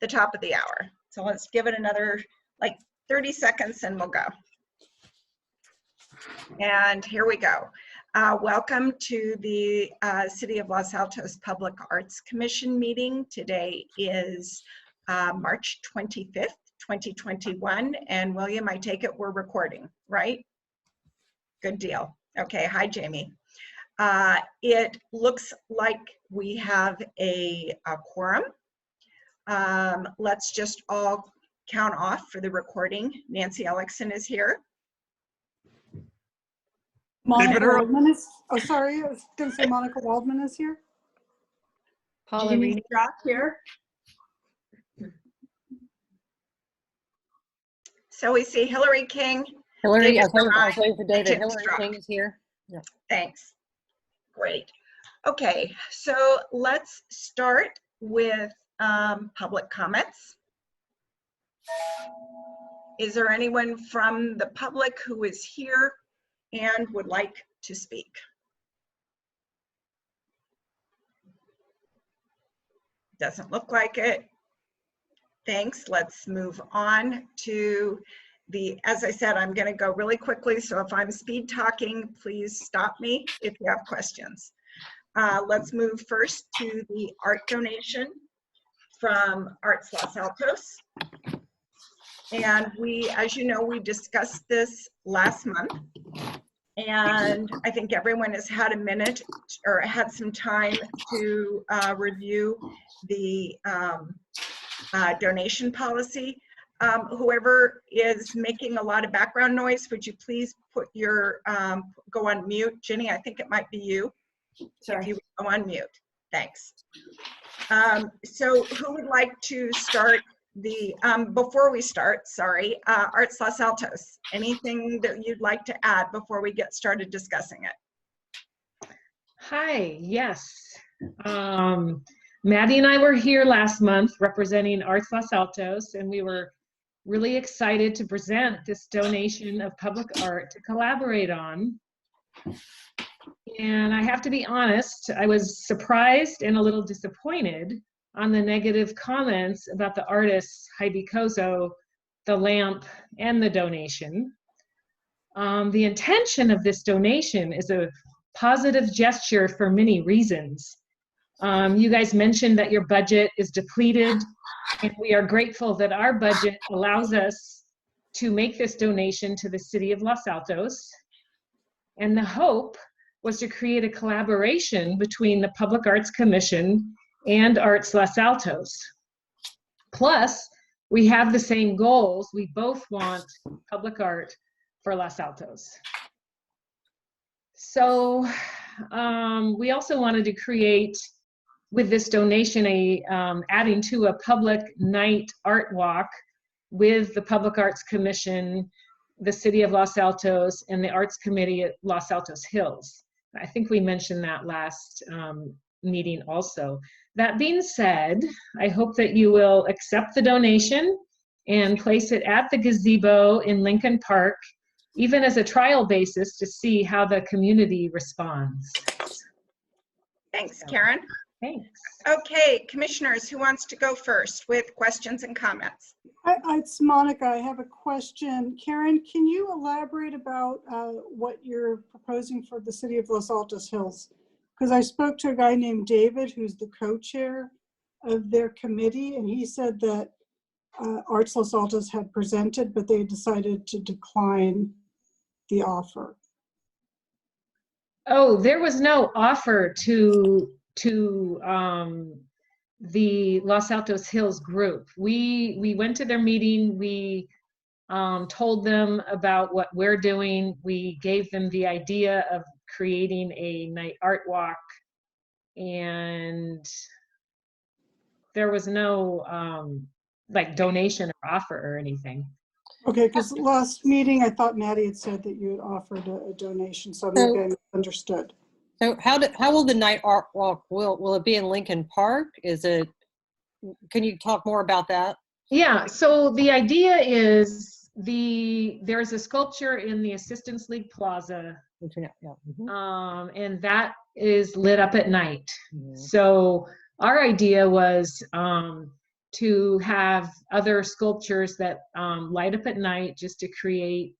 the top of the hour. So let's give it another like 30 seconds and we'll go. And here we go. Welcome to the City of Los Altos Public Arts Commission meeting. Today is March 25th, 2021. And William, I take it we're recording, right? Good deal. Okay, hi Jamie. It looks like we have a quorum. Let's just all count off for the recording. Nancy Ellickson is here. Monica Waldman is, oh sorry, I was going to say Monica Waldman is here. Paula Reed here. So we see Hillary King. Hillary, I was waiting for David. Hillary Strzok. King is here. Yeah. Thanks. Great. Okay, so let's start with public comments. Is there anyone from the public who is here and would like to speak? Doesn't look like it. Thanks. Let's move on to as I said, I'm going to go really quickly, so if I'm speed talking, please stop me if you have questions. Let's move first to the art donation from Arts Los Altos. And we, as you know, we discussed this last month. And I think everyone has had a minute or had some time to review the donation policy. Whoever is making a lot of background noise, would you please put your, go on mute. Ginny, I think it might be you. Sorry. If you go on mute, thanks. So who would like to start the, before we start, sorry, Arts Los Altos, anything that you'd like to add before we get started discussing it? Hi, yes. Maddie and I were here last month representing Arts Los Altos, and we were really excited to present this donation of public art to collaborate on. And I have to be honest, I was surprised and a little disappointed on the negative comments about the artists Heidi Kozo, the lamp, and the donation. The intention of this donation is a positive gesture for many reasons. You guys mentioned that your budget is depleted, and we are grateful that our budget allows us to make this donation to the City of Los Altos. And the hope was to create a collaboration between the Public Arts Commission and Arts Los Altos. Plus, we have the same goals. We both want public art for Los Altos. So we also wanted to create, with this donation, adding to a public night art walk with the Public Arts Commission, the City of Los Altos, and the Arts Committee at Los Altos Hills. I think we mentioned that last meeting also. That being said, I hope that you will accept the donation and place it at the gazebo in Lincoln Park, even as a trial basis to see how the community responds. Thanks, Karen. Thanks. Okay, commissioners, who wants to go first with questions and comments? It's Monica. I have a question. Karen, can you elaborate about what you're proposing for the City of Los Altos Hills? Because I spoke to a guy named David, who's the co-chair of their committee, and he said that Arts Los Altos had presented, but they decided to decline the offer. Oh, there was no offer to the Los Altos Hills group. We went to their meeting. We told them about what we're doing. We gave them the idea of creating a night art walk, and there was no like donation or offer or anything. Okay, because last meeting I thought Maddie had said that you had offered a donation, so maybe I misunderstood. So how will the night art walk, will it be in Lincoln Park? Can you talk more about that? Yeah, so the idea is there's a sculpture in the Assistance League Plaza, and that is lit up at night. So our idea was to have other sculptures that light up at night, just to create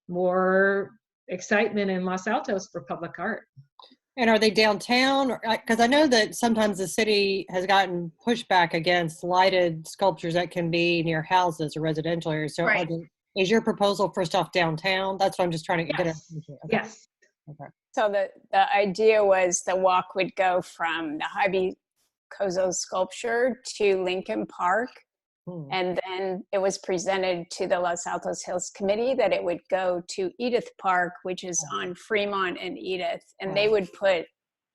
more excitement in Los Altos for public art. And are they downtown? Because I know that sometimes the city has gotten pushback against lighted sculptures that can be near houses or residential areas. So Right. Is your proposal for stuff downtown? That's what I'm just trying to get. Yes. Okay. Yes. Okay. So the idea was the walk would go from the Jaime Cozo sculpture to Lincoln Park. And then it was presented to the Los Altos Hills Committee that it would go to Edith Park, which is on Fremont and Edith. And they would put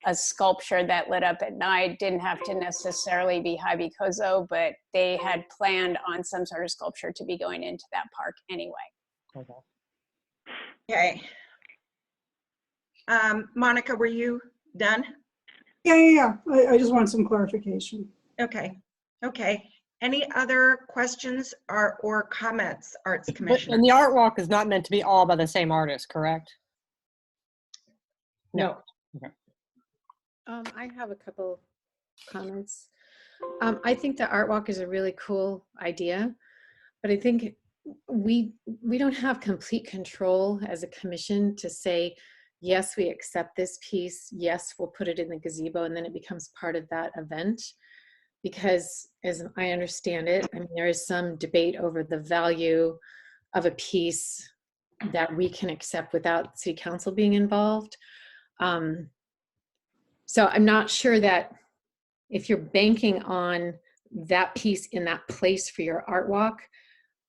a sculpture that lit up at night. Didn't have to necessarily be Jaime Cozo, but they had planned on some sort of sculpture to be going into that park anyway. Okay. Monica, were you done? Yeah. I just want some clarification. Okay. Any other questions or comments, Arts Commissioner? And the art walk is not meant to be all by the same artist, correct? No. Okay. I have a couple comments. I think the art walk is a really cool idea, but I think we don't have complete control as a commission to say, yes, we accept this piece. Yes, we'll put it in the gazebo, and then it becomes part of that event. Because as I understand it, I mean, there is some debate over the value of a piece that we can accept without city council being involved. So I'm not sure that if you're banking on that piece in that place for your art walk,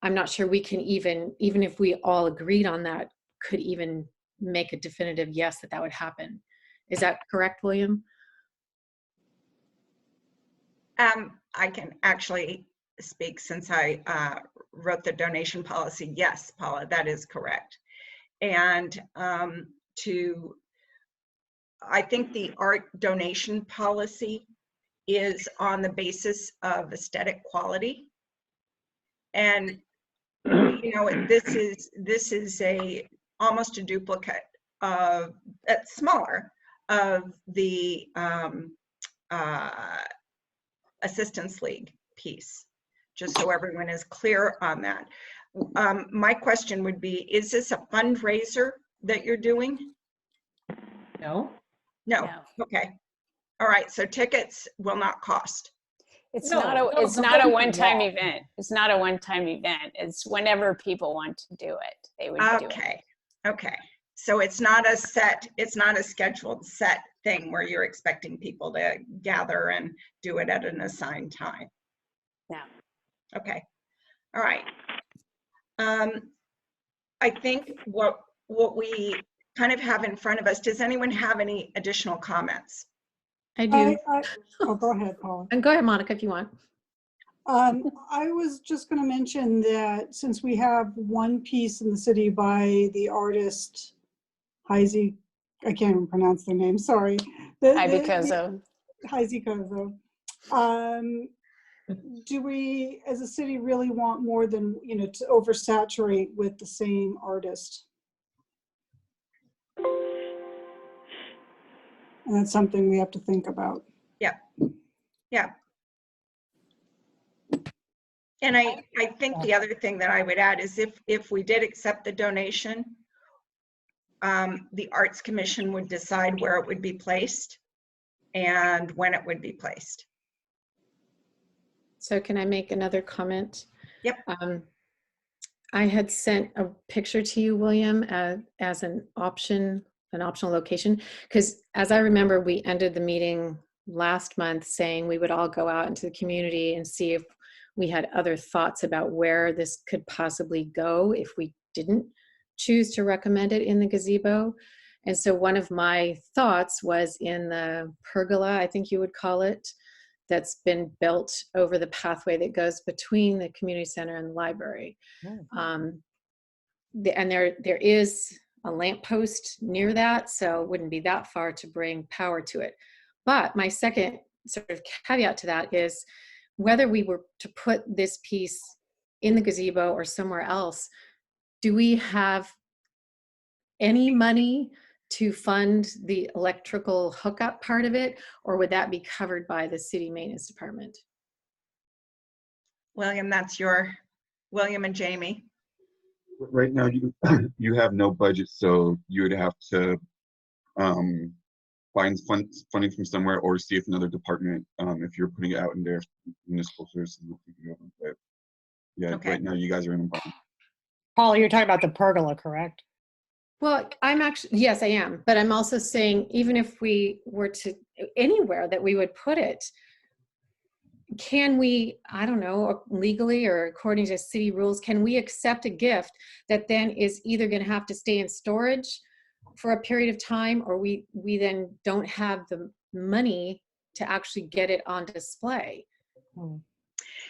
I'm not sure we can even if we all agreed on that, could even make a definitive yes that would happen. Is that correct, William? I can actually speak since I wrote the donation policy. Yes, Paula, that is correct. And I think the art donation policy is on the basis of aesthetic quality. And, you know, this is almost a duplicate of, smaller, of the Assistance League piece, just so everyone is clear on that. My question would be, is this a fundraiser that you're doing? No. No. No. Okay. All right. So tickets will not cost. It's No, not no, it's the not a vote is one-time law. event. It's not a one-time event. It's whenever people want to do it, they would do it. Okay. So it's not a scheduled set thing where you're expecting people to gather and do it at an assigned time. No. Okay. All right. I think what we kind of have in front of us, does anyone have any additional comments? I do. Oh, go ahead, Paula. And go ahead, Monica, if you want. I was just going to mention that since we have one piece in the city by the artist Heisey, I can't even pronounce their name, sorry. Jaime Cozo. Heisey Cozo. Do we, as a city, really want more than, to oversaturate with the same artist? And that's something we have to think about. Yeah. And I think the other thing that I would add is if we did accept the donation, the Arts Commission would decide where it would be placed and when it would be placed. So can I make another comment? Yep. I had sent a picture to you, William, as an optional location, because as I remember, we ended the meeting last month saying we would all go out into the community and see if we had other thoughts about where this could possibly go if we didn't choose to recommend it in the gazebo. And so one of my thoughts was in the pergola, I think you would call it, that's been built over the pathway that goes between the community center and the library. And there is a lamppost near that, so it wouldn't be that far to bring power to it. But my second sort of caveat to that is whether we were to put this piece in the gazebo or somewhere else, do we have any money to fund the electrical hookup part of it, or would that be covered by the city maintenance department? William, William and Jamie. Right now, you have no budget, so you would have to find funding from somewhere, or see if another department, if you're putting it out in their municipal services. But yeah, Okay. right now you guys are in a bind. Paul, you're talking about the pergola, correct? Well, I'm actually, yes, I am. But I'm also saying, even if we were to, anywhere that we would put it, can we, I don't know, legally or according to city rules, can we accept a gift that then is either going to have to stay in storage for a period of time, or we then don't have the money to actually get it on display?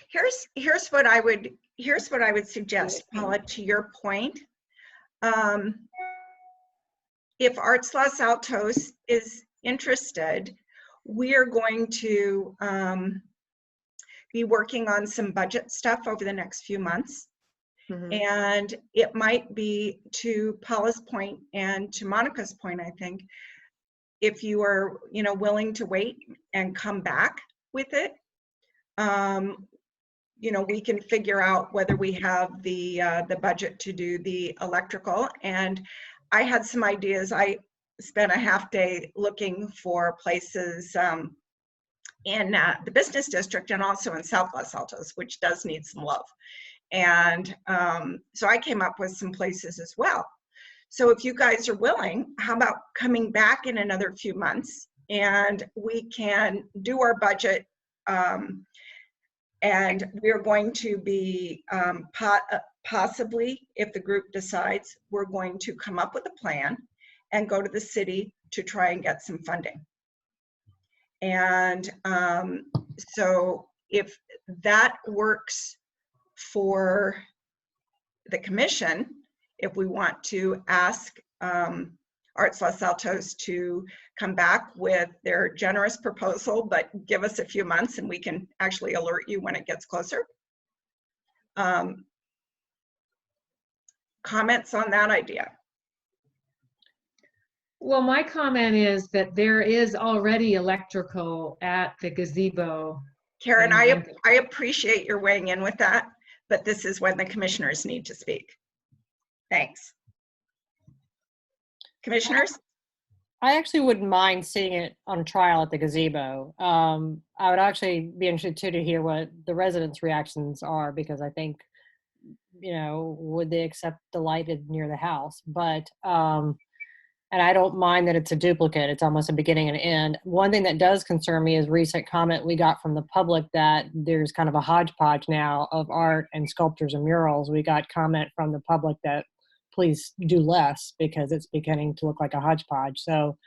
Here's what I would suggest, Paula, to your point. If Arts Los Altos is interested, we are going to be working on some budget stuff over the next few months. Mm-hmm. And it might be, to Paula's point and to Monica's point, I think, if you are, willing to wait and come back with it, we can figure out whether we have the budget to do the electrical. And I had some ideas. I spent a half day looking for places in the business district and also in South Los Altos, which does need some love. And so I came up with some places as well. So if you guys are willing, how about coming back in another few months and we can do our budget, and we're going to be possibly, if the group decides, we're going to come up with a plan and go to the city to try and get some funding. And so if that works for the commission, if we want to ask Arts Los Altos to come back with their generous proposal, but give us a few months and we can actually alert you when it gets closer. Comments on that idea? Well, my comment is that there is already electrical at the gazebo. Karen, I appreciate your weighing in with that, but this is when the commissioners need to speak. Thanks. Commissioners? I actually wouldn't mind seeing it on trial at the gazebo. I would actually be interested too to hear what the residents' reactions are, because I think, would they accept the lighted near the house? But, and I don't mind that it's a duplicate. It's almost a beginning and end. One thing that does concern me is recent comment we got from the public that there's kind of a hodgepodge now of art and sculptures and murals. We got comment from the public that please do less because it's beginning to look like a hodgepodge. So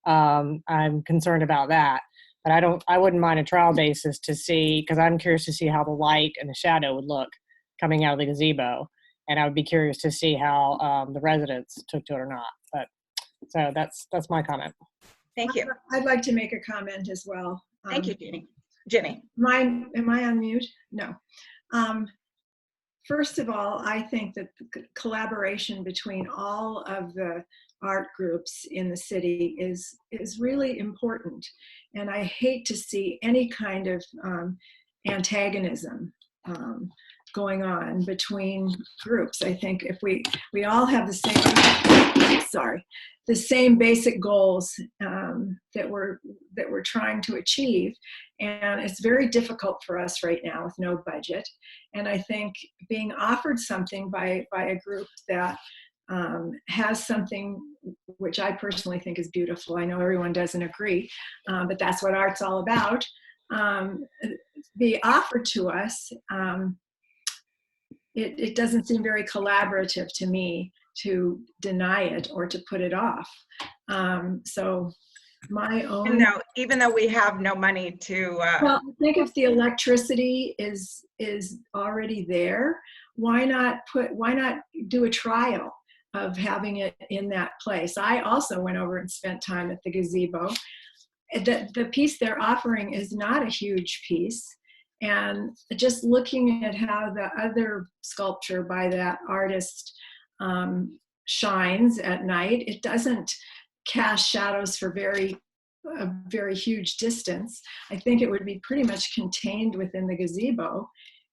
I'm concerned about that. But I wouldn't mind a trial basis to see, because I'm curious to see how the light and the shadow would look coming out of the gazebo. And I would be curious to see how the residents took to it or not. But so that's my comment. Thank you. I'd like to make a comment as well. Thank you, Jenny. Jenny. Am I on mute? No. First of all, I think that the collaboration between all of the art groups in the city is really important. And I hate to see any kind of antagonism going on between groups. I think if we all have the same basic goals that we're trying to achieve, and it's very difficult for us right now with no budget. And I think being offered something by a group that has something which I personally think is beautiful. I know everyone doesn't agree, but that's what art's all about. Be offered to us. It doesn't seem very collaborative to me to deny it or to put it off. So my own... Even though we have no money to... Well, I think if the electricity is already there, why not do a trial of having it in that place? I also went over and spent time at the gazebo. The piece they're offering is not a huge piece. And just looking at how the other sculpture by that artist shines at night, it doesn't cast shadows for a very huge distance. I think it would be pretty much contained within the gazebo.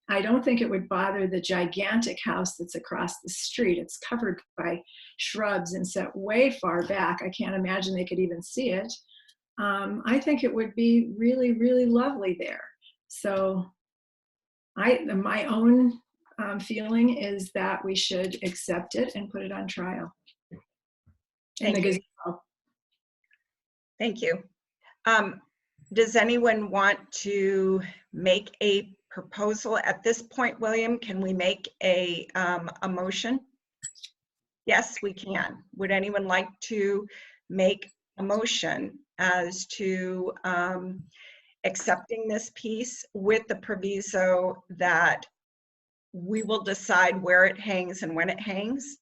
I don't think it would bother the gigantic house that's across the street. It's covered by shrubs and set way far back. I can't imagine they could even see it. I think it would be really, really lovely there. So my own feeling is that we should accept it and put it on trial. Thank you. Thank you. Does anyone want to make a proposal at this point, William? Can we make a motion? Yes, we can. Would anyone like to make a motion as to accepting this piece with the proviso that we will decide where it hangs and when it hangs?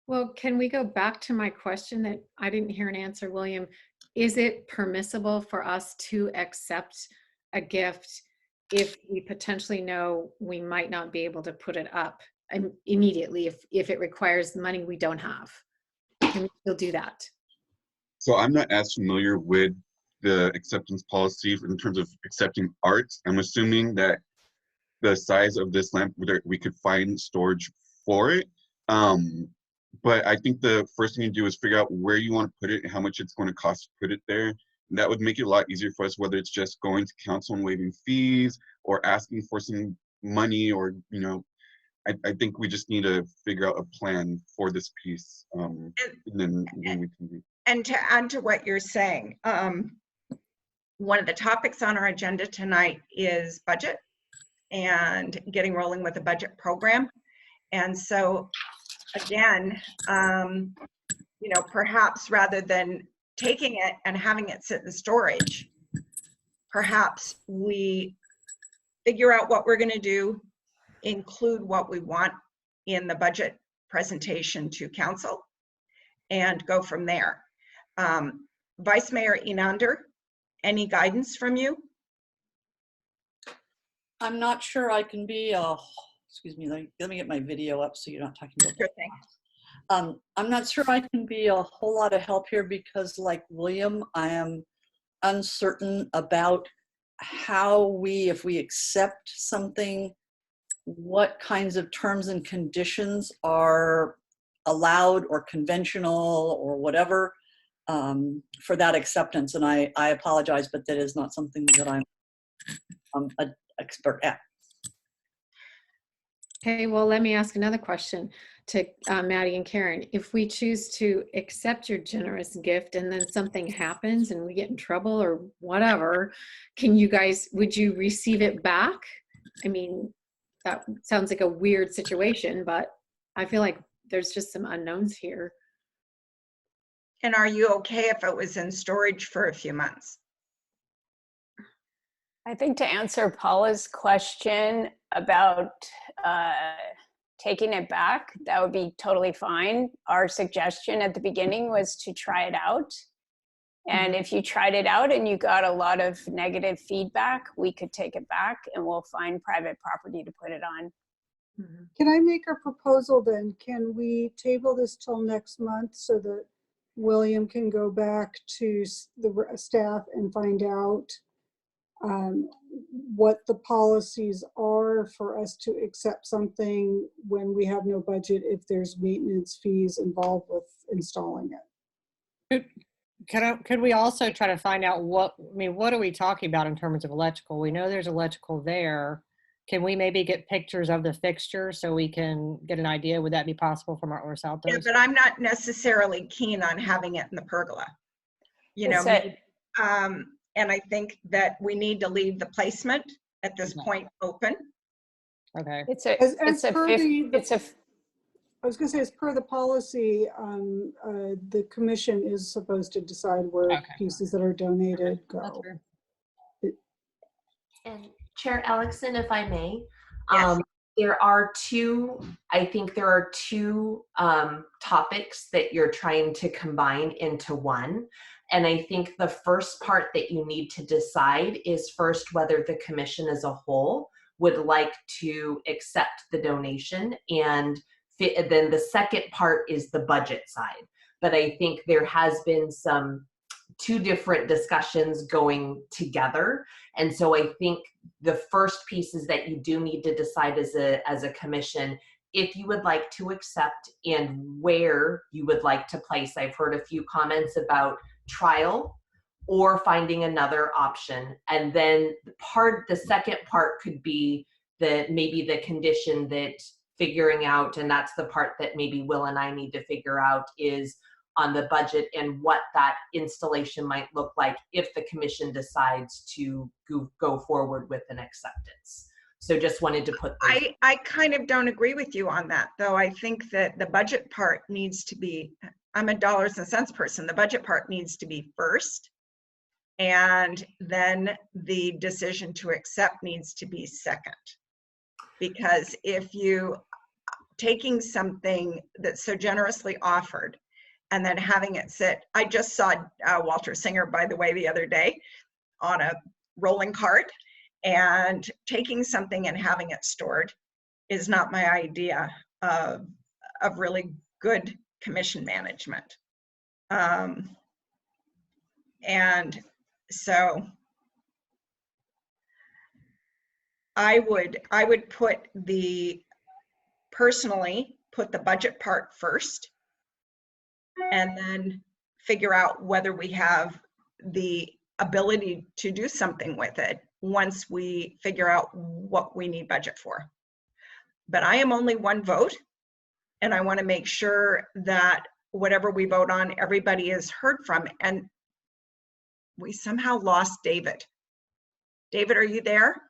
Well, can we go back to my question that I didn't hear an answer, William? Is it permissible for us to accept a gift if we potentially know we might not be able to put it up immediately if it requires the money we don't have? Can we still do that? So I'm not as familiar with the acceptance policy in terms of accepting art. I'm assuming that the size of this lamp, we could find storage for it. But I think the first thing you do is figure out where you want to put it and how much it's going to cost to put it there. And that would make it a lot easier for us, whether it's just going to council and waiving fees or asking for some money, or, you know, I think we just need to figure out a plan for this piece. And then we can do. And to add to what you're saying, one of the topics on our agenda tonight is budget and getting rolling with a budget program. And so again, you know, perhaps rather than taking it and having it sit in storage, perhaps we figure out what we're going to do, include what we want in the budget presentation to council, and go from there. Vice Mayor Inander, any guidance from you? I'm not sure I can be, excuse me, let me get my video up so you're not talking about Sure thing. I'm not sure I can be a whole lot of help here because, like William, I am uncertain about how if we accept something, what kinds of terms and conditions are allowed or conventional or whatever for that acceptance. And I apologize, but that is not something that I'm an expert at. Okay, well, let me ask another question to Maddie and Karen. If we choose to accept your generous gift and then something happens and we get in trouble or whatever, would you receive it back? I mean, that sounds like a weird situation, but I feel like there's just some unknowns here. And are you okay if it was in storage for a few months? I think to answer Paula's question about taking it back, that would be totally fine. Our suggestion at the beginning was to try it out. And if you tried it out and you got a lot of negative feedback, we could take it back and we'll find private property to put it on. Can I make a proposal then? Can we table this till next month so that William can go back to the staff and find out what the policies are for us to accept something when we have no budget, if there's maintenance fees involved with installing it? Could we also try to find out what are we talking about in terms of electrical? We know there's electrical there. Can we maybe get pictures of the fixture so we can get an idea? Would that be possible from our Los Altos? Yeah, but I'm not necessarily keen on having it in the pergola. You know, and I think that we need to leave the placement at this point open. Okay. I was going to say, as per the policy, the commission is supposed to decide where pieces that are donated go. And Chair Alexson, if I may, Yes. I think there are two topics that you're trying to combine into one. And I think the first part that you need to decide is first whether the commission as a whole would like to accept the donation, and then the second part is the budget side. But I think there has been some two different discussions going together. And so I think the first piece is that you do need to decide as a commission if you would like to accept and where you would like to place. I've heard a few comments about trial or finding another option. And then the second part could be maybe the condition that figuring out, and that's the part that maybe Will and I need to figure out, is on the budget and what that installation might look like if the commission decides to go forward with an acceptance. So just wanted to put those. I kind of don't agree with you on that, though. I think that the budget part needs to be, I'm a dollars and cents person, the budget part needs to be first. And then the decision to accept needs to be second. Because if you taking something that's so generously offered and then having it sit, I just saw Walter Singer, by the way, the other day on a rolling cart, and taking something and having it stored is not my idea of really good commission management. And so I would personally put the budget part first and then figure out whether we have the ability to do something with it once we figure out what we need budget for. But I am only one vote, and I want to make sure that whatever we vote on, everybody is heard from. And we somehow lost David. David, are you there?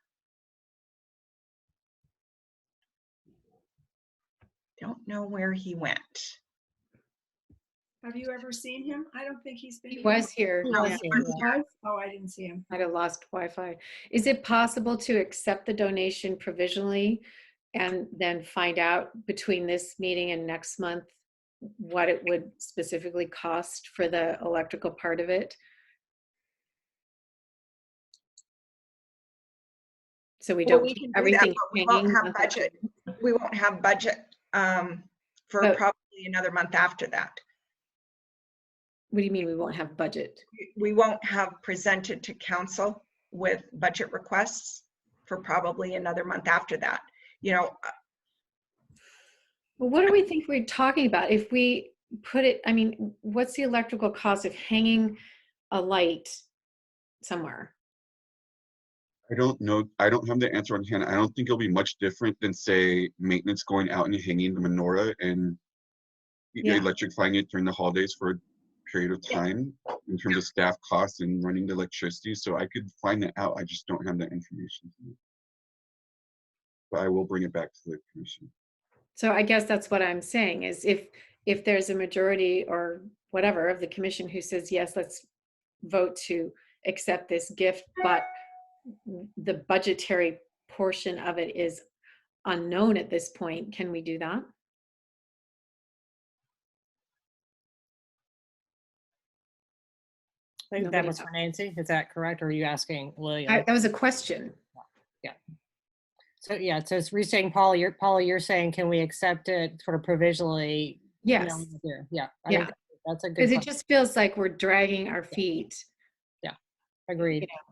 Don't know where he went. Have you ever seen him? I don't think he's been. He was here. No, Yeah. he was here. Oh, I didn't see him. Might have lost Wi-Fi. Is it possible to accept the donation provisionally and then find out between this meeting and next month what it would specifically cost for the electrical part of it? So we don't keep everything we won't hanging. have budget. We won't have budget for probably another month after that. What do you mean we won't have budget? We won't have presented to council with budget requests for probably another month after that. You know. Well, what do we think we're talking about? If we put it, I mean, what's the electrical cost of hanging a light somewhere? I don't know. I don't have the answer on hand. I don't think it'll be much different than, say, maintenance going out and hanging the menorah and electrifying it during the holidays for a period of time in terms of staff costs and running the electricity. So I could find that out. I just don't have that information. But I will bring it back to the commission. So I guess that's what I'm saying is if there's a majority or whatever of the commission who says, yes, let's vote to accept this gift, but the budgetary portion of it is unknown at this point, can we do that? I think that was for Nancy. Is that correct? Or are you asking William? That was a question. Yeah. So yeah, so it's saying, Paula, you're saying, can we accept it sort of provisionally? Yes. Yeah. I Yeah. think that's a good. Because it just feels like we're dragging our feet. Yeah. Agreed. You know.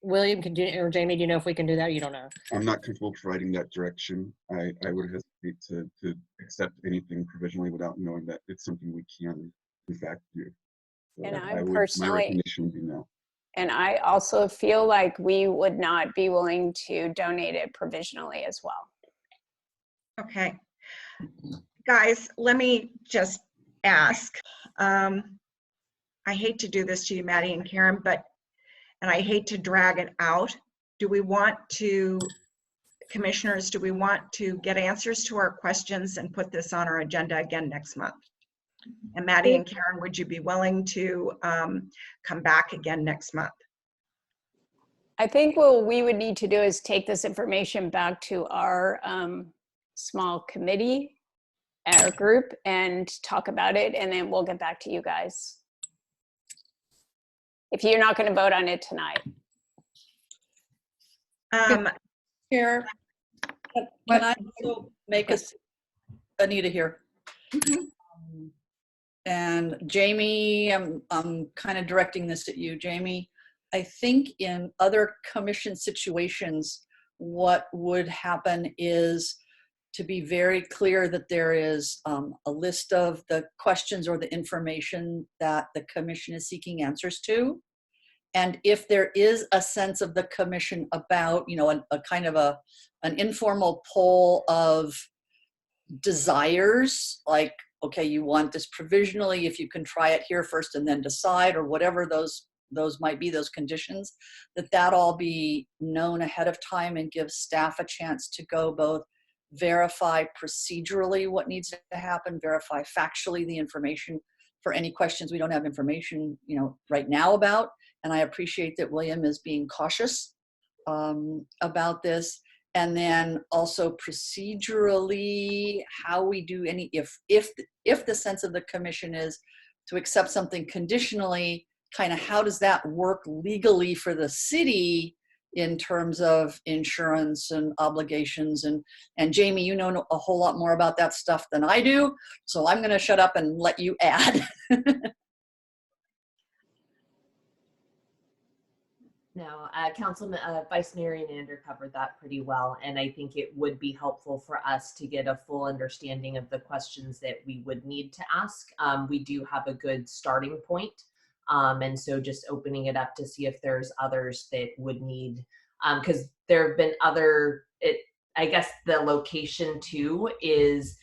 William, or Jamie, do you know if we can do that? You don't know. I'm not comfortable providing that direction. I would hesitate to accept anything provisionally without knowing that it's something we can, in fact, do. So And my recommendation would be no. And I also feel like we would not be willing to donate it provisionally as well. Okay. Guys, let me just ask. I hate to do this to you, Maddie and Karen, and I hate to drag it out. Do we want to, commissioners, do we want to get answers to our questions and put this on our agenda again next month? And Maddie and Karen, would you be willing to come back again next month? I think what we would need to do is take this information back to our small committee, our group, and talk about it, and then we'll get back to you guys. If you're not going to vote on it tonight. Chair, can I also make Anita here? Mm-hmm. And Jamie, I'm kind of directing this at you, Jamie. I think in other commission situations, what would happen is to be very clear that there is a list of the questions or the information that the commission is seeking answers to. And if there is a sense of the commission about, you know, a kind of an informal poll of desires, like, okay, you want this provisionally, if you can try it here first and then decide, or whatever those might be, those conditions, that all be known ahead of time and give staff a chance to go both verify procedurally what needs to happen, verify factually the information for any questions we don't have information, you know, right now about. And I appreciate that William is being cautious about this. And then also procedurally, how we do any, if the sense of the commission is to accept something conditionally, kind of how does that work legally for the city in terms of insurance and obligations? And Jamie, you know a whole lot more about that stuff than I do, so I'm going to shut up and let you add. No, Vice Mayor Nander covered that pretty well, and I think it would be helpful for us to get a full understanding of the questions that we would need to ask. We do have a good starting point, and so just opening it up to see if there's others that would need, because there have been other, I guess the location too is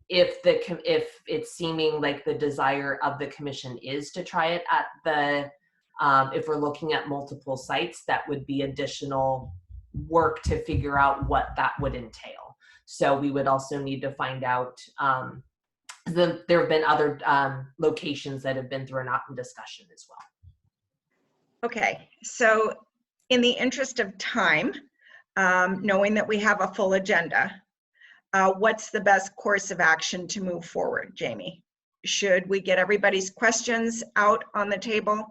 if it's seeming like the desire of the commission is to try it at the if we're looking at multiple sites, that would be additional work to figure out what that would entail. So we would also need to find out, there have been other locations that have been thrown out in discussion as well. Okay, so in the interest of time, knowing that we have a full agenda, what's the best course of action to move forward, Jamie? Should we get everybody's questions out on the table?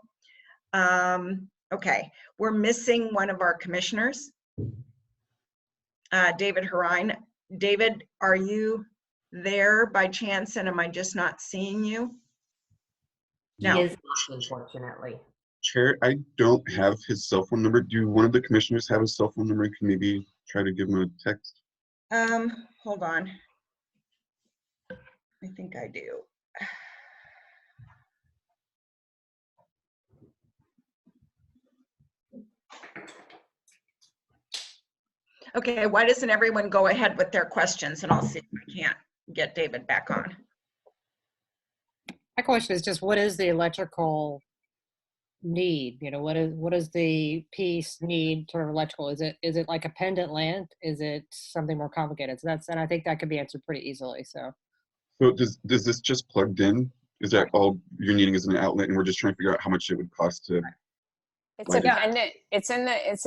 Okay, we're missing one of our commissioners, David Harine. David, are you there by chance, and am I just not seeing you? No. He is not, unfortunately. Chair, I don't have his cell phone number. Do one of the commissioners have his cell phone number? Can maybe try to give him a text? Hold on. I think I do. Okay, why doesn't everyone go ahead with their questions, and I'll see if I can't get David back on. My question is just, what is the electrical need? You know, what is the piece need for electrical? Is it like a pendant lamp? Is it something more complicated? So and I think that could be answered pretty easily. So does this just plugged in? Is that all you're needing is an outlet, and we're just trying to figure out how much it would cost to? It's a pendant. It's in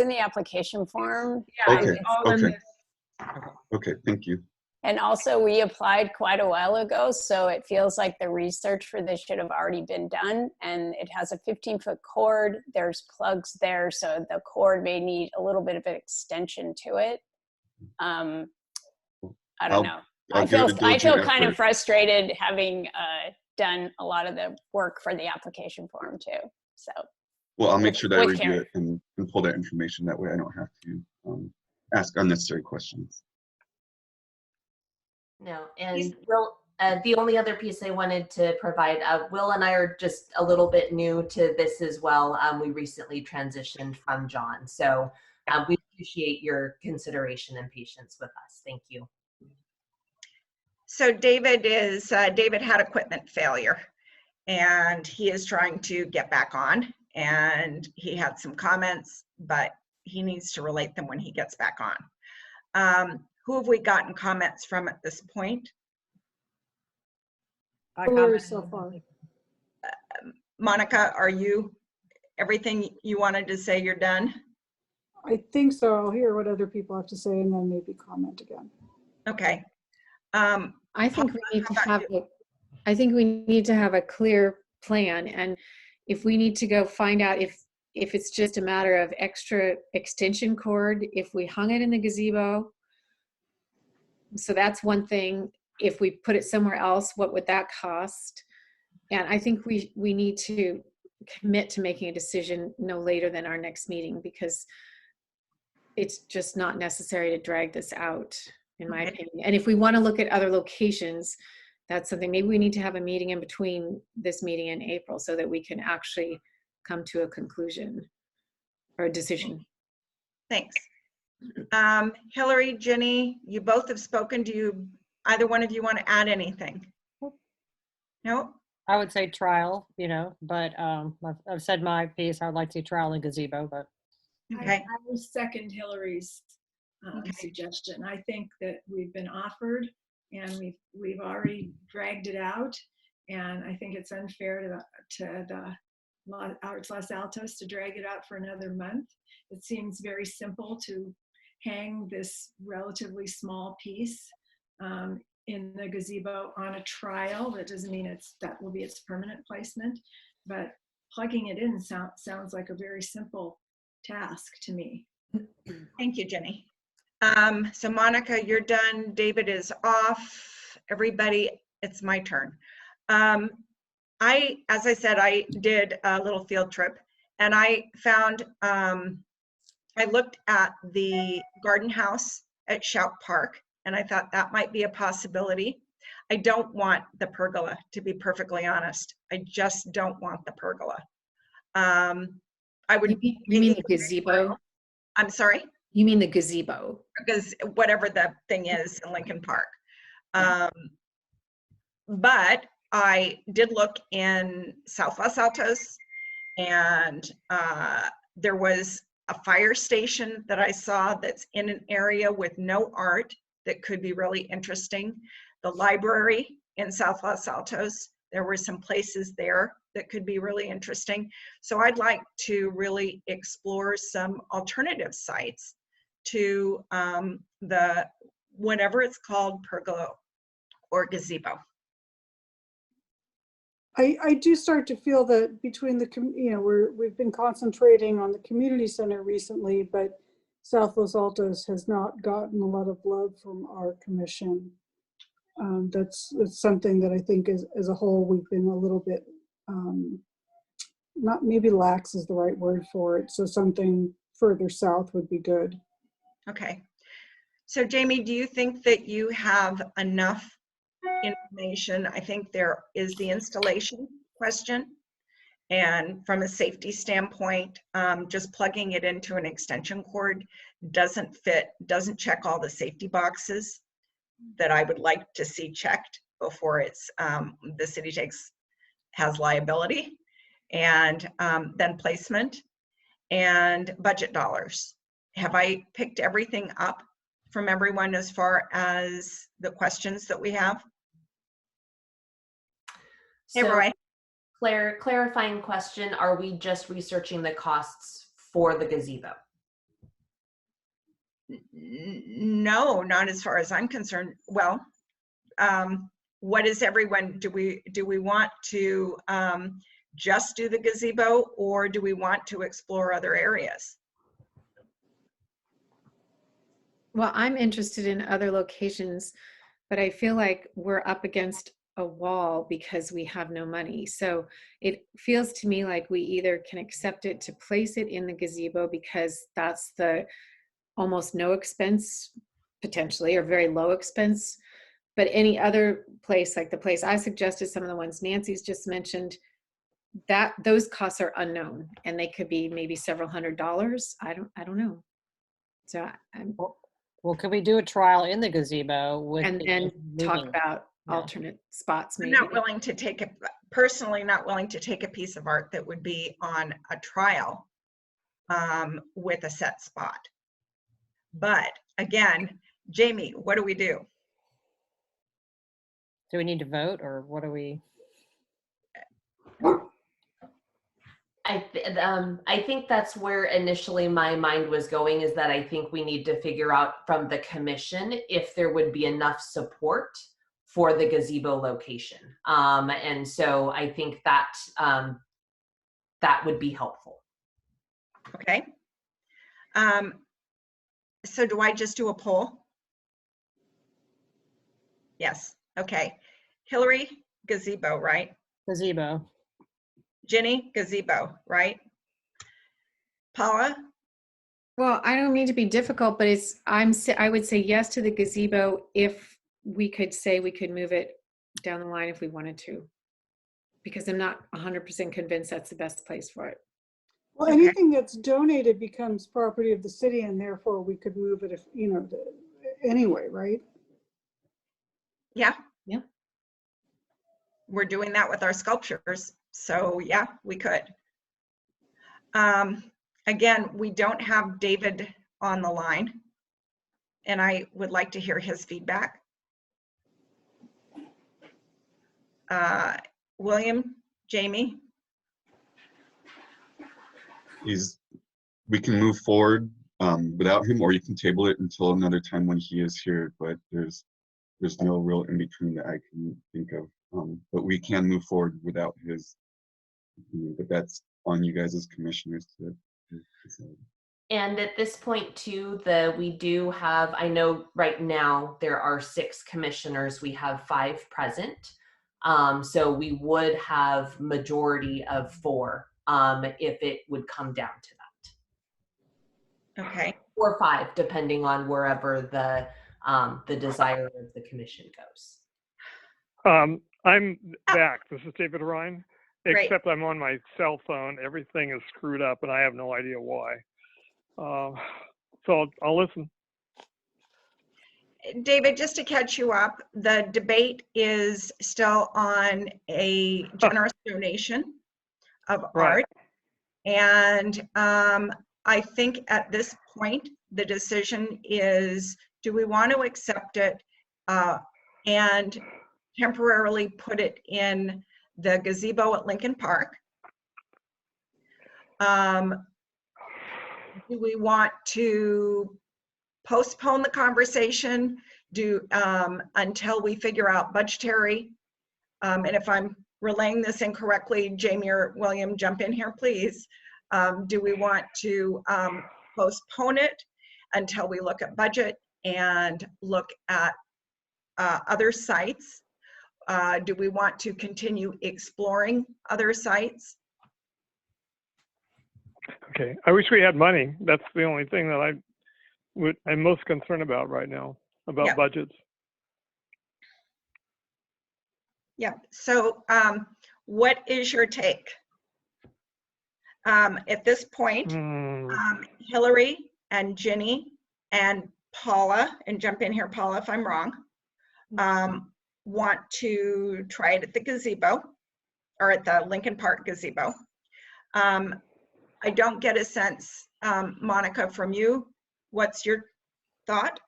the application form. Yeah, Okay. it's all in this. Okay, thank you. And also we applied quite a while ago, so it feels like the research for this should have already been done. And it has a 15-foot cord. There's plugs there, so the cord may need a little bit of an extension to it. I don't know. I feel kind of frustrated having done a lot of the work for the application form too. So. Well, I'll make sure that I review it and pull that information. That way I don't have to ask unnecessary questions. No, and Will, the only other piece I wanted to provide, Will and I are just a little bit new to this as well. We recently transitioned from John, so we appreciate your consideration and patience with us. Thank you. So David had equipment failure, and he is trying to get back on, and he had some comments, but he needs to relate them when he gets back on. Who have we gotten comments from at this point? So far. Monica, are you, everything you wanted to say, you're done? I think so. I'll hear what other people have to say and then maybe comment again. Okay. I think we need to have a clear plan, and if we need to go find out if it's just a matter of extra extension cord, if we hung it in the gazebo. So that's one thing. If we put it somewhere else, what would that cost? And I think we need to commit to making a decision no later than our next meeting, because it's just not necessary to drag this out, in my opinion. And if we want to look at other locations, that's something, maybe we need to have a meeting in between this meeting and April so that we can actually come to a conclusion or a decision. Thanks. Hillary, Jenny, you both have spoken. Do you, either one of you want to add anything? No? I would say trial, but I've said my piece. I'd like to see trial and gazebo, but. Okay. I will second Hillary's suggestion. I think that we've been offered and we've already dragged it out, and I think it's unfair to the Arts Los Altos to drag it out for another month. It seems very simple to hang this relatively small piece in the gazebo on a trial. That doesn't mean that will be its permanent placement, but plugging it in sounds like a very simple task to me. Thank you, Jenny. So Monica, you're done. David is off. Everybody, it's my turn. As I said, I did a little field trip, and I found, I looked at the garden house at Shout Park, and I thought that might be a possibility. I don't want the pergola, to be perfectly honest. I just don't want the pergola. I would. You mean the gazebo? I'm sorry? You mean the gazebo? Because whatever the thing is in Lincoln Park. But I did look in South Los Altos, and there was a fire station that I saw that's in an area with no art that could be really interesting. The library in South Los Altos, there were some places there that could be really interesting. So I'd like to really explore some alternative sites to the, whatever it's called, pergola or gazebo. I do start to feel that between the, we've been concentrating on the community center recently, but South Los Altos has not gotten a lot of love from our commission. That's something that I think as a whole, we've been a little bit, not, maybe lax is the right word for it. So something further south would be good. Okay. So Jamie, do you think that you have enough information? I think there is the installation question. And from a safety standpoint, just plugging it into an extension cord doesn't check all the safety boxes that I would like to see checked before it's, the city has liability, and then placement and budget dollars. Have I picked everything up from everyone as far as the questions that we have? Hey, So, Roy. clarifying question, are we just researching the costs for the gazebo? No, not as far as I'm concerned. Well, what is everyone, do we want to just do the gazebo, or do we want to explore other areas? Well, I'm interested in other locations, but I feel like we're up against a wall because we have no money. So it feels to me like we either can accept it to place it in the gazebo because that's the almost no expense potentially, or very low expense. But any other place, like the place I suggested, some of the ones Nancy's just mentioned, that those costs are unknown, and they could be maybe several $100s. I don't know. So Well, could we do a trial in the gazebo with and then talk about alternate spots? Maybe. I'm not willing to take it, personally not willing to take a piece of art that would be on a trial with a set spot. But again, Jamie, what do we do? Do we need to vote, or what do we? I think that's where initially my mind was going, is that I think we need to figure out from the commission if there would be enough support for the gazebo location. And so I think that that would be helpful. Okay. So do I just do a poll? Yes. Okay. Hillary, gazebo, right? Gazebo. Ginny, gazebo, right? Paula? Well, I don't mean to be difficult, but I would say yes to the gazebo if we could say we could move it down the line if we wanted to, because I'm not 100% convinced that's the best place for it. Well, Okay. anything that's donated becomes property of the city, and therefore we could move it if, anyway, right? Yeah. Yeah. We're doing that with our sculptures. So yeah, we could. Again, we don't have David on the line, and I would like to hear his feedback. William, Jamie? We can move forward without him, or you can table it until another time when he is here, but there's no real in between that I can think of. But we can move forward without his opinion, but that's on you guys as commissioners to decide. And at this point too, we do have, I know right now there are 6 commissioners, we have 5 present. So we would have majority of 4 if it would come down to that. Okay. Or 5, depending on wherever the desire of the commission goes. I'm back. This is David Ryan, Great. except I'm on my cell phone. Everything is screwed up and I have no idea why. So I'll listen. David, just to catch you up, the debate is still on a generous donation of Right. art. And I think at this point, the decision is, do we want to accept it and temporarily put it in the gazebo at Lincoln Park? Do we want to postpone the conversation until we figure out budgetary? And if I'm relaying this incorrectly, Jamie or William, jump in here, please. Do we want to postpone it until we look at budget and look at other sites? Do we want to continue exploring other sites? Okay. I wish we had money. That's the only thing that I'm most concerned about right now, about Yeah. budgets. Yeah, so what is your take? At this point, Hillary and Ginny and Paula, and jump in here, Paula, if I'm wrong, want to try it at the gazebo, or at the Lincoln Park gazebo. I don't get a sense, Monica, from you. What's your thought?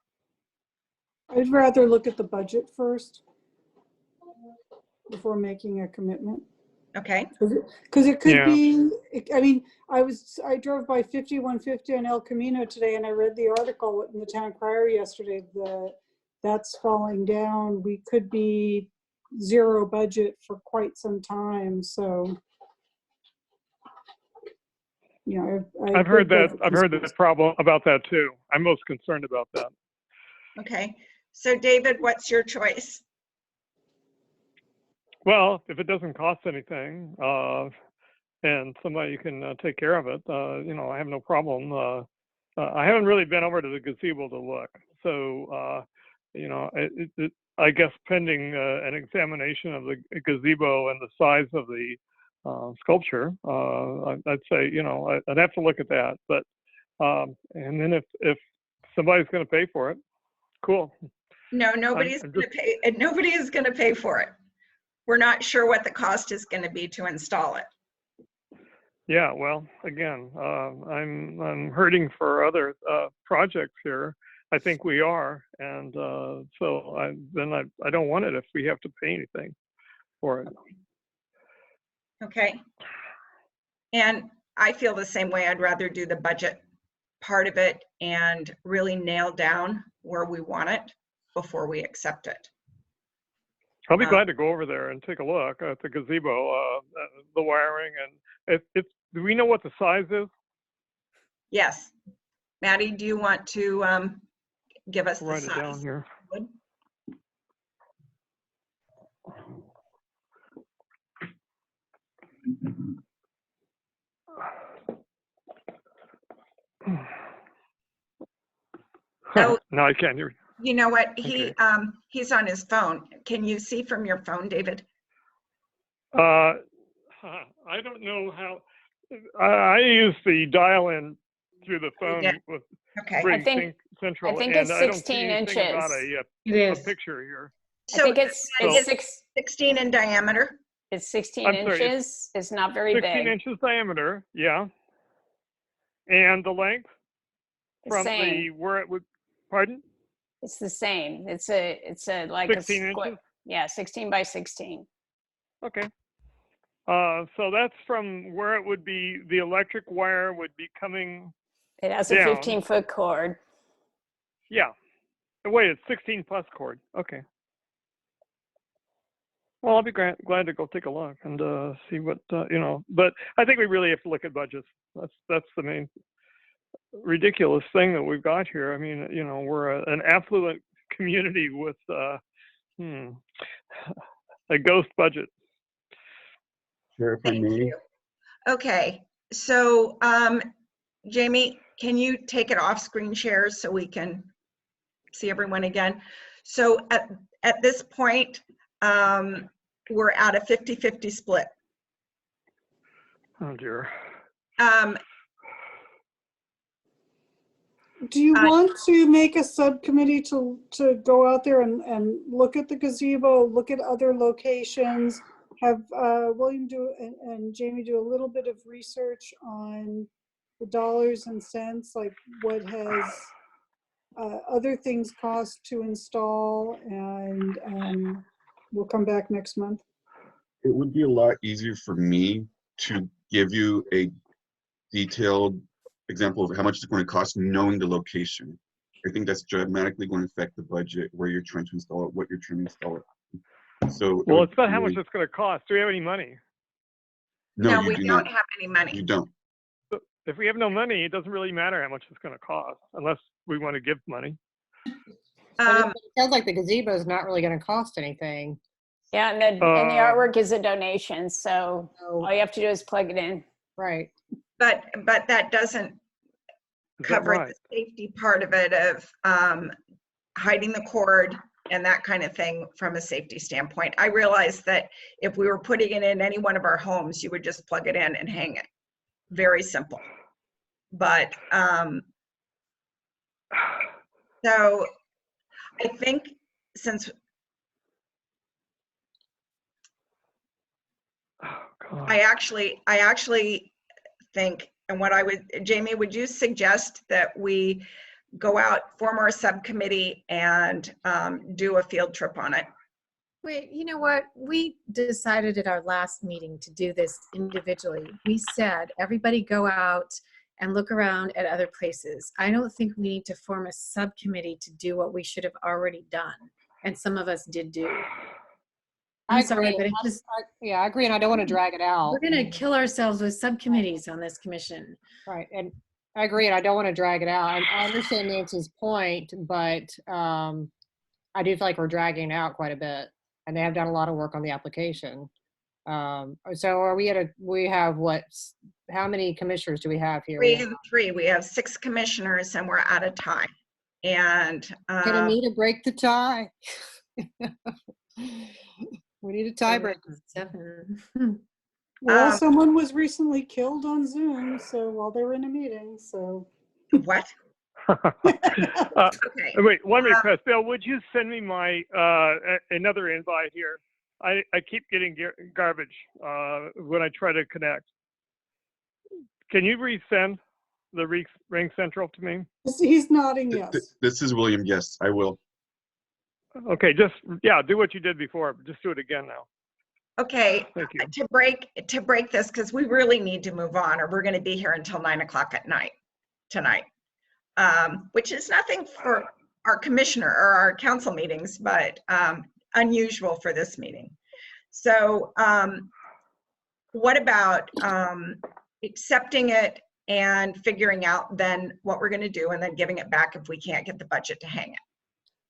I'd rather look at the budget first before making a commitment. Okay. Because it could Yeah. be, I mean, I drove by 5150 on El Camino today, and I read the article in the Town Crier yesterday that that's falling down. We could be zero budget for quite some time. So, I've heard that problem about that too. I'm most concerned about that. Okay. So David, what's your choice? Well, if it doesn't cost anything, and somebody can take care of it, I have no problem. I haven't really been over to the gazebo to look, so I guess pending an examination of the gazebo and the size of the sculpture, I'd say I'd have to look at that. But and then if somebody's going to pay for it, cool. No, nobody's going to pay. And nobody is going to pay for it. We're not sure what the cost is going to be to install it. Yeah, well, again, I'm hurting for other projects here. I think we are, and so I don't want it if we have to pay anything for it. Okay. And I feel the same way. I'd rather do the budget part of it and really nail down where we want it before we accept it. I'll be glad to go over there and take a look at the gazebo, the wiring, and do we know what the size is? Yes. Maddie, do you want to give us the Write size? it down here. Oh. No, I can't hear. You know what? Okay. He's on his phone. Can you see from your phone, David? I don't know how. I use the dial-in through the phone Yeah. with Okay. Spring I think Central, it's and I don't see 16 anything about inches. It a is. picture here. I think it's it's 6. 16 in diameter. It's 16 I'm sorry, inches. It's not very 16 big. inches diameter, yeah. And the length The from same. where it would, pardon? It's the same. It's a like 16 a square. inches? Yeah, 16 by 16. Okay. So that's from where it would be, the electric wire would be coming It has a down. 15-foot cord. Yeah. Wait, it's 16 plus cord. Okay. Well, I'll be glad to go take a look and see what, but I think we really have to look at budgets. That's the main ridiculous thing that we've got here. I mean, we're an affluent community with a ghost budget. Sure, if I Thank may. you. Okay, so Jamie, can you take it off screen share so we can see everyone again? So at this point, we're at a 50-50 split. Oh dear. Do you want to make a subcommittee to go out there and look at the gazebo, look at other locations, have William and Jamie do a little bit of research on the dollars and cents, like what has other things cost to install, and we'll come back next month? It would be a lot easier for me to give you a detailed example of how much it's going to cost, knowing the location. I think that's dramatically going to affect the budget, where you're trying to install it, what you're trying to install it. So Well, it's not how much it's going to cost. Do we have any money? No, you we do don't not. have any money. You don't. If we have no money, it doesn't really matter how much it's going to cost, unless we want to give money. But it sounds like the gazebo is not really going to cost anything. Yeah, and the artwork is a donation, so all you have to do is plug it in. Right. But that doesn't cover the safety part of it, of hiding the cord and that kind of thing from a safety standpoint. I realized that if we were putting it in any one of our homes, you would just plug it in and hang it. Very simple. But so I think since I actually think, and what I would, Jamie, would you suggest that we go out, form our subcommittee, and do a field trip on it? Wait, you know what? We decided at our last meeting to do this individually. We said, everybody go out and look around at other places. I don't think we need to form a subcommittee to do what we should have already done. And some of us did do. I'm sorry, but it just, I agree, and I don't want to drag it out. we're going to kill ourselves with subcommittees on this commission. Right, and I agree, and I don't want to drag it out. I understand Nancy's point, but I do feel like we're dragging it out quite a bit, and they have done a lot of work on the application. So are we have what, how many commissioners do we have here? 3 and 3. We have 6 commissioners, and we're at a tie. And Gonna need to break the tie. We need a tiebreaker. 7. Well, someone was recently killed on Zoom, so while they were in a meeting, so. What? Okay. Wait, one request. Bill, would you send me my another invite here? I keep getting garbage when I try to connect. Can you resend the Ring Central to me? He's nodding yes. This is William. Yes, I will. Okay, just, yeah, do what you did before. Just do it again now. Okay, thank you. To break this, because we really need to move on, or we're going to be here until 9 o'clock at night tonight, which is nothing for our commissioner or our council meetings, but unusual for this meeting. So what about accepting it and figuring out then what we're going to do, and then giving it back if we can't get the budget to hang it?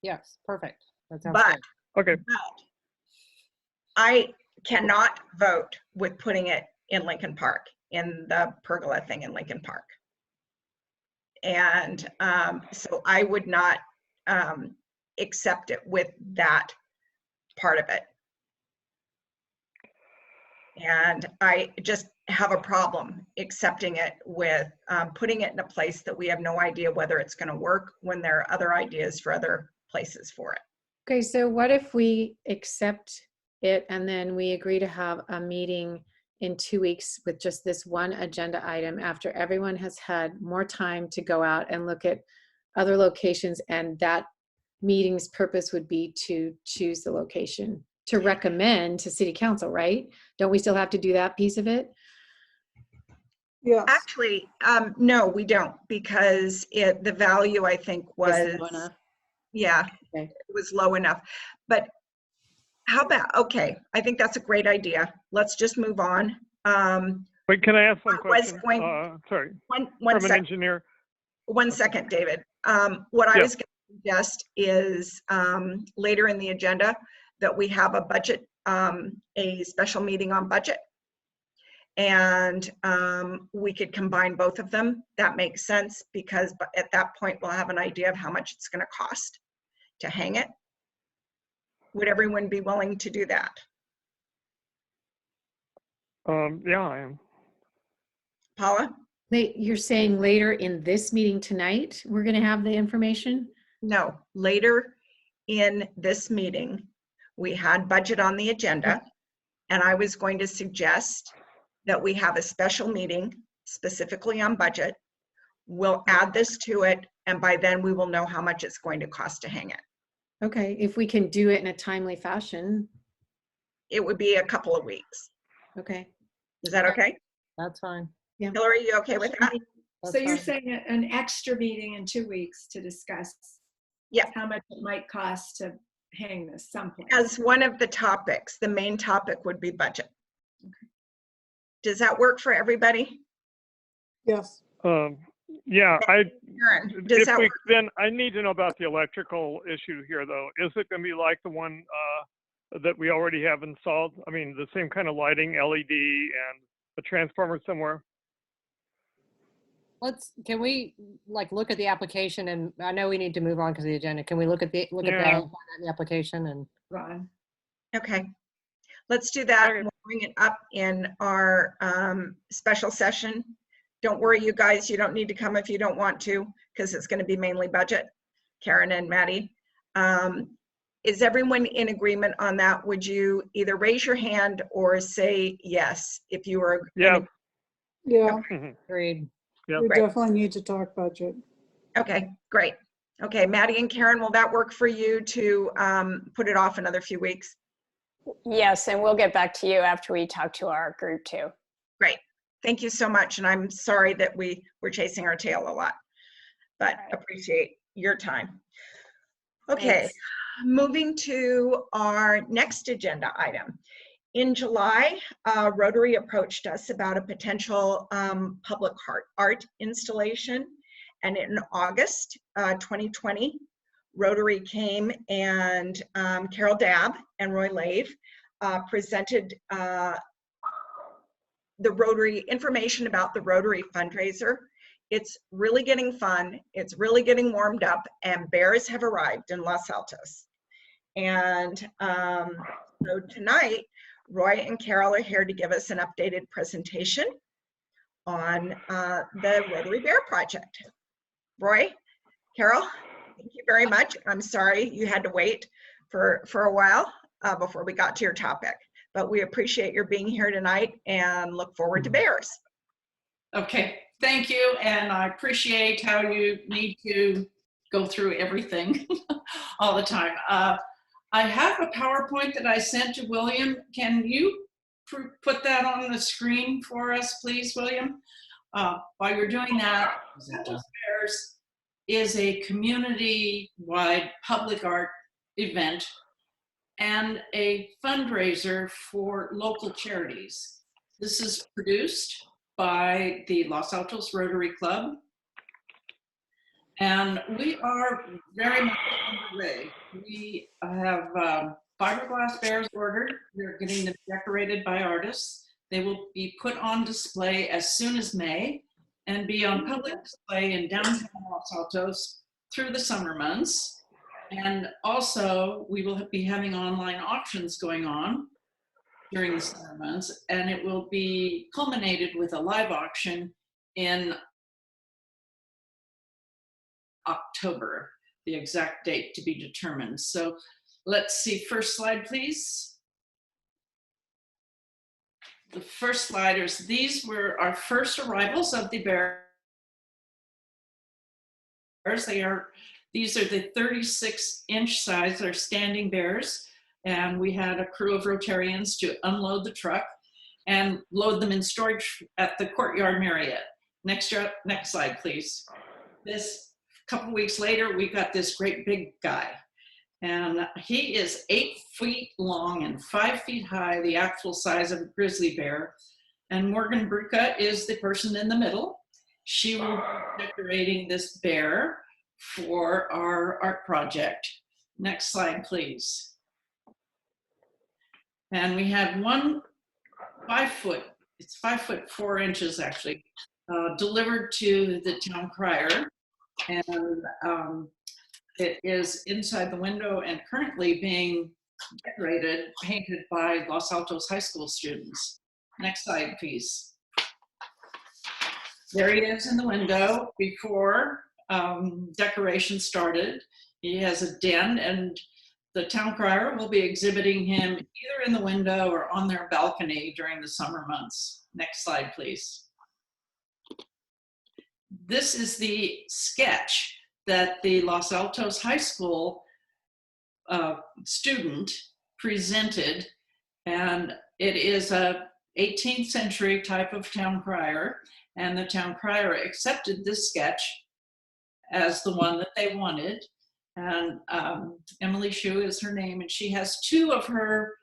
Yes, perfect. That sounds But good. Okay. But I cannot vote with putting it in Lincoln Park, in the pergola thing in Lincoln Park. And so I would not accept it with that part of it. And I just have a problem accepting it with putting it in a place that we have no idea whether it's going to work when there are other ideas for other places for it. Okay, so what if we accept it and then we agree to have a meeting in 2 weeks with just this one agenda item after everyone has had more time to go out and look at other locations, and that meeting's purpose would be to choose the location to recommend to City Council, right? Don't we still have to do that piece of it? Yes. Actually, no, we don't, because the value, I think, was, yeah, Okay. it was low enough. But how about, okay, I think that's a great idea. Let's just move on. Wait, can I ask one I was question? going- Sorry, One from an second. engineer. One second, David. What I Yeah. was going to suggest is later in the agenda that we have a budget, a special meeting on budget. And we could combine both of them. That makes sense, because at that point we'll have an idea of how much it's going to cost to hang it. Would everyone be willing to do that? Yeah, I am. Paula? You're saying later in this meeting tonight, we're going to have the information? No, later in this meeting, we had budget on the agenda, and I was going to suggest that we have a special meeting specifically on budget. We'll add this to it, and by then we will know how much it's going to cost to hang it. Okay, if we can do it in a timely fashion. It would be a couple of weeks. Okay. Is that okay? That's fine. Yeah. Hillary, you okay with that? So That's you're fine. saying an extra meeting in 2 weeks to discuss Yeah. how much it might cost to hang this someplace. As one of the topics, the main topic would be budget. Does that work for everybody? Yes. Yeah, Karen, does if that we, work? then I need to know about the electrical issue here, though. Is it going to be like the one that we already have installed? I mean, the same kind of lighting, LED, and a transformer somewhere? Can we like look at the application, and I know we need to move on because of the agenda. Can we look at the Yeah. application and Ron. Okay, let's do that. Okay. We'll bring it up in our special session. Don't worry, you guys, you don't need to come if you don't want to, because it's going to be mainly budget. Karen and Maddie. Is everyone in agreement on that? Would you either raise your hand or say yes if you are? Yeah. Yeah, Mhm. agreed? Yep. we Great. definitely need to talk budget. Okay, great. Okay, Maddie and Karen, will that work for you to put it off another few weeks? Yes, and we'll get back to you after we talk to our group too. Great. Thank you so much. And I'm sorry that we were chasing our tail a lot, but appreciate your time. Okay, Thanks. moving to our next agenda item. In July, Rotary approached us about a potential public art installation. And in August 2020, Rotary came and Carol Dabb and Roy Lave presented the Rotary information about the Rotary fundraiser. It's really getting fun. It's really getting warmed up, and bears have arrived in Los Altos. And so tonight, Roy and Carol are here to give us an updated presentation on the Rotary Bear Project. Roy, Carol, thank you very much. I'm sorry you had to wait for a while before we got to your topic, but we appreciate your being here tonight and look forward to bears. Okay, thank you, and I appreciate how you need to go through everything all the time. I have a PowerPoint that I sent to William. Can you put that on the screen for us, please, William? While you're doing that, Altos Bears is a community-wide public art event and a fundraiser for local charities. This is produced by the Los Altos Rotary Club, and we are very much underway. We have fiberglass bears ordered. We're getting them decorated by artists. They will be put on display as soon as May and be on public display in downtown Los Altos through the summer months. And also, we will be having online auctions going on during the summer months, and it will be culminated with a live auction in October, the exact date to be determined. So let's see, first slide, please. The first sliders, these were our first arrivals of the bears. These are the 36-inch size, they're standing bears. And we had a crew of Rotarians to unload the truck and load them in storage at the Courtyard Marriott. Next slide, please. This couple weeks later, we got this great big guy. And he is 8 feet long and 5 feet high, the actual size of a grizzly bear. And Morgan Bruca is the person in the middle. She will be decorating this bear for our art project. Next slide, please. And we had one 5 foot, it's 5 foot 4 inches actually, delivered to the town crier. And it is inside the window and currently being decorated, painted by Los Altos High School students. Next slide, please. There he is in the window before decoration started. He has a den, and the town crier will be exhibiting him either in the window or on their balcony during the summer months. Next slide, please. This is the sketch that the Los Altos High School student presented, and it is a 18th century type of town crier, and the town crier accepted this sketch as the one that they wanted. And Emily Shue is her name, and she has 2 of her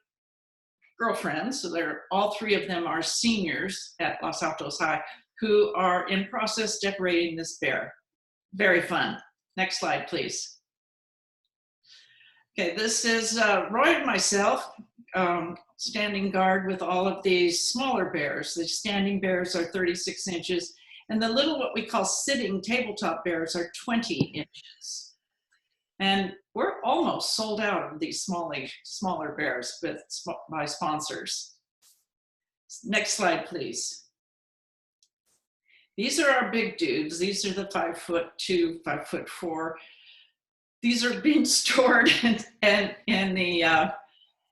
girlfriends, so all 3 of them are seniors at Los Altos High, who are in process decorating this bear. Very fun. Next slide, please. Okay, this is Roy and myself standing guard with all of these smaller bears. The standing bears are 36 inches, and the little, what we call sitting tabletop bears, are 20 inches. And we're almost sold out of these smaller bears by sponsors. Next slide, please. These are our big dudes. These are the 5 foot 2, 5 foot 4. These are being stored in the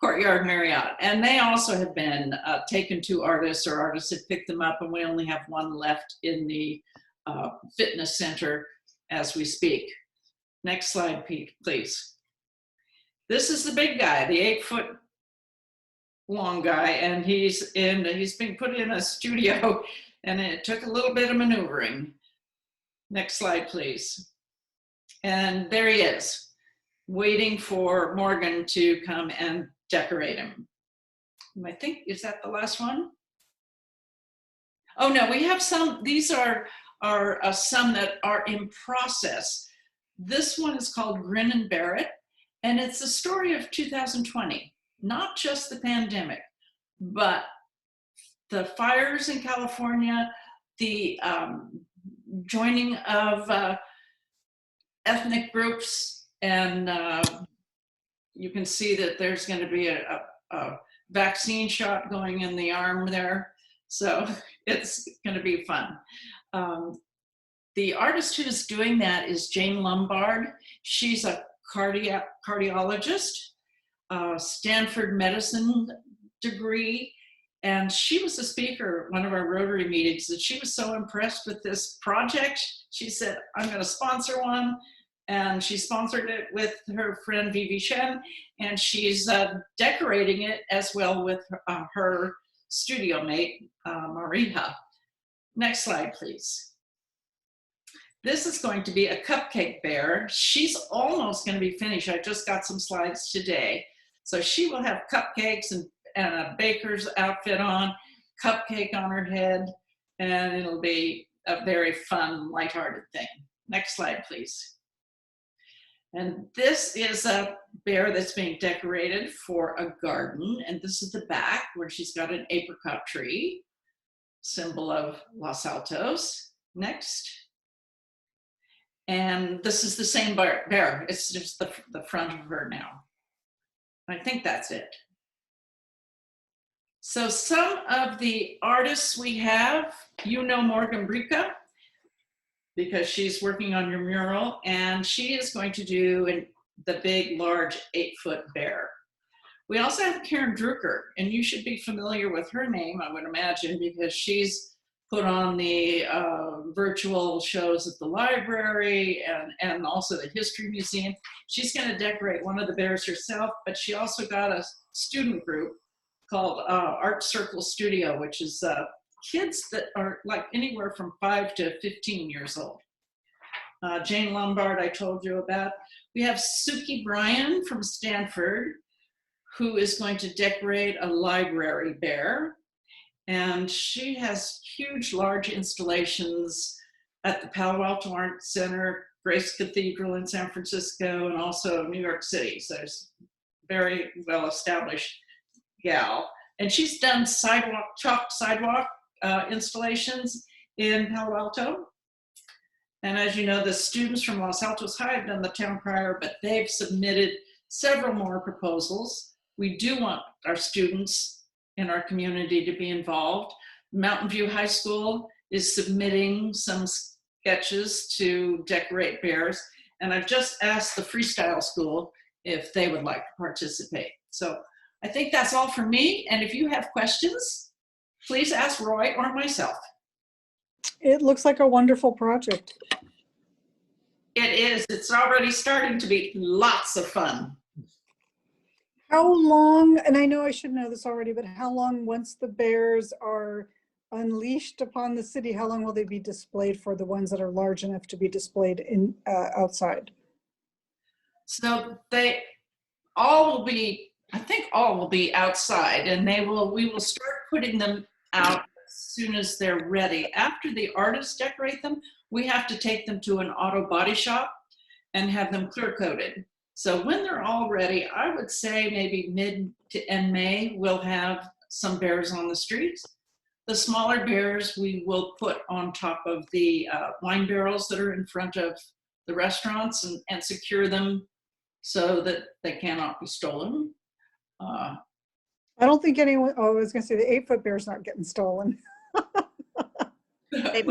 Courtyard Marriott. And they also have been taken to artists, or artists have picked them up, and we only have one left in the fitness center as we speak. Next slide, please. This is the big guy, the 8 foot long guy, and he's been put in a studio, and it took a little bit of maneuvering. Next slide, please. And there he is, waiting for Morgan to come and decorate him. I think, is that the last one? Oh no, we have some, these are some that are in process. This one is called Grin and Bear It, and it's the story of 2020, not just the pandemic, but the fires in California, the joining of ethnic groups, and you can see that there's going to be a vaccine shot going in the arm there, so it's going to be fun. The artist who's doing that is Jane Lombard. She's a cardiologist, Stanford medicine degree, and she was a speaker at one of our Rotary meetings, and she was so impressed with this project. She said, I'm going to sponsor one, and she sponsored it with her friend Vivi Shen, and she's decorating it as well with her studio mate, Mariha. Next slide, please. This is going to be a Cupcake Bear. She's almost going to be finished. I just got some slides today. So she will have cupcakes and a baker's outfit on, cupcake on her head, and it'll be a very fun, lighthearted thing. Next slide, please. And this is a bear that's being decorated for a garden. And this is the back where she's got an apricot tree, symbol of Los Altos. Next. And this is the same bear. It's just the front of her now. I think that's it. So some of the artists we have, you know Morgan Brica, because she's working on your mural, and she is going to do the big, large 8-foot bear. We also have Karen Druker, and you should be familiar with her name, I would imagine, because she's put on the virtual shows at the library and also the History Museum. She's going to decorate one of the bears herself, but she also got a student group called Art Circle Studio, which is kids that are like anywhere from 5 to 15 years old. Jane Lombard, I told you about. We have Suki Bryan from Stanford, who is going to decorate a library bear. And she has huge, large installations at the Palo Alto Art Center, Grace Cathedral in San Francisco, and also New York City. So it's very well-established gal. And she's done chalk sidewalk installations in Palo Alto. And as you know, the students from Los Altos High have done the town crier, but they've submitted several more proposals. We do want our students in our community to be involved. Mountain View High School is submitting some sketches to decorate bears. And I've just asked the Freestyle School if they would like to participate. So I think that's all for me. And if you have questions, please ask Roy or myself. It looks like a wonderful project. It is. It's already starting to be lots of fun. How long, and I know I should know this already, but how long, once the bears are unleashed upon the city, how long will they be displayed for, the ones that are large enough to be displayed in outside? So they all will be, I think all will be outside, and we will start putting them out as soon as they're ready. After the artists decorate them, we have to take them to an auto body shop and have them clear coated. So when they're all ready, I would say maybe mid to end May, we'll have some bears on the streets. The smaller bears we will put on top of the wine barrels that are in front of the restaurants and secure them so that they cannot be stolen. I don't think anyone, I was gonna say the 8-foot bear's not getting stolen. They'd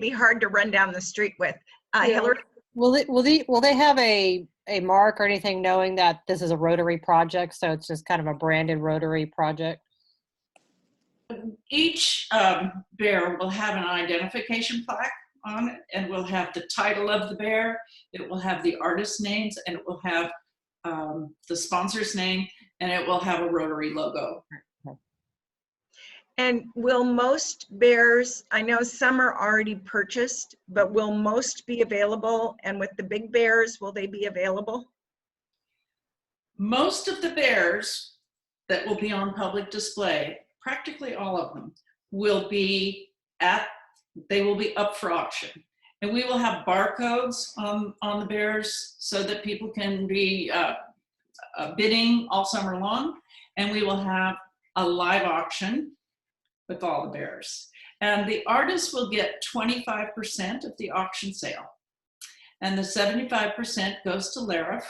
be hard to run down the street with. Hillary? Will they have a mark or anything knowing that this is a Rotary project, so it's just kind of a branded Rotary project? Each bear will have an identification plaque on it, and will have the title of the bear, it will have the artist's names, and it will have the sponsor's name, and it will have a Rotary logo. And will most bears, I know some are already purchased, but will most be available? And with the big bears, will they be available? Most of the bears that will be on public display, practically all of them, will be up for auction. And we will have barcodes on the bears so that people can be bidding all summer long. And we will have a live auction with all the bears. And the artist will get 25% of the auction sale. And the 75% goes to LARIF.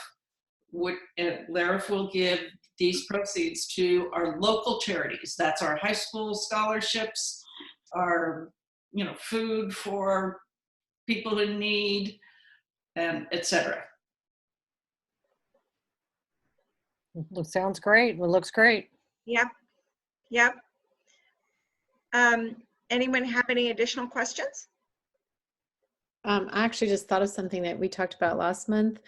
LARIF will give these proceeds to our local charities. That's our high school scholarships, our food for people in need, and etc. Sounds great. It looks great. Yep. Anyone have any additional questions? I actually just thought of something that we talked about last month.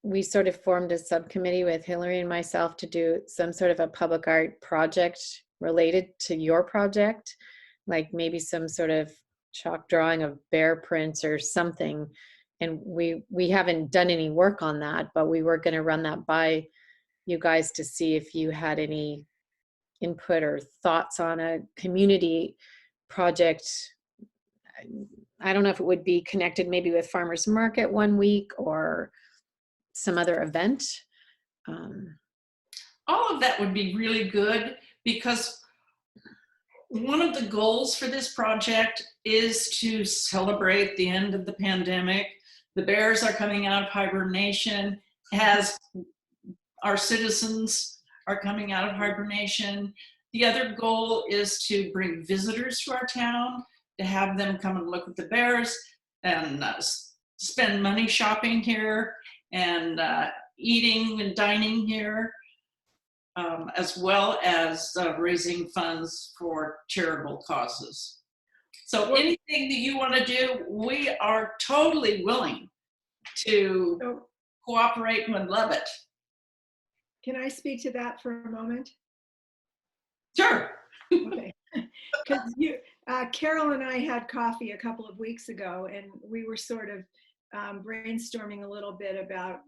We sort of formed a subcommittee with Hillary and myself to do some sort of a public art project related to your project, like maybe some sort of chalk drawing of bear prints or something. And we haven't done any work on that, but we were going to run that by you guys to see if you had any input or thoughts on a community project. I don't know if it would be connected maybe with Farmers Market one week or some other event, All of that would be really good, because one of the goals for this project is to celebrate the end of the pandemic. The bears are coming out of hibernation as our citizens are coming out of hibernation. The other goal is to bring visitors to our town, to have them come and look at the bears and spend money shopping here and eating and dining here, as well as raising funds for charitable causes. So anything that you want to do, we are totally willing to cooperate and would love it. Can I speak to that for a moment? Sure. Okay. Because Carol and I had coffee a couple of weeks ago, and we were sort of brainstorming a little bit about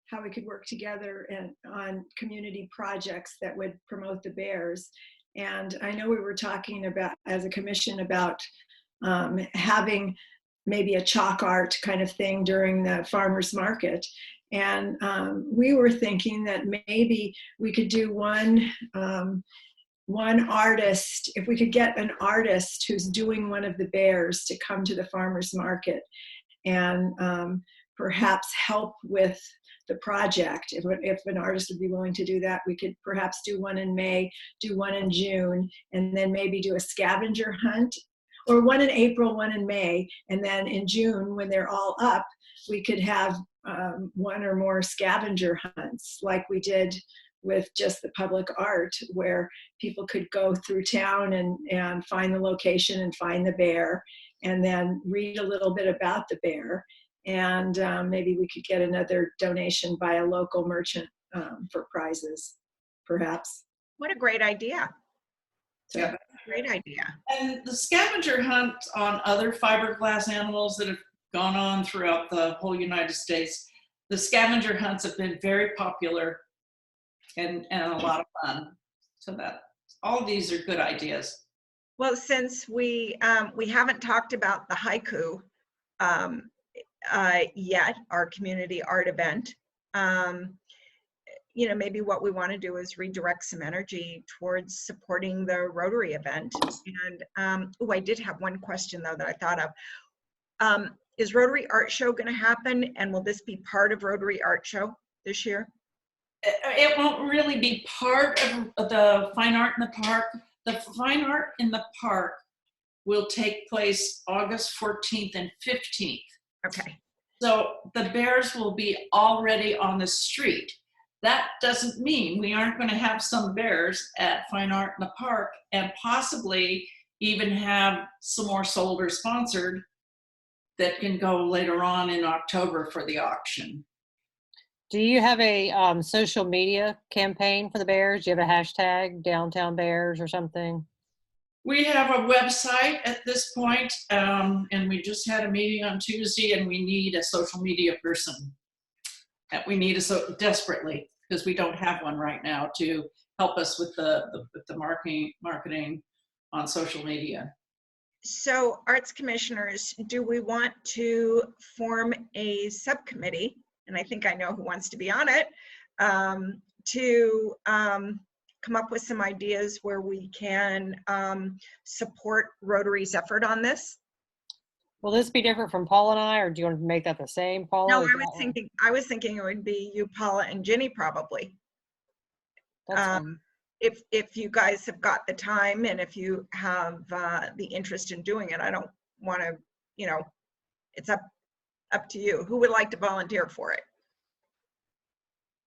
how we could work together on community projects that would promote the bears. And I know we were talking about, as a commission, about having maybe a chalk art kind of thing during the farmers market. And we were thinking that maybe we could do one artist, if we could get an artist who's doing one of the bears to come to the farmers market and perhaps help with the project. If an artist would be willing to do that, we could perhaps do one in May, do one in June, and then maybe do a scavenger hunt, or one in April, one in May, and then in June, when they're all up, we could have one or more scavenger hunts like we did with just the public art, where people could go through town and find the location and find the bear, and then read a little bit about the bear. And maybe we could get another donation by a local merchant for prizes, perhaps. What a great idea. So, Yeah. Great idea. And the scavenger hunt on other fiberglass animals that have gone on throughout the whole United States, the scavenger hunts have been very popular and a lot of fun. So that all these are good ideas. Well, since we haven't talked about the haiku yet, our community art event, you know, maybe what we want to do is redirect some energy towards supporting the Rotary event. And oh, I did have one question though that I thought of. Is Rotary Art Show going to happen, and will this be part of Rotary Art Show this year? It won't really be part of the Fine Art in the Park. The Fine Art in the Park will take place August 14th and 15th. Okay. So the bears will be already on the street. That doesn't mean we aren't going to have some bears at Fine Art in the Park, and possibly even have some more sold or sponsored that can go later on in October for the auction. Do you have a social media campaign for the bears? Do you have a hashtag, Downtown Bears or something? We have a website at this point, and we just had a meeting on Tuesday, and we need a social media person. We need desperately, because we don't have one right now to help us with the marketing on social media. So, arts commissioners, do we want to form a subcommittee? And I think I know who wants to be on it, to come up with some ideas where we can support Rotary's effort on this? Will this be different from Paula and I, or do you want to make that the same, Paula? No, I was thinking it would be you, Paula, and Ginny probably. If you guys have got the time and if you have the interest in doing it, I don't want to, you know, it's up to you. Who would like to volunteer for it?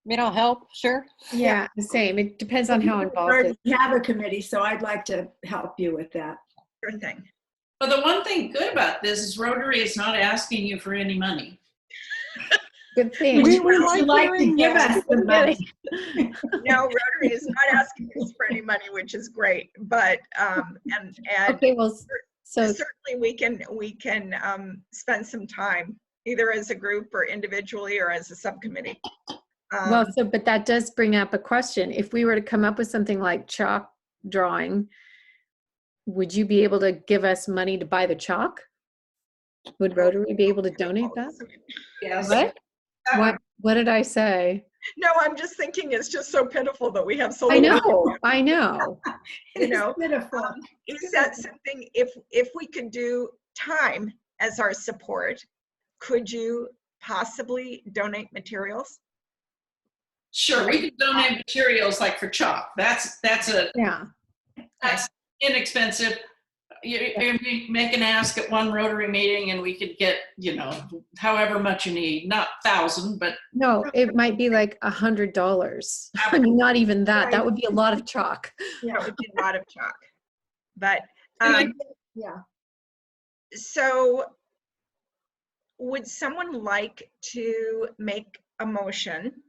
I mean, I'll help, sure. Yeah, the same. It depends on how involved it We have a committee, so I'd like to help you with that. Sure thing. But the one thing good about this is Rotary is not asking you for any money. Good thing. We Would like you like to hearing give that. us the money? No, Rotary is not asking us for any money, which is great. But and Okay, well, so certainly we can spend some time either as a group or individually or as a subcommittee. well, so but that does bring up a question. If we were to come up with something like chalk drawing, would you be able to give us money to buy the chalk? Would Rotary be able to donate that? Yes. What did I say? No, I'm just thinking it's just so pitiful that we have so I little. know, I know. You know, pitiful. is that something, if we could do time as our support, could you possibly donate materials? Sure, we can donate materials like for chalk. That's Yeah. inexpensive. You make an ask at one Rotary meeting and we could get, however much you need, not 1,000, but. No, it might be like $100. I mean, not even that. That would be a lot of chalk. Yeah, it would be a lot of chalk. But, Yeah. so would someone like to make a motion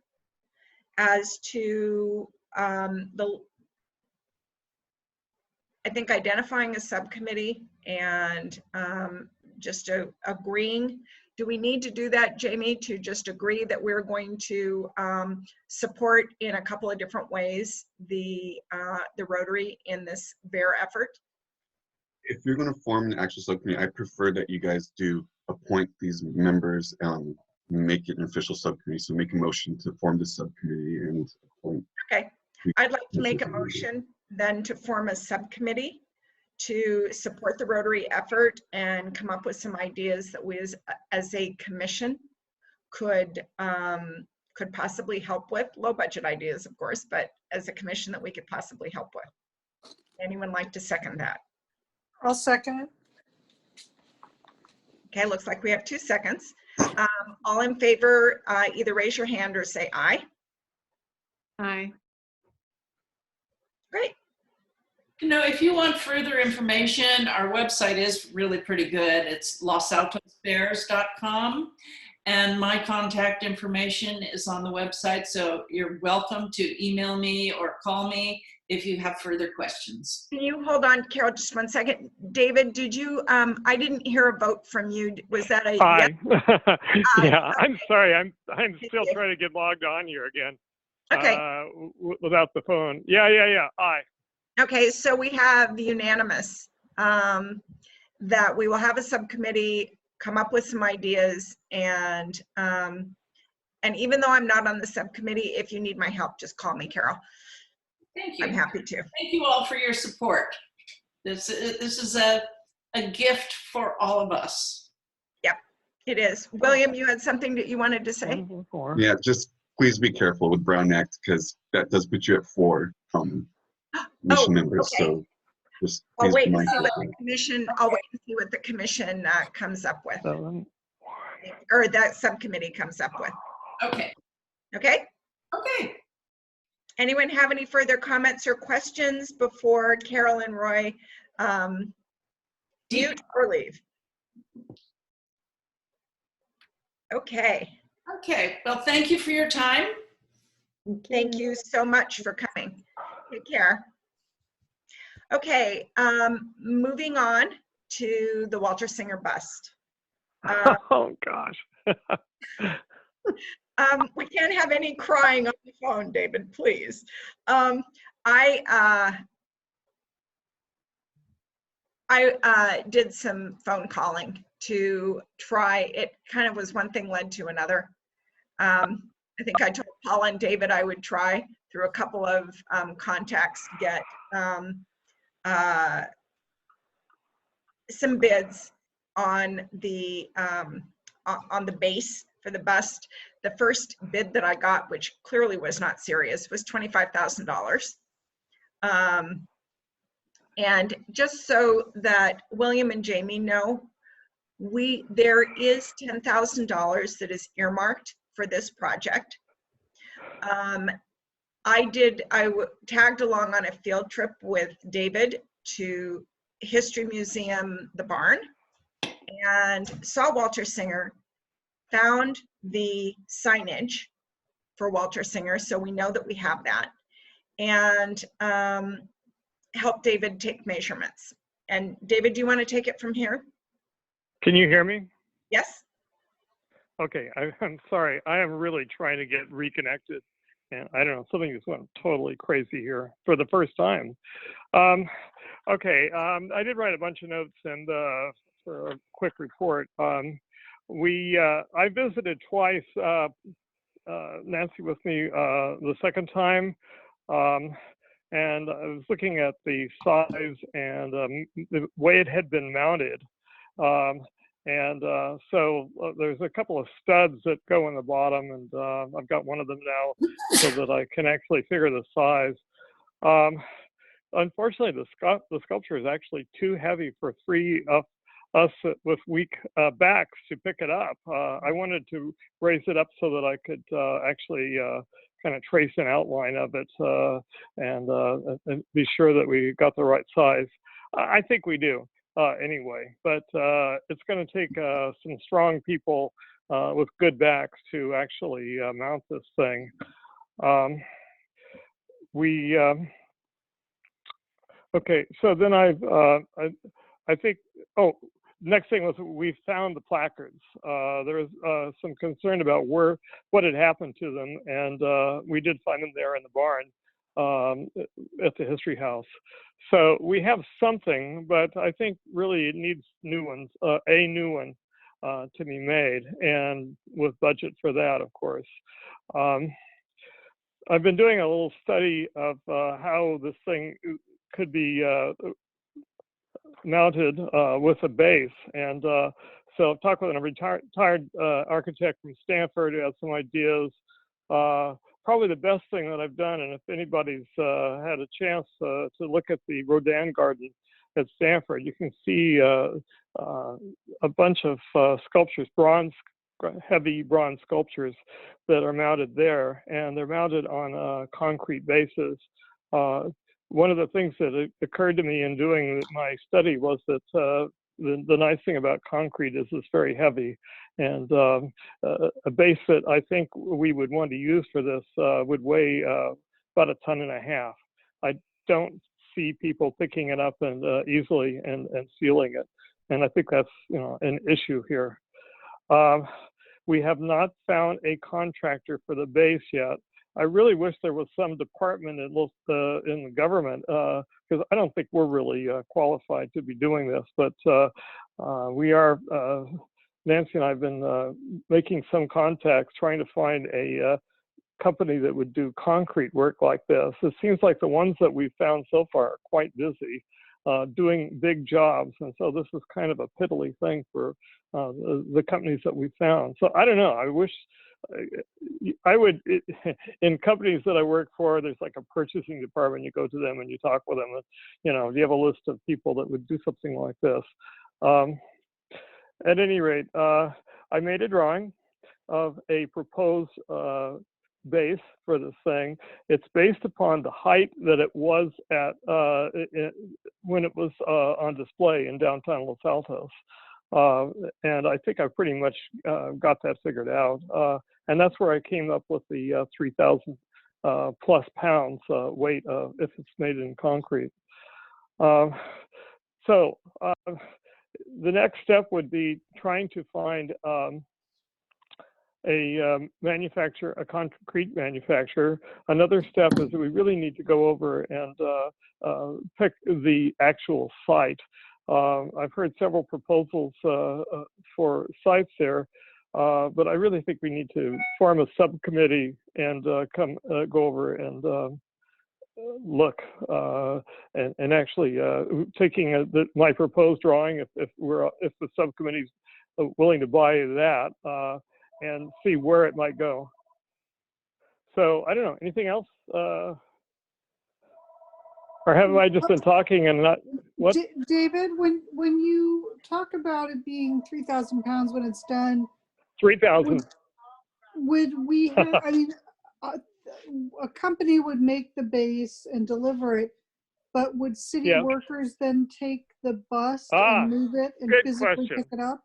as to I think identifying a subcommittee and just agreeing? Do we need to do that, Jamie, to just agree that we're going to support in a couple of different ways the Rotary in this Bear effort? If you're going to form an actual subcommittee, I prefer that you guys do appoint these members, make it an official subcommittee. So make a motion to form the subcommittee and appoint. Okay, I'd like to make a motion then to form a subcommittee to support the Rotary effort and come up with some ideas that we as a commission could possibly help with. Low budget ideas, of course, but as a commission that we could possibly help with. Anyone like to second that? I'll second it. Okay, looks like we have 2 seconds. All in favor, either raise your hand or say aye. Aye. Great. If you want further information, our website is really pretty good. It's losaltosbears.com. And my contact information is on the website. So you're welcome to email me or call me if you have further questions. Can you hold on, Carol, just 1 second? David, did you, I didn't hear a vote from you. Was that a Aye. yes? Yeah, I'm sorry. I'm still trying to get logged on here again. Okay. Without the phone. Yeah. Aye. Okay, so we have the unanimous that we will have a subcommittee, come up with some ideas, and even though I'm not on the subcommittee, if you need my help, just call me, Carol. Thank you. I'm happy to. Thank you all for your support. This is a gift for all of us. Yep, it is. William, you had something that you wanted to say? Yeah, just please be careful with Brown Act because that does put you at 4 mission members. Okay. So just I'll please wait be and see mindful. what the commission. I'll wait and see what the commission comes up with, 7. or that subcommittee comes up with. Okay. Okay. Okay. Anyone have any further comments or questions before Carol and Roy mute or leave? Okay. Okay. Well, thank you for your time. Thank you so much for coming. Take care. Okay, moving on to the Walter Singer bust. Oh gosh. We can't have any crying on the phone, David, please. I did some phone calling to try, it kind of was one thing led to another. I think I told Paula and David I would try through a couple of contacts to get some bids on the base for the bust. The first bid that I got, which clearly was not serious, was $25,000. And just so that William and Jamie know, there is $10,000 that is earmarked for this project. I tagged along on a field trip with David to History Museum, the barn, and saw Walter Singer, found the signage for Walter Singer, so we know that we have that, and helped David take measurements. And David, do you want to take it from here? Can you hear me? Yes. Okay, I'm sorry. I am really trying to get reconnected. And I don't know, something just went totally crazy here for the first time. Okay, I did write a bunch of notes and for a quick report. I visited twice Nancy with me the second time, and I was looking at the size and the way it had been mounted. So there's a couple of studs that go in the bottom, and I've got one of them now so that I can actually figure the size. Unfortunately, the sculpture is actually too heavy for three of us with weak backs to pick it up. I wanted to raise it up so that I could actually kind of trace an outline of it and be sure that we got the right size. I think we do anyway, but it's going to take some strong people with good backs to actually mount this thing. Okay, so then I think, next thing was we found the placards. There was some concern about what had happened to them, and we did find them there in the barn at the History House. So we have something, but I think really it needs new ones, a new one to be made, and with budget for that, of course. I've been doing a little study of how this thing could be mounted with a base, and so I've talked with a retired architect from Stanford who has some ideas. Probably the best thing that I've done, and if anybody's had a chance to look at the Rodin Garden at Stanford, you can see a bunch of sculptures, heavy bronze sculptures that are mounted there, and they're mounted on concrete bases. One of the things that occurred to me in doing my study was that the nice thing about concrete is it's very heavy, and a base that I think we would want to use for this would weigh about 1.5 tons. I don't see people picking it up and easily and sealing it, and I think that's an issue here. We have not found a contractor for the base yet. I really wish there was some department in the government, because I don't think we're really qualified to be doing this, but we are, Nancy and I have been making some contacts trying to find a company that would do concrete work like this. It seems like the ones that we've found so far are quite busy doing big jobs, and so this is kind of a piddly thing for the companies that we found. So I don't know, I wish I would, in companies that I work for, there's like a purchasing department. You go to them and you talk with them, and you have a list of people that would do something like this. At any rate, I made a drawing of a proposed base for this thing. It's based upon the height that it was at when it was on display in downtown Los Altos. And I think I pretty much got that figured out. And that's where I came up with the 3,000 plus pounds weight if it's made in concrete. So the next step would be trying to find a concrete manufacturer. Another step is that we really need to go over and pick the actual site. I've heard several proposals for sites there, but I really think we need to form a subcommittee and go over and look and actually taking my proposed drawing, if the subcommittee's willing to buy that, and see where it might go. So I don't know, anything else? Or have I just been talking and not, what? David, when you talk about it being 3,000 pounds when it's done, 3,000. Would we have, I mean, a company would make the base and deliver it, but would city workers then take the bus and move it and physically pick it up?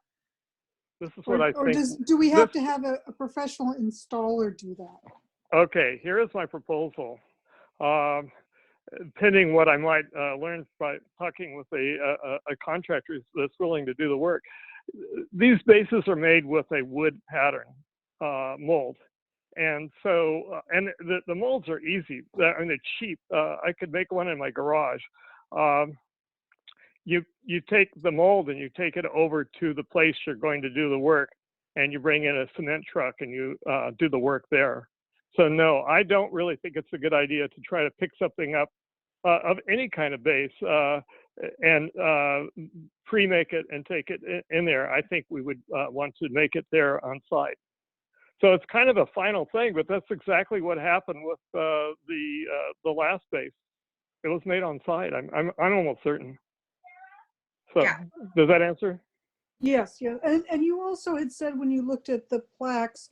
This is what I think. Or do we have to have a professional installer do that? Okay, here is my proposal. Pending what I might learn by talking with a contractor that's willing to do the work. These bases are made with a wood pattern mold. And so, and the molds are easy, and they're cheap. I could make one in my garage. You take the mold and you take it over to the place you're going to do the work, and you bring in a cement truck and you do the work there. So no, I don't really think it's a good idea to try to pick something up of any kind of base and pre-make it and take it in there. I think we would want to make it there on site. So it's kind of a final thing, but that's exactly what happened with the last base. It was made on site. I'm almost certain. So Yeah. Does that answer? Yes, yeah. And you also had said when you looked at the plaques,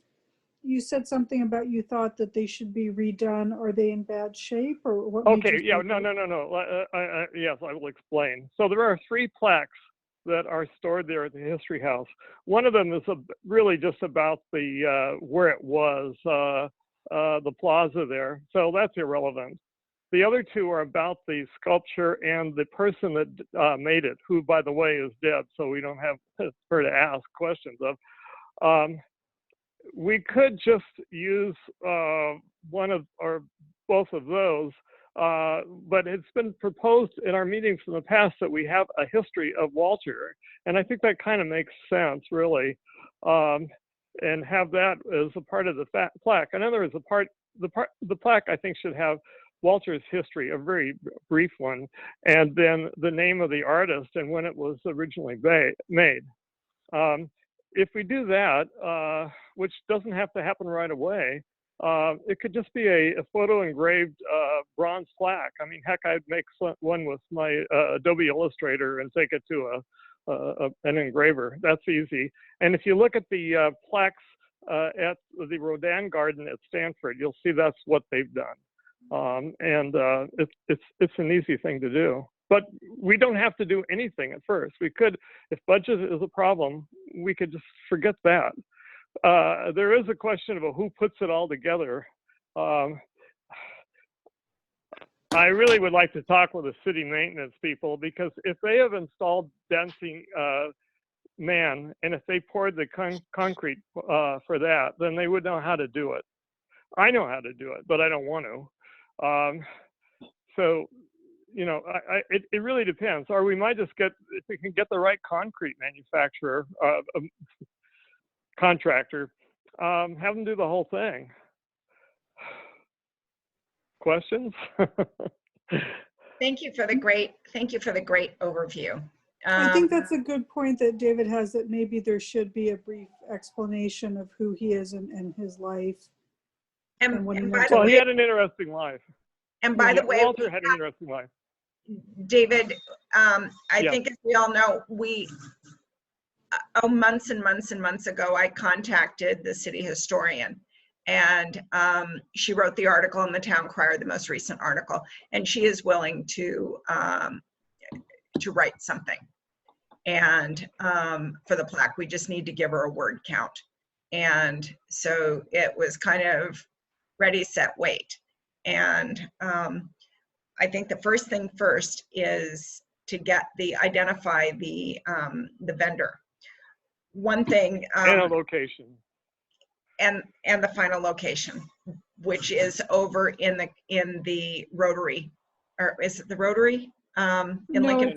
you said something about you thought that they should be redone. Are they in bad shape or what? Okay, yeah, no. Yes, I will explain. So there are 3 plaques that are stored there at the History House. One of them is really just about the where it was, the plaza there. So that's irrelevant. The other 2 are about the sculpture and the person that made it, who, by the way, is dead, so we don't have her to ask questions of. We could just use one of or both of those, but it's been proposed in our meetings in the past that we have a history of Walter, and I think that kind of makes sense, really, and have that as a part of the plaque. In other words, the plaque I think should have Walter's history, a very brief one, and then the name of the artist and when it was originally made. If we do that, which doesn't have to happen right away, it could just be a photo engraved bronze plaque. I mean, heck, I'd make one with my Adobe Illustrator and take it to an engraver. That's easy. And if you look at the plaques at the Rodin Garden at Stanford, you'll see that's what they've done. It's an easy thing to do. But we don't have to do anything at first. We could, if budget is a problem, we could just forget that. There is a question about who puts it all together. I really would like to talk with the city maintenance people, because if they have installed Dancing Man and if they poured the concrete for that, then they would know how to do it. I know how to do it, but I don't want to. So, you know, it really depends. Or we might just get, if we can get the right concrete manufacturer, contractor, have them do the whole thing. Questions? Thank you for the great overview. I think that's a good point that David has, that maybe there should be a brief explanation of who he is and his life. And what he by meant the Well, way, he had an interesting life. and by the way, Walter had an interesting life. David, I Yeah. think as we all know, months and months and months ago, I contacted the city historian, and she wrote the article in the Town Crier, the most recent article, and she is willing to write something. And for the plaque, we just need to give her a word count. And so it was kind of ready, set, wait. And I think the first thing first is to identify the vendor. One thing. And a location. And the final location, which is over in the Rotary, or is it the Rotary? In Lincoln?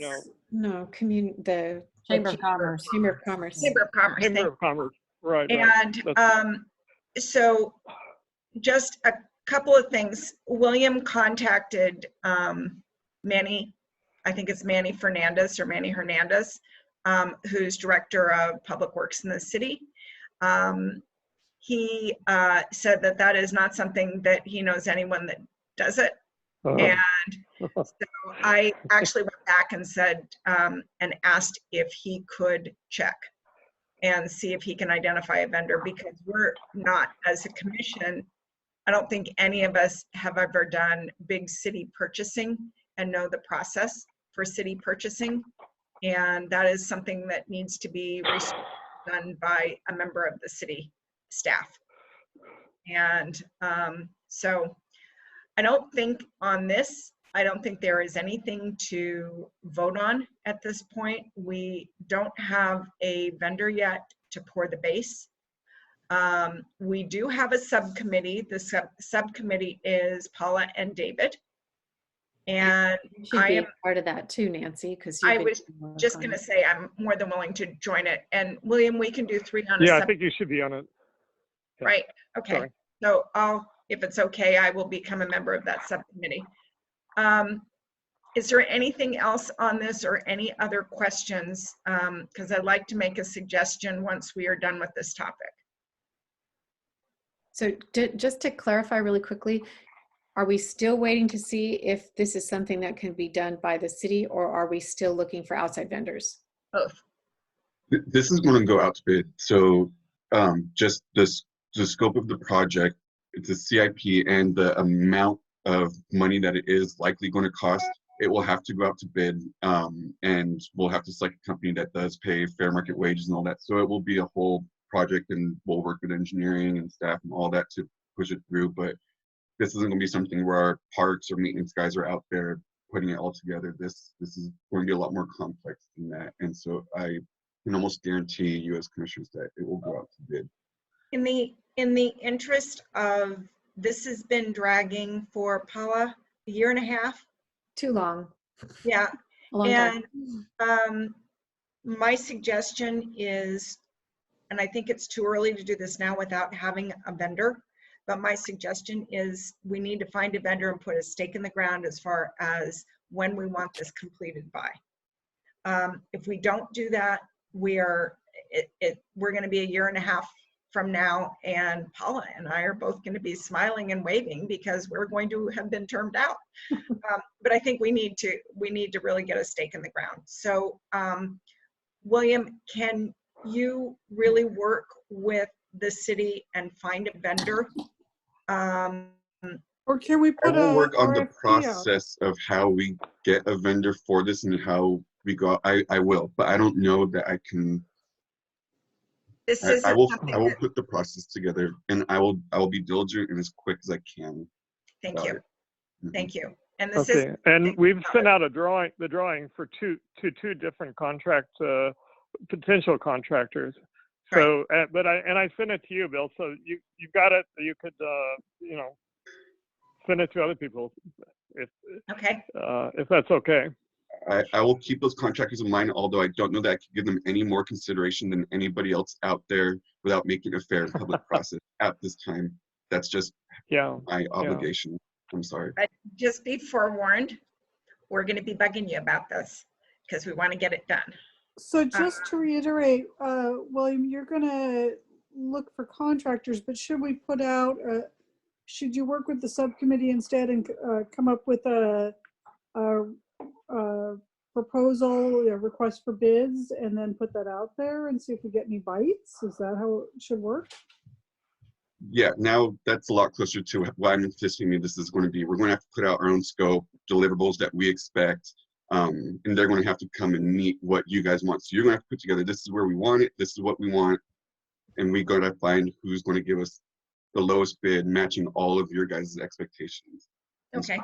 The Chamber of Commerce. Chamber of Commerce. Chamber of Commerce. Chamber of Commerce, right. And so just a couple of things. William contacted Manny, I think it's Manny Hernandez, who's director of public works in the city. He said that is not something that he knows anyone that does it. And so I actually went back and said, and asked if he could check and see if he can identify a vendor, because we're not, as a commission, I don't think any of us have ever done big city purchasing and know the process for city purchasing. And that is something that needs to be done by a member of the city staff. And so I don't think on this, I don't think there is anything to vote on at this point. We don't have a vendor yet to pour the base. We do have a subcommittee. The subcommittee is Paula and David. And You should be a part of that too, Nancy, because I was just going to say I'm more than willing to join it. And William, we can do 3 on a Yeah, I think you should be on it. Yeah. Right. Okay. Sorry. So if it's okay, I will become a member of that subcommittee. Is there anything else on this or any other questions? Because I'd like to make a suggestion once we are done with this topic. So just to clarify really quickly, are we still waiting to see if this is something that can be done by the city, or are we still looking for outside vendors? Both. This is going to go out to bid. So just the scope of the project, it's a CIP, and the amount of money that it is likely going to cost, it will have to go out to bid, and we'll have to select a company that does pay fair market wages and all that. So it will be a whole project, and we'll work with engineering and staff and all that to push it through. But this isn't going to be something where our parks or maintenance guys are out there putting it all together. This is going to be a lot more complex than that. And so I can almost guarantee you as commissioners that it will go out to bid. In the interest of, this has been dragging for Paula a year and a half. Too long. Yeah. A long time. And my suggestion is, and I think it's too early to do this now without having a vendor, but my suggestion is we need to find a vendor and put a stake in the ground as far as when we want this completed by. If we don't do that, we're going to be a year and a half from now, and Paula and I are both going to be smiling and waving because we're going to have been termed out. But I think we need to really get a stake in the ground. So William, can you really work with the city and find a vendor? Or can we put I will a work on the RFP process of how we get a vendor for this and how we go. I will, but I don't know that I can. I will put the process together, and I will be diligent and as quick as I can. Thank you. Thank you. And this Okay, and we've sent out the drawing for two different potential contractors. So, but I sent it to you, Bill. So you got it. You could send it to other people if that's okay. I will keep those contractors in mind, although I don't know that I could give them any more consideration than anybody else out there without making a fair public process at this time. That's just my obligation. I'm sorry. Just be forewarned, we're going to be bugging you about this because we want to get it done. So just to reiterate, William, you're going to look for contractors, but should we put out, should you work with the subcommittee instead and come up with a proposal, a request for bids, and then put that out there and see if we get any bites? Is that how it should work? Yeah, now that's a lot closer to what I'm anticipating this is going to be. We're going to have to put out our own scope, deliverables that we expect, and they're going to have to come and meet what you guys want. So you're going to have to put together, this is where we want it, this is what we want, and we got to find who's going to give us the lowest bid, matching all of your guys' expectations. Okay.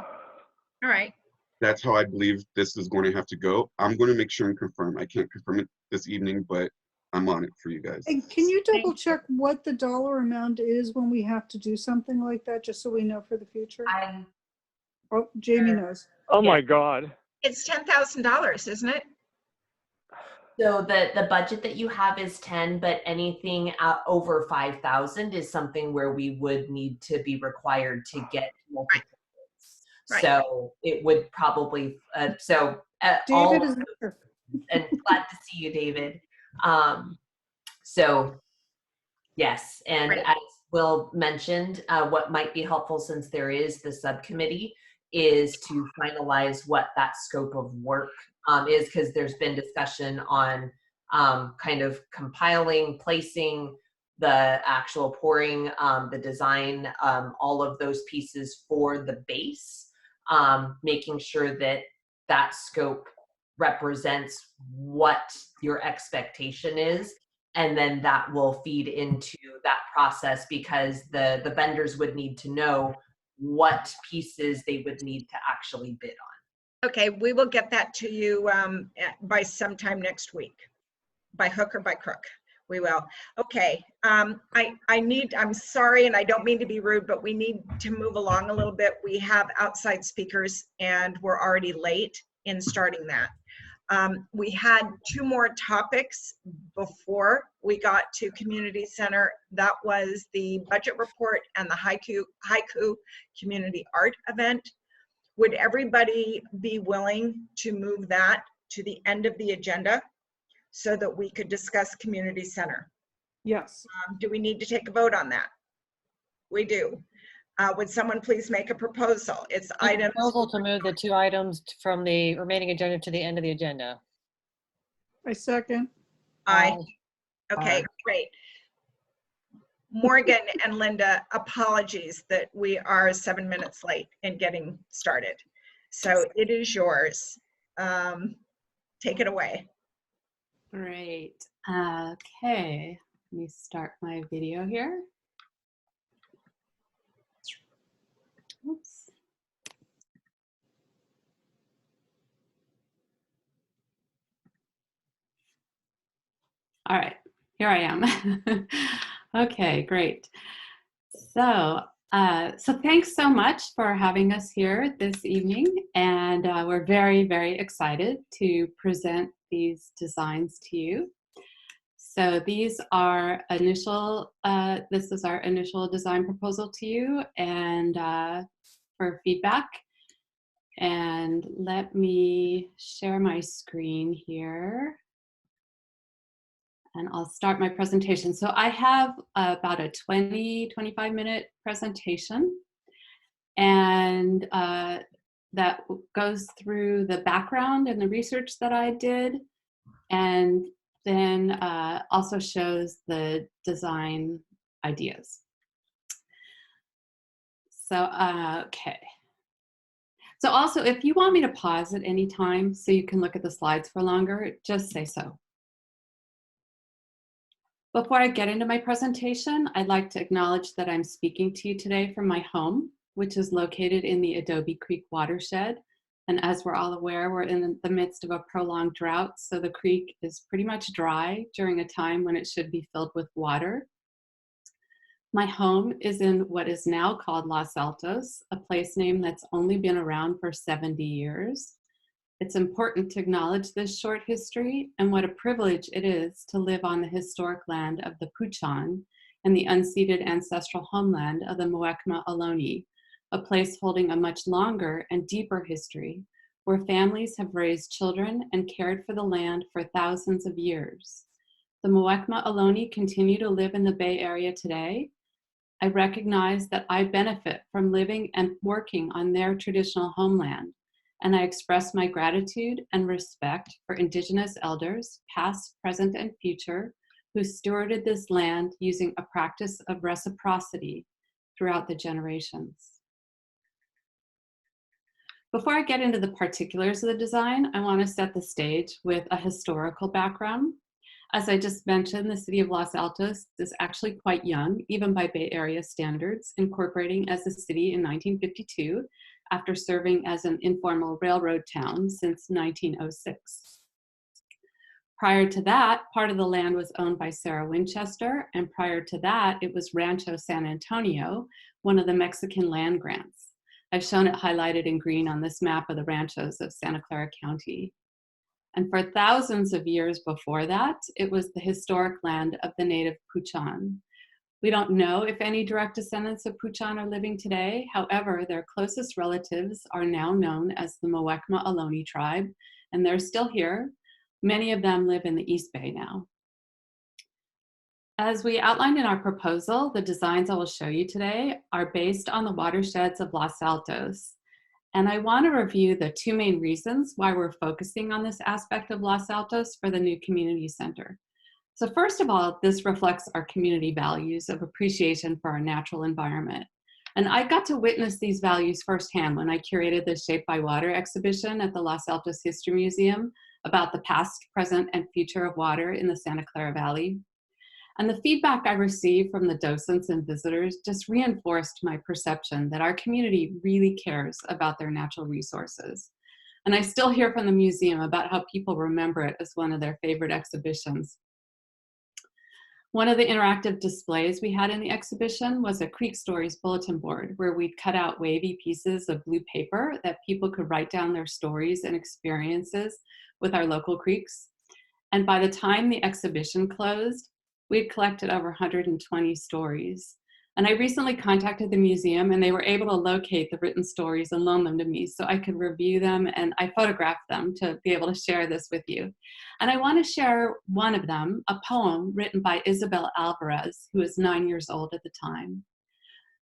All right. That's how I believe this is going to have to go. I'm going to make sure and confirm. I can't confirm it this evening, but I'm on it for you guys. And can you double check what the dollar amount is when we have to do something like that, just so we know for the future? Oh, Jamie knows. Oh my God. It's $10,000, isn't it? So the budget that you have is 10, but anything over 5,000 is something where we would need to be required to get multiple bids. Right. So it would probably David is there. And glad to see you, David. So yes, and as Will mentioned, what might be helpful, since there is the subcommittee, is to finalize what that scope of work is, because there's been discussion on kind of compiling, placing, the actual pouring, the design, all of those pieces for the base, making sure that that scope represents what your expectation is, and then that will feed into that process, because the vendors would need to know what pieces they would need to actually bid on. Okay, we will get that to you by sometime next week, by hook or by crook. We will. Okay. I'm sorry, and I don't mean to be rude, but we need to move along a little bit. We have outside speakers and we're already late in starting that. We had 2 more topics before we got to community center. That was the budget report and the haiku community art event. Would everybody be willing to move that to the end of the agenda so that we could discuss community center? Yes. Do we need to take a vote on that? We do. Would someone please make a proposal? It's items. Proposal to move the 2 items from the remaining agenda to the end of the agenda. I second. Aye. Okay, great. Morgan and Linda, apologies that we are 7 minutes late in getting started. So it is yours. Take it away. Great. Okay, let me start my video here. Oops. All right, here I am. Okay, great. So thanks so much for having us here this evening, and we're very, very excited to present these designs to you. So these are initial, this is our initial design proposal to you and for feedback. And let me share my screen here. And I'll start my presentation. So I have about a 20-25 minute presentation, and that goes through the background and the research that I did, and then also shows the design ideas. So, okay. So also, if you want me to pause at any time so you can look at the slides for longer, just say so. Before I get into my presentation, I'd like to acknowledge that I'm speaking to you today from my home, which is located in the Adobe Creek watershed. And as we're all aware, we're in the midst of a prolonged drought, so the creek is pretty much dry during a time when it should be filled with water. My home is in what is now called Los Altos, a place name that's only been around for 70 years. It's important to acknowledge this short history and what a privilege it is to live on the historic land of the Puchan and the unceded ancestral homeland of the Muwekma Ohlone, a place holding a much longer and deeper history where families have raised children and cared for the land for thousands of years. The Muwekma Ohlone continue to live in the Bay Area today. I recognize that I benefit from living and working on their traditional homeland, and I express my gratitude and respect for Indigenous elders, past, present, and future, who stewarded this land using a practice of reciprocity throughout the generations. Before I get into the particulars of the design, I want to set the stage with a historical background. As I just mentioned, the city of Los Altos is actually quite young, even by Bay Area standards, incorporating as a city in 1952, after serving as an informal railroad town since 1906. Prior to that, part of the land was owned by Sarah Winchester, and prior to that, it was Rancho San Antonio, one of the Mexican land grants. I've shown it highlighted in green on this map of the ranchos of Santa Clara County. And for thousands of years before that, it was the historic land of the native Puchan. We don't know if any direct descendants of Puchan are living today. However, their closest relatives are now known as the Muwekma Ohlone tribe, and they're still here. Many of them live in the East Bay now. As we outlined in our proposal, the designs I will show you today are based on the watersheds of Los Altos. And I want to review the 2 main reasons why we're focusing on this aspect of Los Altos for the new community center. So first of all, this reflects our community values of appreciation for our natural environment. And I got to witness these values firsthand when I curated the Shaped by Water exhibition at the Los Altos History Museum about the past, present, and future of water in the Santa Clara Valley. And the feedback I received from the docents and visitors just reinforced my perception that our community really cares about their natural resources. And I still hear from the museum about how people remember it as one of their favorite exhibitions. One of the interactive displays we had in the exhibition was a Creek Stories bulletin board where we'd cut out wavy pieces of blue paper that people could write down their stories and experiences with our local creeks. And by the time the exhibition closed, we'd collected over 120 stories. And I recently contacted the museum and they were able to locate the written stories and loan them to me so I could review them, and I photographed them to be able to share this with you. And I want to share one of them, a poem written by Isabel Alvarez, who was 9 years old at the time.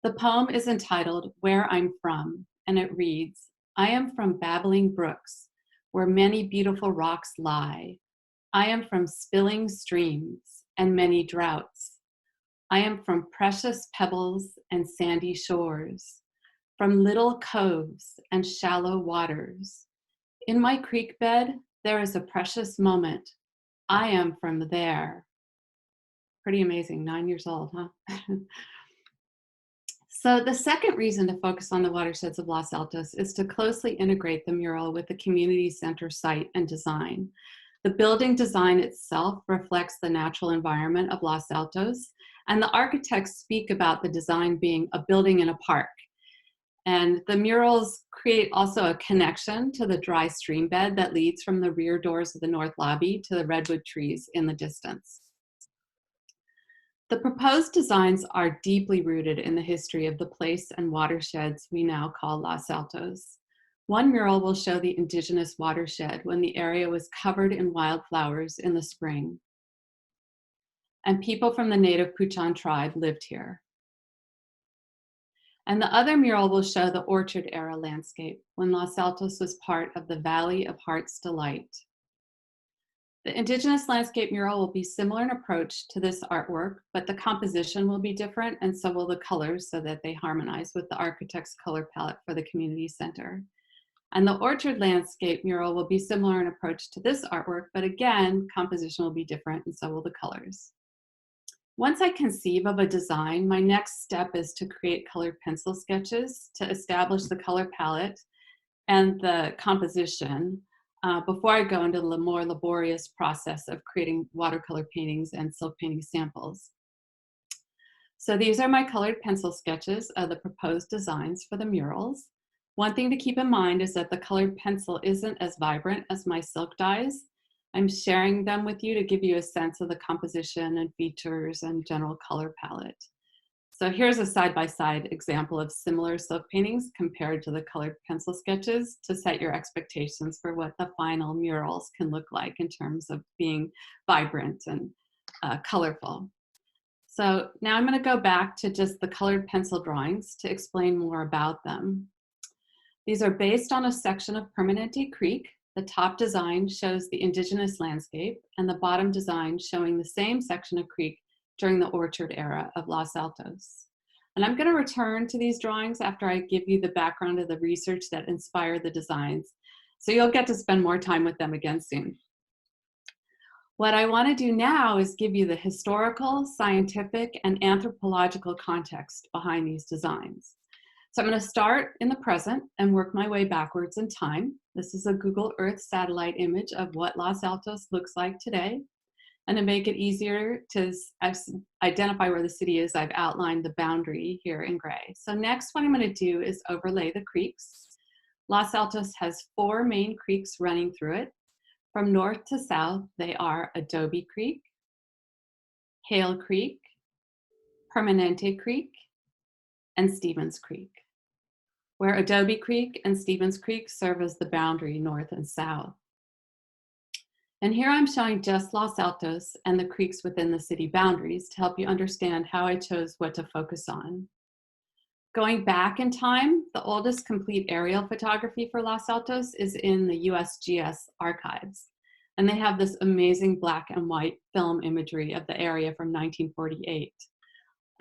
The poem is entitled Where I'm From, and it reads, I am from babbling brooks, where many beautiful rocks lie. I am from spilling streams and many droughts. I am from precious pebbles and sandy shores, from little coves and shallow waters. In my creek bed, there is a precious moment. I am from there. Pretty amazing, 9 years old, huh? So the second reason to focus on the watersheds of Los Altos is to closely integrate the mural with the community center site and design. The building design itself reflects the natural environment of Los Altos, and the architects speak about the design being a building in a park. And the murals create also a connection to the dry stream bed that leads from the rear doors of the north lobby to the redwood trees in the distance. The proposed designs are deeply rooted in the history of the place and watersheds we now call Los Altos. One mural will show the Indigenous watershed when the area was covered in wildflowers in the spring. And people from the native Puchan tribe lived here. And the other mural will show the orchard era landscape when Los Altos was part of the Valley of Heart's Delight. The Indigenous landscape mural will be similar in approach to this artwork, but the composition will be different, and so will the colors, so that they harmonize with the architect's color palette for the community center. And the orchard landscape mural will be similar in approach to this artwork, but again, composition will be different, and so will the colors. Once I conceive of a design, my next step is to create colored pencil sketches to establish the color palette and the composition before I go into the more laborious process of creating watercolor paintings and silk painting samples. So these are my colored pencil sketches of the proposed designs for the murals. One thing to keep in mind is that the colored pencil isn't as vibrant as my silk dyes. I'm sharing them with you to give you a sense of the composition and features and general color palette. So here's a side-by-side example of similar silk paintings compared to the colored pencil sketches to set your expectations for what the final murals can look like in terms of being vibrant and colorful. So now I'm going to go back to just the colored pencil drawings to explain more about them. These are based on a section of Permanente Creek. The top design shows the Indigenous landscape, and the bottom design showing the same section of creek during the orchard era of Los Altos. And I'm going to return to these drawings after I give you the background of the research that inspired the designs. So you'll get to spend more time with them again soon. What I want to do now is give you the historical, scientific, and anthropological context behind these designs. So I'm going to start in the present and work my way backwards in time. This is a Google Earth satellite image of what Los Altos looks like today. And to make it easier to identify where the city is, I've outlined the boundary here in gray. So next, what I'm going to do is overlay the creeks. Los Altos has 4 main creeks running through it. From north to south, they are Adobe Creek, Hale Creek, Permanente Creek, and Stevens Creek, where Adobe Creek and Stevens Creek serve as the boundary north and south. And here I'm showing just Los Altos and the creeks within the city boundaries to help you understand how I chose what to focus on. Going back in time, the oldest complete aerial photography for Los Altos is in the USGS archives. And they have this amazing black and white film imagery of the area from 1948.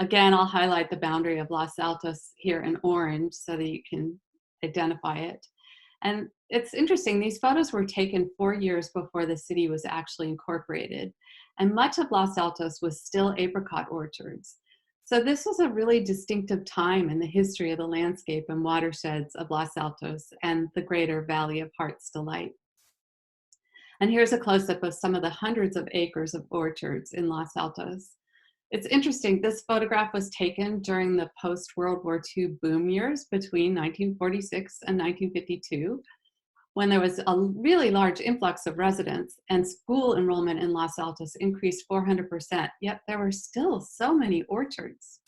Again, I'll highlight the boundary of Los Altos here in orange so that you can identify it. And it's interesting, these photos were taken 4 years before the city was actually incorporated. And much of Los Altos was still apricot orchards. So this was a really distinctive time in the history of the landscape and watersheds of Los Altos and the greater Valley of Heart's Delight. And here's a close-up of some of the hundreds of acres of orchards in Los Altos. It's interesting, this photograph was taken during the post-World War II boom years between 1946 and 1952, when there was a really large influx of residents and school enrollment in Los Altos increased 400%, yet there were still so many orchards.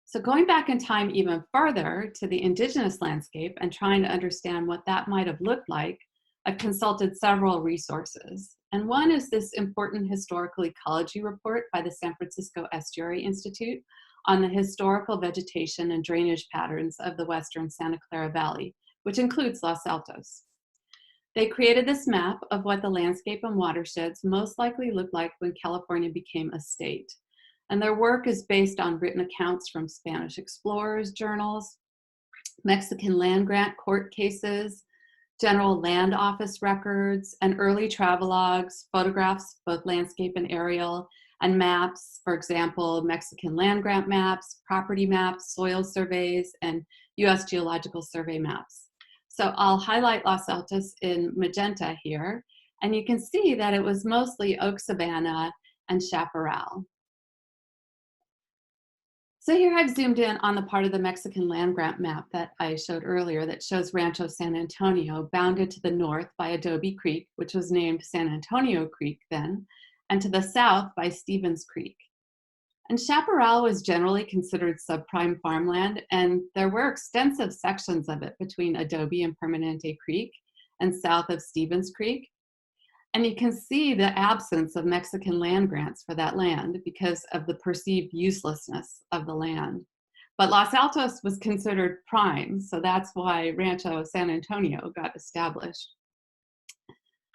So going back in time even further to the indigenous landscape and trying to understand what that might have looked like, I've consulted several resources. And one is this important historical ecology report by the San Francisco Estuary Institute on the historical vegetation and drainage patterns of the western Santa Clara Valley, which includes Los Altos. They created this map of what the landscape and watersheds most likely looked like when California became a state. And their work is based on written accounts from Spanish explorers' journals, Mexican land grant court cases, general land office records, and early travelogues, photographs, both landscape and aerial, and maps, for example, Mexican land grant maps, property maps, soil surveys, and US Geological Survey maps. So I'll highlight Los Altos in magenta here, and you can see that it was mostly oak savanna and chaparral. So here I've zoomed in on the part of the Mexican land grant map that I showed earlier that shows Rancho San Antonio bounded to the north by Adobe Creek, which was named San Antonio Creek then, and to the south by Stevens Creek. And chaparral was generally considered subprime farmland, and there were extensive sections of it between Adobe and Permanente Creek and south of Stevens Creek. And you can see the absence of Mexican land grants for that land because of the perceived uselessness of the land. But Los Altos was considered prime, so that's why Rancho San Antonio got established.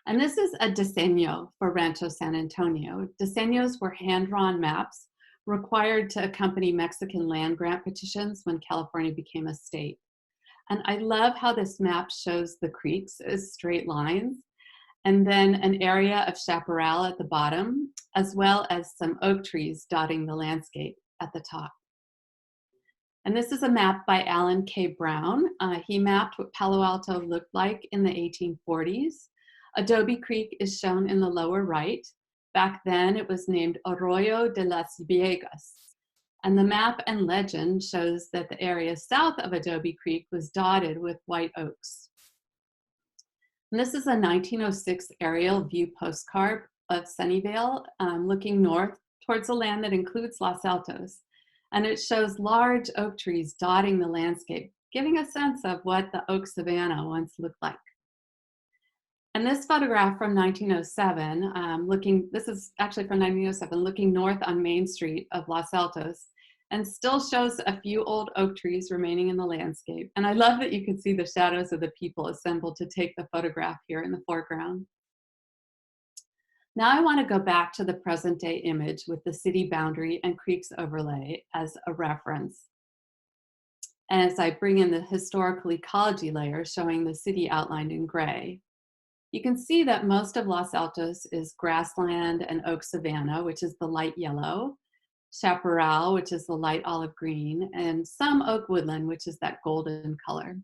And this is a diseño for Rancho San Antonio. Diseños were hand-drawn maps required to accompany Mexican land grant petitions when California became a state. And I love how this map shows the creeks as straight lines, and then an area of chaparral at the bottom, as well as some oak trees dotting the landscape at the top. And this is a map by Alan K. Brown. He mapped what Palo Alto looked like in the 1840s. Adobe Creek is shown in the lower right. Back then it was named Arroyo de las Viegas. And the map and legend shows that the area south of Adobe Creek was dotted with white oaks. And this is a 1906 aerial view postcard of Sunnyvale, looking north towards the land that includes Los Altos. And it shows large oak trees dotting the landscape, giving a sense of what the oak savanna once looked like. And this photograph from 1907, this is actually from 1907, looking north on Main Street of Los Altos, and still shows a few old oak trees remaining in the landscape. And I love that you can see the shadows of the people assembled to take the photograph here in the foreground. Now I want to go back to the present day image with the city boundary and creeks overlay as a reference. And as I bring in the historical ecology layer showing the city outlined in gray, you can see that most of Los Altos is grassland and oak savanna, which is the light yellow, chaparral, which is the light olive green, and some oak woodland, which is that golden color.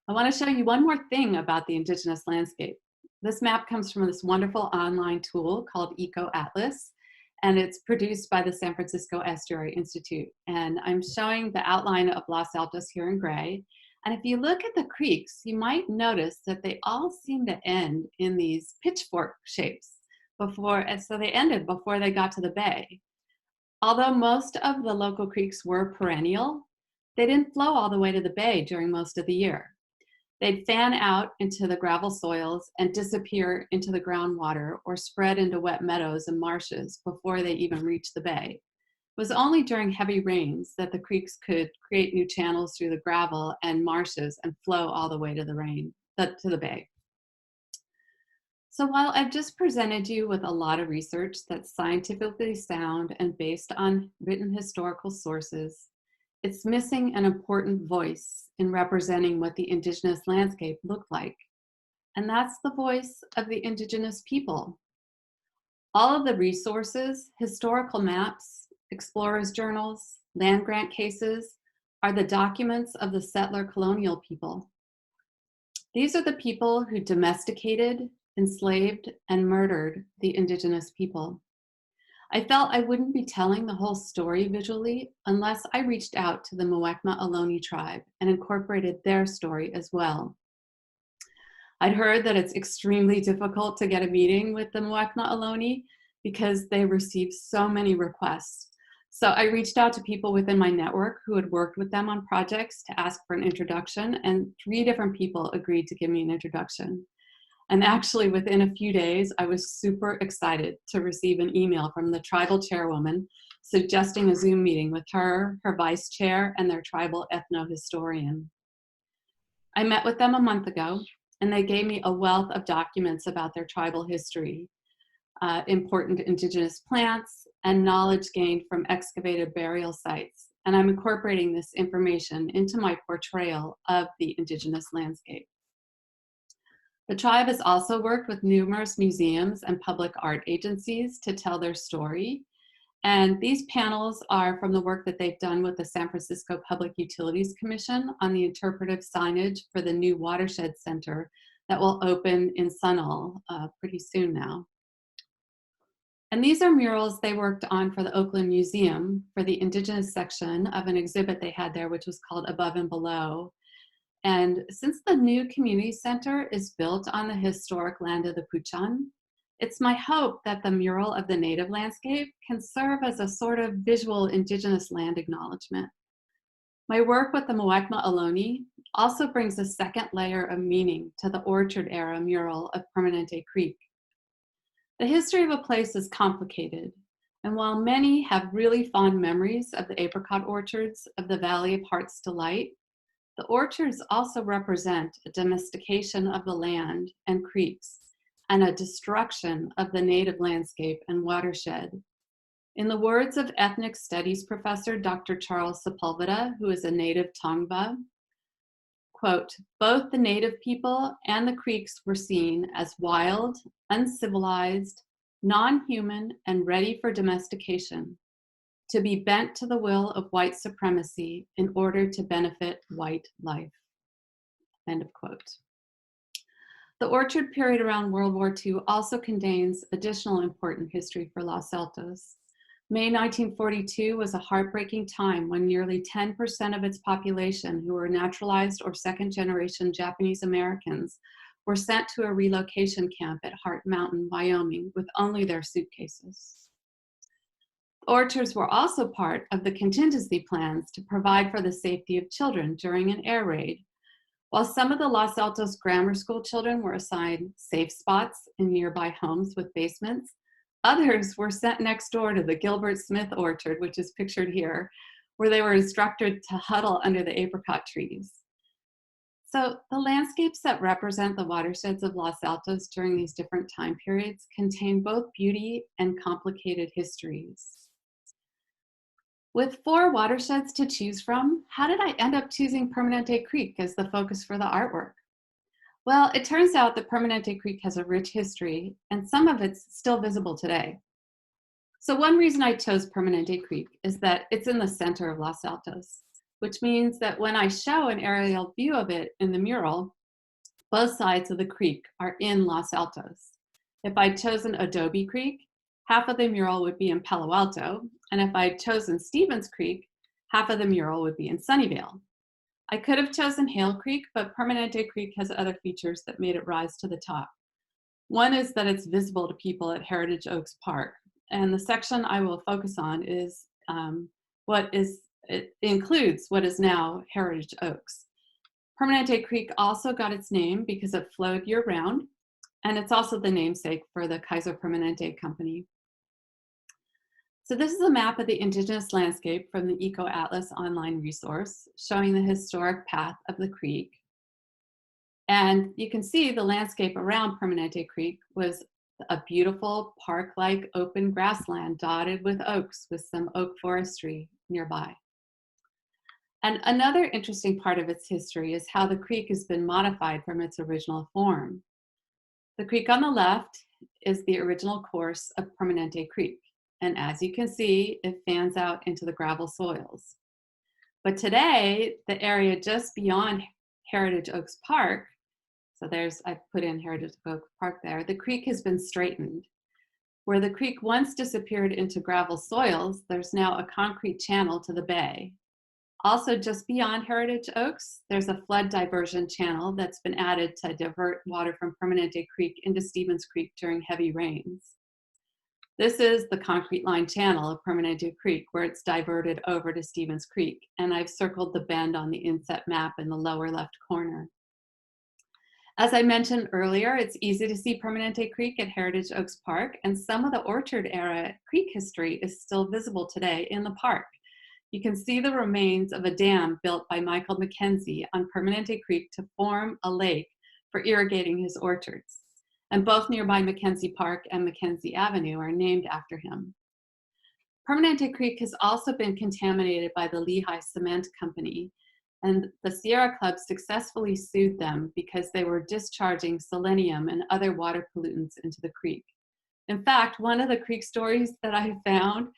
I want to show you one more thing about the indigenous landscape. This map comes from this wonderful online tool called Eco Atlas, and it's produced by the San Francisco Estuary Institute. And I'm showing the outline of Los Altos here in gray. And if you look at the creeks, you might notice that they all seem to end in these pitchfork shapes so they ended before they got to the bay. Although most of the local creeks were perennial, they didn't flow all the way to the bay during most of the year. They'd fan out into the gravel soils and disappear into the groundwater or spread into wet meadows and marshes before they even reached the bay. It was only during heavy rains that the creeks could create new channels through the gravel and marshes and flow all the way to the bay. So while I've just presented you with a lot of research that's scientifically sound and based on written historical sources, it's missing an important voice in representing what the indigenous landscape looked like. And that's the voice of the indigenous people. All of the resources, historical maps, explorers' journals, land grant cases, are the documents of the settler colonial people. These are the people who domesticated, enslaved, and murdered the indigenous people. I felt I wouldn't be telling the whole story visually unless I reached out to the Muwekma Ohlone tribe and incorporated their story as well. I'd heard that it's extremely difficult to get a meeting with the Muwekma Ohlone because they received so many requests. So I reached out to people within my network who had worked with them on projects to ask for an introduction, and 3 different people agreed to give me an introduction. And actually, within a few days, I was super excited to receive an email from the tribal chairwoman suggesting a Zoom meeting with her, her vice chair, and their tribal ethnohistorian. I met with them a month ago, and they gave me a wealth of documents about their tribal history, important indigenous plants, and knowledge gained from excavated burial sites. And I'm incorporating this information into my portrayal of the indigenous landscape. The tribe has also worked with numerous museums and public art agencies to tell their story. And these panels are from the work that they've done with the San Francisco Public Utilities Commission on the interpretive signage for the new Watershed Center that will open in Sunnyvale pretty soon now. And these are murals they worked on for the Oakland Museum for the Indigenous section of an exhibit they had there, which was called Above and Below. And since the new community center is built on the historic land of the Puchan, it's my hope that the mural of the native landscape can serve as a sort of visual indigenous land acknowledgement. My work with the Muwekma Ohlone also brings a second layer of meaning to the orchard era mural of Permanente Creek. The history of a place is complicated, and while many have really fond memories of the apricot orchards of the Valley of Heart's Delight, the orchards also represent a domestication of the land and creeks and a destruction of the native landscape and watershed. In the words of ethnic studies professor Dr. Charles Sepulveda, who is a native Tongva, quote, both the native people and the creeks were seen as wild, uncivilized, non-human, and ready for domestication, to be bent to the will of white supremacy in order to benefit white life, end of quote. The orchard period around World War II also contains additional important history for Los Altos. May 1942 was a heartbreaking time when nearly 10% of its population, who were naturalized or second-generation Japanese Americans, were sent to a relocation camp at Heart Mountain, Wyoming, with only their suitcases. Orchards were also part of the contingency plans to provide for the safety of children during an air raid. While some of the Los Altos grammar school children were assigned safe spots in nearby homes with basements, others were sent next door to the Gilbert Smith orchard, which is pictured here, where they were instructed to huddle under the apricot trees. So the landscapes that represent the watersheds of Los Altos during these different time periods contain both beauty and complicated histories. With 4 watersheds to choose from, how did I end up choosing Permanente Creek as the focus for the artwork? Well, it turns out that Permanente Creek has a rich history, and some of it's still visible today. So one reason I chose Permanente Creek is that it's in the center of Los Altos, which means that when I show an aerial view of it in the mural, both sides of the creek are in Los Altos. If I'd chosen Adobe Creek, half of the mural would be in Palo Alto, and if I'd chosen Stevens Creek, half of the mural would be in Sunnyvale. I could have chosen Hale Creek, but Permanente Creek has other features that made it rise to the top. One is that it's visible to people at Heritage Oaks Park, and the section I will focus on is it includes what is now Heritage Oaks. Permanente Creek also got its name because it flowed year-round, and it's also the namesake for the Kaiser Permanente Company. So this is a map of the indigenous landscape from the Eco Atlas online resource, showing the historic path of the creek. And you can see the landscape around Permanente Creek was a beautiful park-like open grassland dotted with oaks with some oak forestry nearby. And another interesting part of its history is how the creek has been modified from its original form. The creek on the left is the original course of Permanente Creek. And as you can see, it fans out into the gravel soils. But today, the area just beyond Heritage Oaks Park, so I put in Heritage Oaks Park there, the creek has been straightened. Where the creek once disappeared into gravel soils, there's now a concrete channel to the bay. Also, just beyond Heritage Oaks, there's a flood diversion channel that's been added to divert water from Permanente Creek into Stevens Creek during heavy rains. This is the concrete line channel of Permanente Creek, where it's diverted over to Stevens Creek, and I've circled the bend on the inset map in the lower left corner. As I mentioned earlier, it's easy to see Permanente Creek at Heritage Oaks Park, and some of the orchard era creek history is still visible today in the park. You can see the remains of a dam built by Michael Mackenzie on Permanente Creek to form a lake for irrigating his orchards. And both nearby Mackenzie Park and Mackenzie Avenue are named after him. Permanente Creek has also been contaminated by the Lehigh Cement Company, and the Sierra Club successfully sued them because they were discharging selenium and other water pollutants into the creek. In fact, one of the creek stories that I found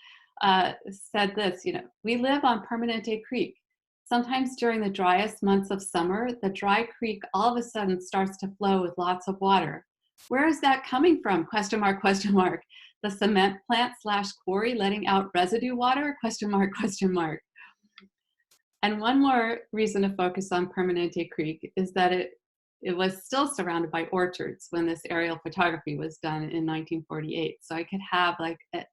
said this, we live on Permanente Creek. Sometimes during the driest months of summer, the dry creek all of a sudden starts to flow with lots of water. Where is that coming from? Question mark, question mark. The cement plant / quarry letting out residue water? Question mark, question mark. And one more reason to focus on Permanente Creek is that it was still surrounded by orchards when this aerial photography was done in 1948. So I could have like a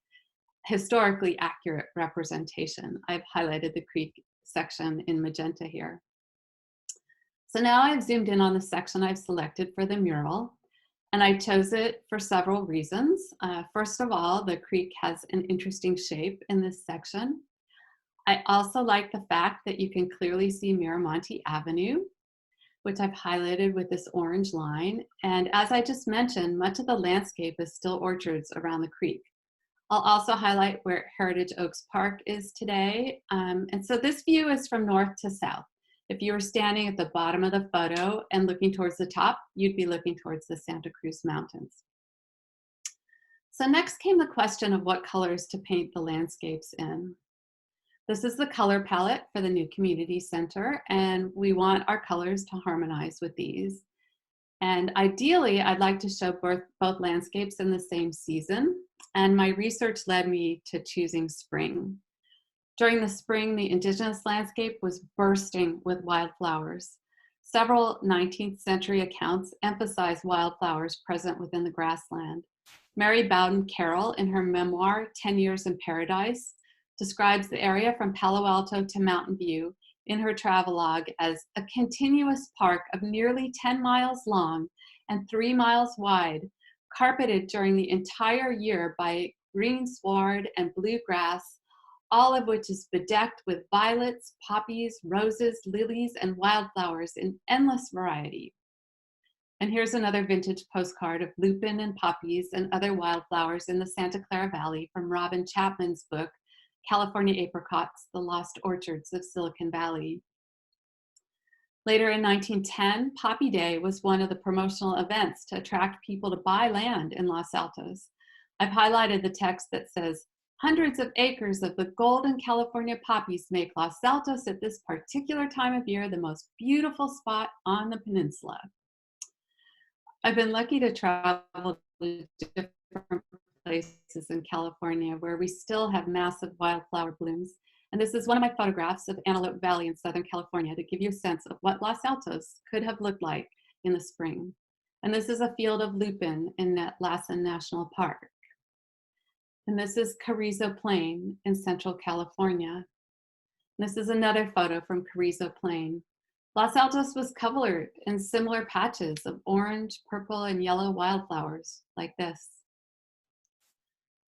historically accurate representation. I've highlighted the creek section in magenta here. So now I've zoomed in on the section I've selected for the mural. And I chose it for several reasons. First of all, the creek has an interesting shape in this section. I also like the fact that you can clearly see Miramonte Avenue, which I've highlighted with this orange line. And as I just mentioned, much of the landscape is still orchards around the creek. I'll also highlight where Heritage Oaks Park is today. And so this view is from north to south. If you were standing at the bottom of the photo and looking towards the top, you'd be looking towards the Santa Cruz Mountains. So next came the question of what colors to paint the landscapes in. This is the color palette for the new community center, and we want our colors to harmonize with these. And ideally, I'd like to show both landscapes in the same season, and my research led me to choosing spring. During the spring, the indigenous landscape was bursting with wildflowers. Several 19th century accounts emphasize wildflowers present within the grassland. Mary Bowden Carroll, in her memoir, 10 Years in Paradise, describes the area from Palo Alto to Mountain View in her travelogue as a continuous park of nearly 10 miles long and 3 miles wide, carpeted during the entire year by green sward and blue grass, all of which is bedecked with violets, poppies, roses, lilies, and wildflowers in endless variety. And here's another vintage postcard of lupin and poppies and other wildflowers in the Santa Clara Valley from Robin Chapman's book, California Apricots, The Lost Orchards of Silicon Valley. Later in 1910, Poppy Day was one of the promotional events to attract people to buy land in Los Altos. I've highlighted the text that says, "Hundreds of acres of the golden California poppies make Los Altos at this particular time of year the most beautiful spot on the peninsula." I've been lucky to travel to different places in California where we still have massive wildflower blooms. And this is one of my photographs of Antelope Valley in Southern California to give you a sense of what Los Altos could have looked like in the spring. And this is a field of lupin in Lassen National Park. And this is Carrizo Plain in Central California. This is another photo from Carrizo Plain. Los Altos was covered in similar patches of orange, purple, and yellow wildflowers like this.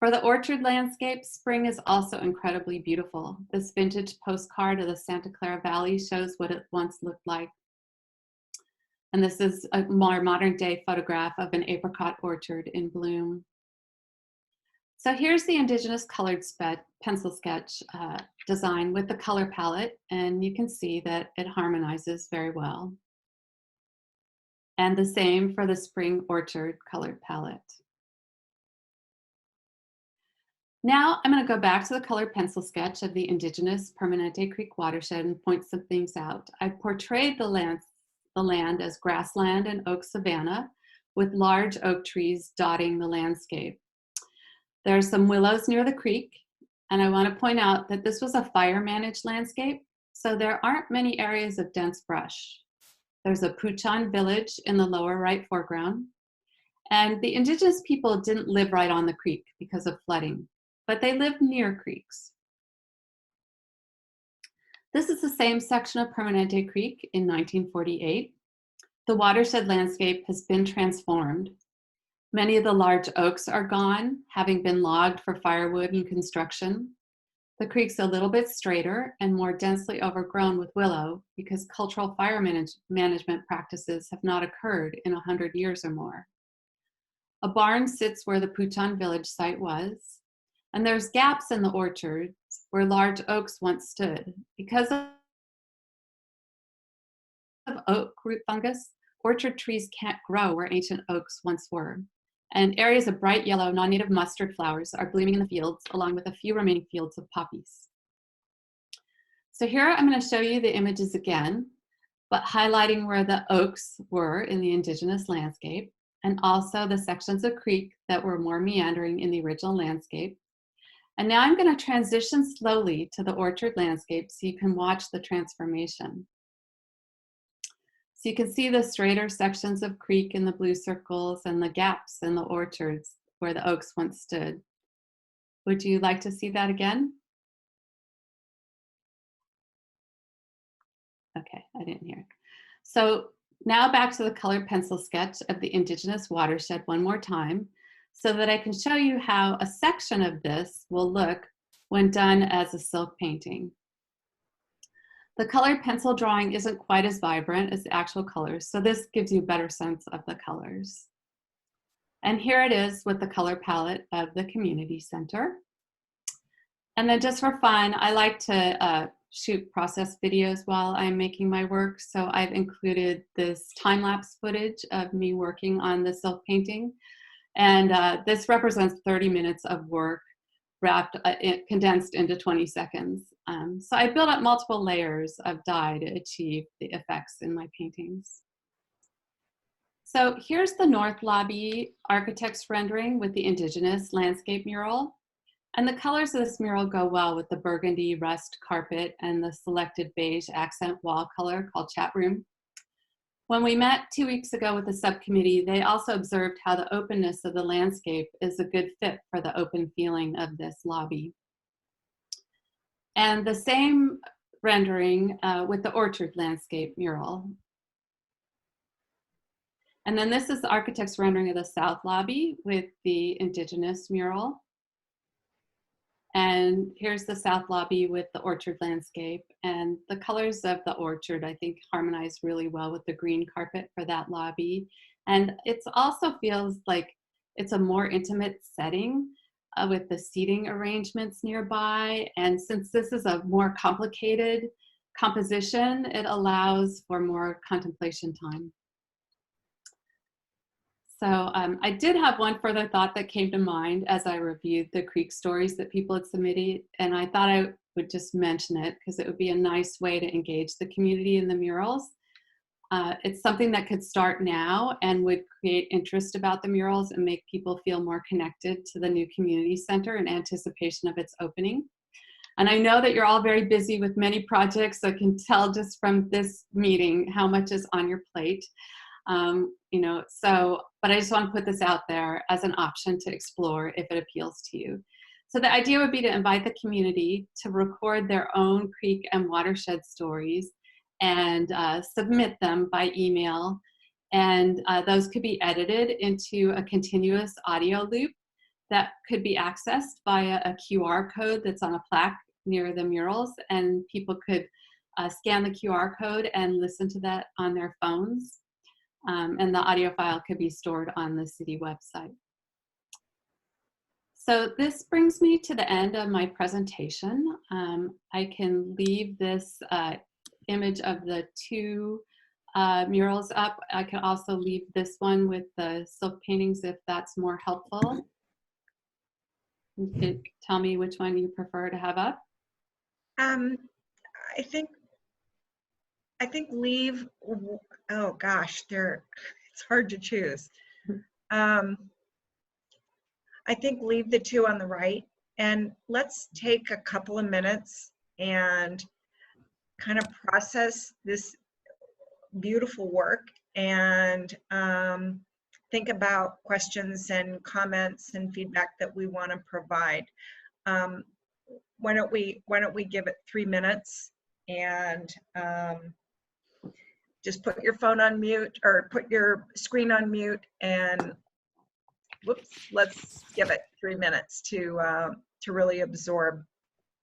For the orchard landscape, spring is also incredibly beautiful. This vintage postcard of the Santa Clara Valley shows what it once looked like. And this is a more modern day photograph of an apricot orchard in bloom. So here's the indigenous colored pencil sketch design with the color palette, and you can see that it harmonizes very well. And the same for the spring orchard colored palette. Now I'm going to go back to the colored pencil sketch of the indigenous Permanente Creek watershed and point some things out. I portrayed the land as grassland and oak savanna with large oak trees dotting the landscape. There's some willows near the creek, and I want to point out that this was a fire-managed landscape, so there aren't many areas of dense brush. There's a Puchan village in the lower right foreground, and the indigenous people didn't live right on the creek because of flooding, but they lived near creeks. This is the same section of Permanente Creek in 1948. The watershed landscape has been transformed. Many of the large oaks are gone, having been logged for firewood and construction. The creek's a little bit straighter and more densely overgrown with willow because cultural fire management practices have not occurred in 100 years or more. A barn sits where the Puchan village site was, and there's gaps in the orchards where large oaks once stood. Because of oak root fungus, orchard trees can't grow where ancient oaks once were. And areas of bright yellow non-native mustard flowers are blooming in the fields, along with a few remaining fields of poppies. So here I'm going to show you the images again, but highlighting where the oaks were in the indigenous landscape, and also the sections of creek that were more meandering in the original landscape. And now I'm going to transition slowly to the orchard landscape so you can watch the transformation. So you can see the straighter sections of creek in the blue circles and the gaps in the orchards where the oaks once stood. Would you like to see that again? Okay, I didn't hear. So now back to the colored pencil sketch of the indigenous watershed one more time, so that I can show you how a section of this will look when done as a silk painting. The colored pencil drawing isn't quite as vibrant as the actual colors, so this gives you a better sense of the colors. And here it is with the color palette of the community center. And then just for fun, I like to shoot process videos while I'm making my work, so I've included this time-lapse footage of me working on the silk painting. And this represents 30 minutes of work wrapped, condensed into 20 seconds. So I built up multiple layers of dye to achieve the effects in my paintings. So here's the North Lobby architect's rendering with the indigenous landscape mural. And the colors of this mural go well with the burgundy rust carpet and the selected beige accent wall color called Chat Room. When we met 2 weeks ago with the subcommittee, they also observed how the openness of the landscape is a good fit for the open feeling of this lobby. And the same rendering with the orchard landscape mural. And then this is the architect's rendering of the South Lobby with the indigenous mural. And here's the South Lobby with the orchard landscape. And the colors of the orchard, I think, harmonize really well with the green carpet for that lobby. And it also feels like it's a more intimate setting with the seating arrangements nearby. And since this is a more complicated composition, it allows for more contemplation time. So I did have one further thought that came to mind as I reviewed the creek stories that people had submitted, and I thought I would just mention it because it would be a nice way to engage the community in the murals. It's something that could start now and would create interest about the murals and make people feel more connected to the new community center in anticipation of its opening. And I know that you're all very busy with many projects, so I can tell just from this meeting how much is on your plate. But I just want to put this out there as an option to explore if it appeals to you. So the idea would be to invite the community to record their own creek and watershed stories and submit them by email. And those could be edited into a continuous audio loop that could be accessed via a QR code that's on a plaque near the murals. And people could scan the QR code and listen to that on their phones. And the audio file could be stored on the city website. So this brings me to the end of my presentation. I can leave this image of the two murals up. I can also leave this one with the silk paintings if that's more helpful. You could tell me which one you prefer to have up. I think leave, oh gosh, it's hard to choose. I think leave the two on the right, and let's take a couple of minutes and kind of process this beautiful work and think about questions and comments and feedback that we want to provide. Why don't we give it 3 minutes and just put your phone on mute or put your screen on mute, and whoops, let's give it 3 minutes to really absorb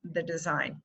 the design.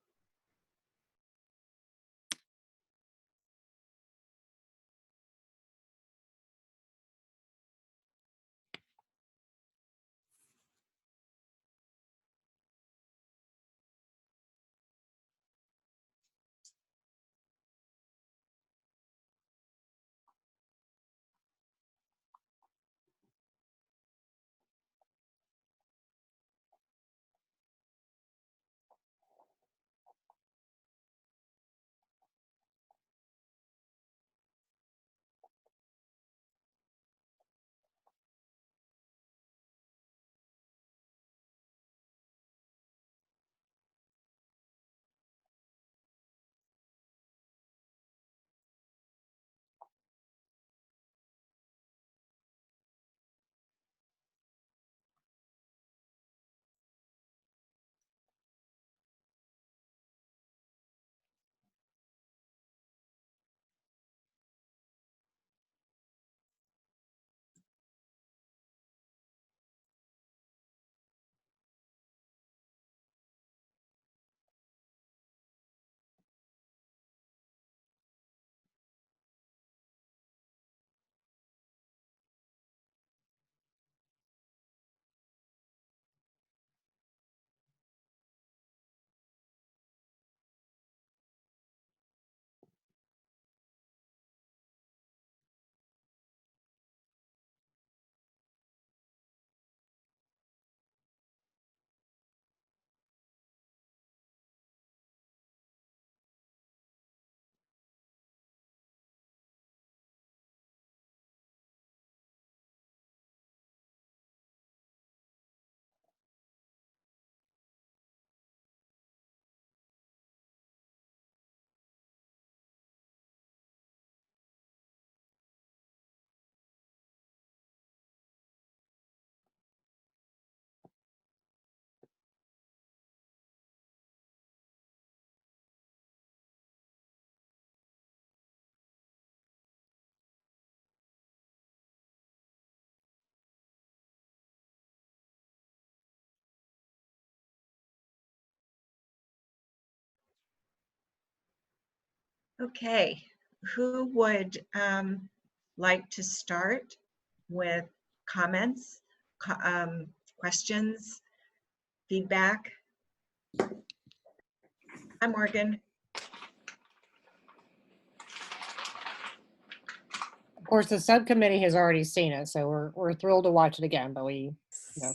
Okay, who would like to start with comments, questions, feedback? Hi, Morgan. Of course, the subcommittee has already seen it, so we're thrilled to watch it again, but we, Yeah,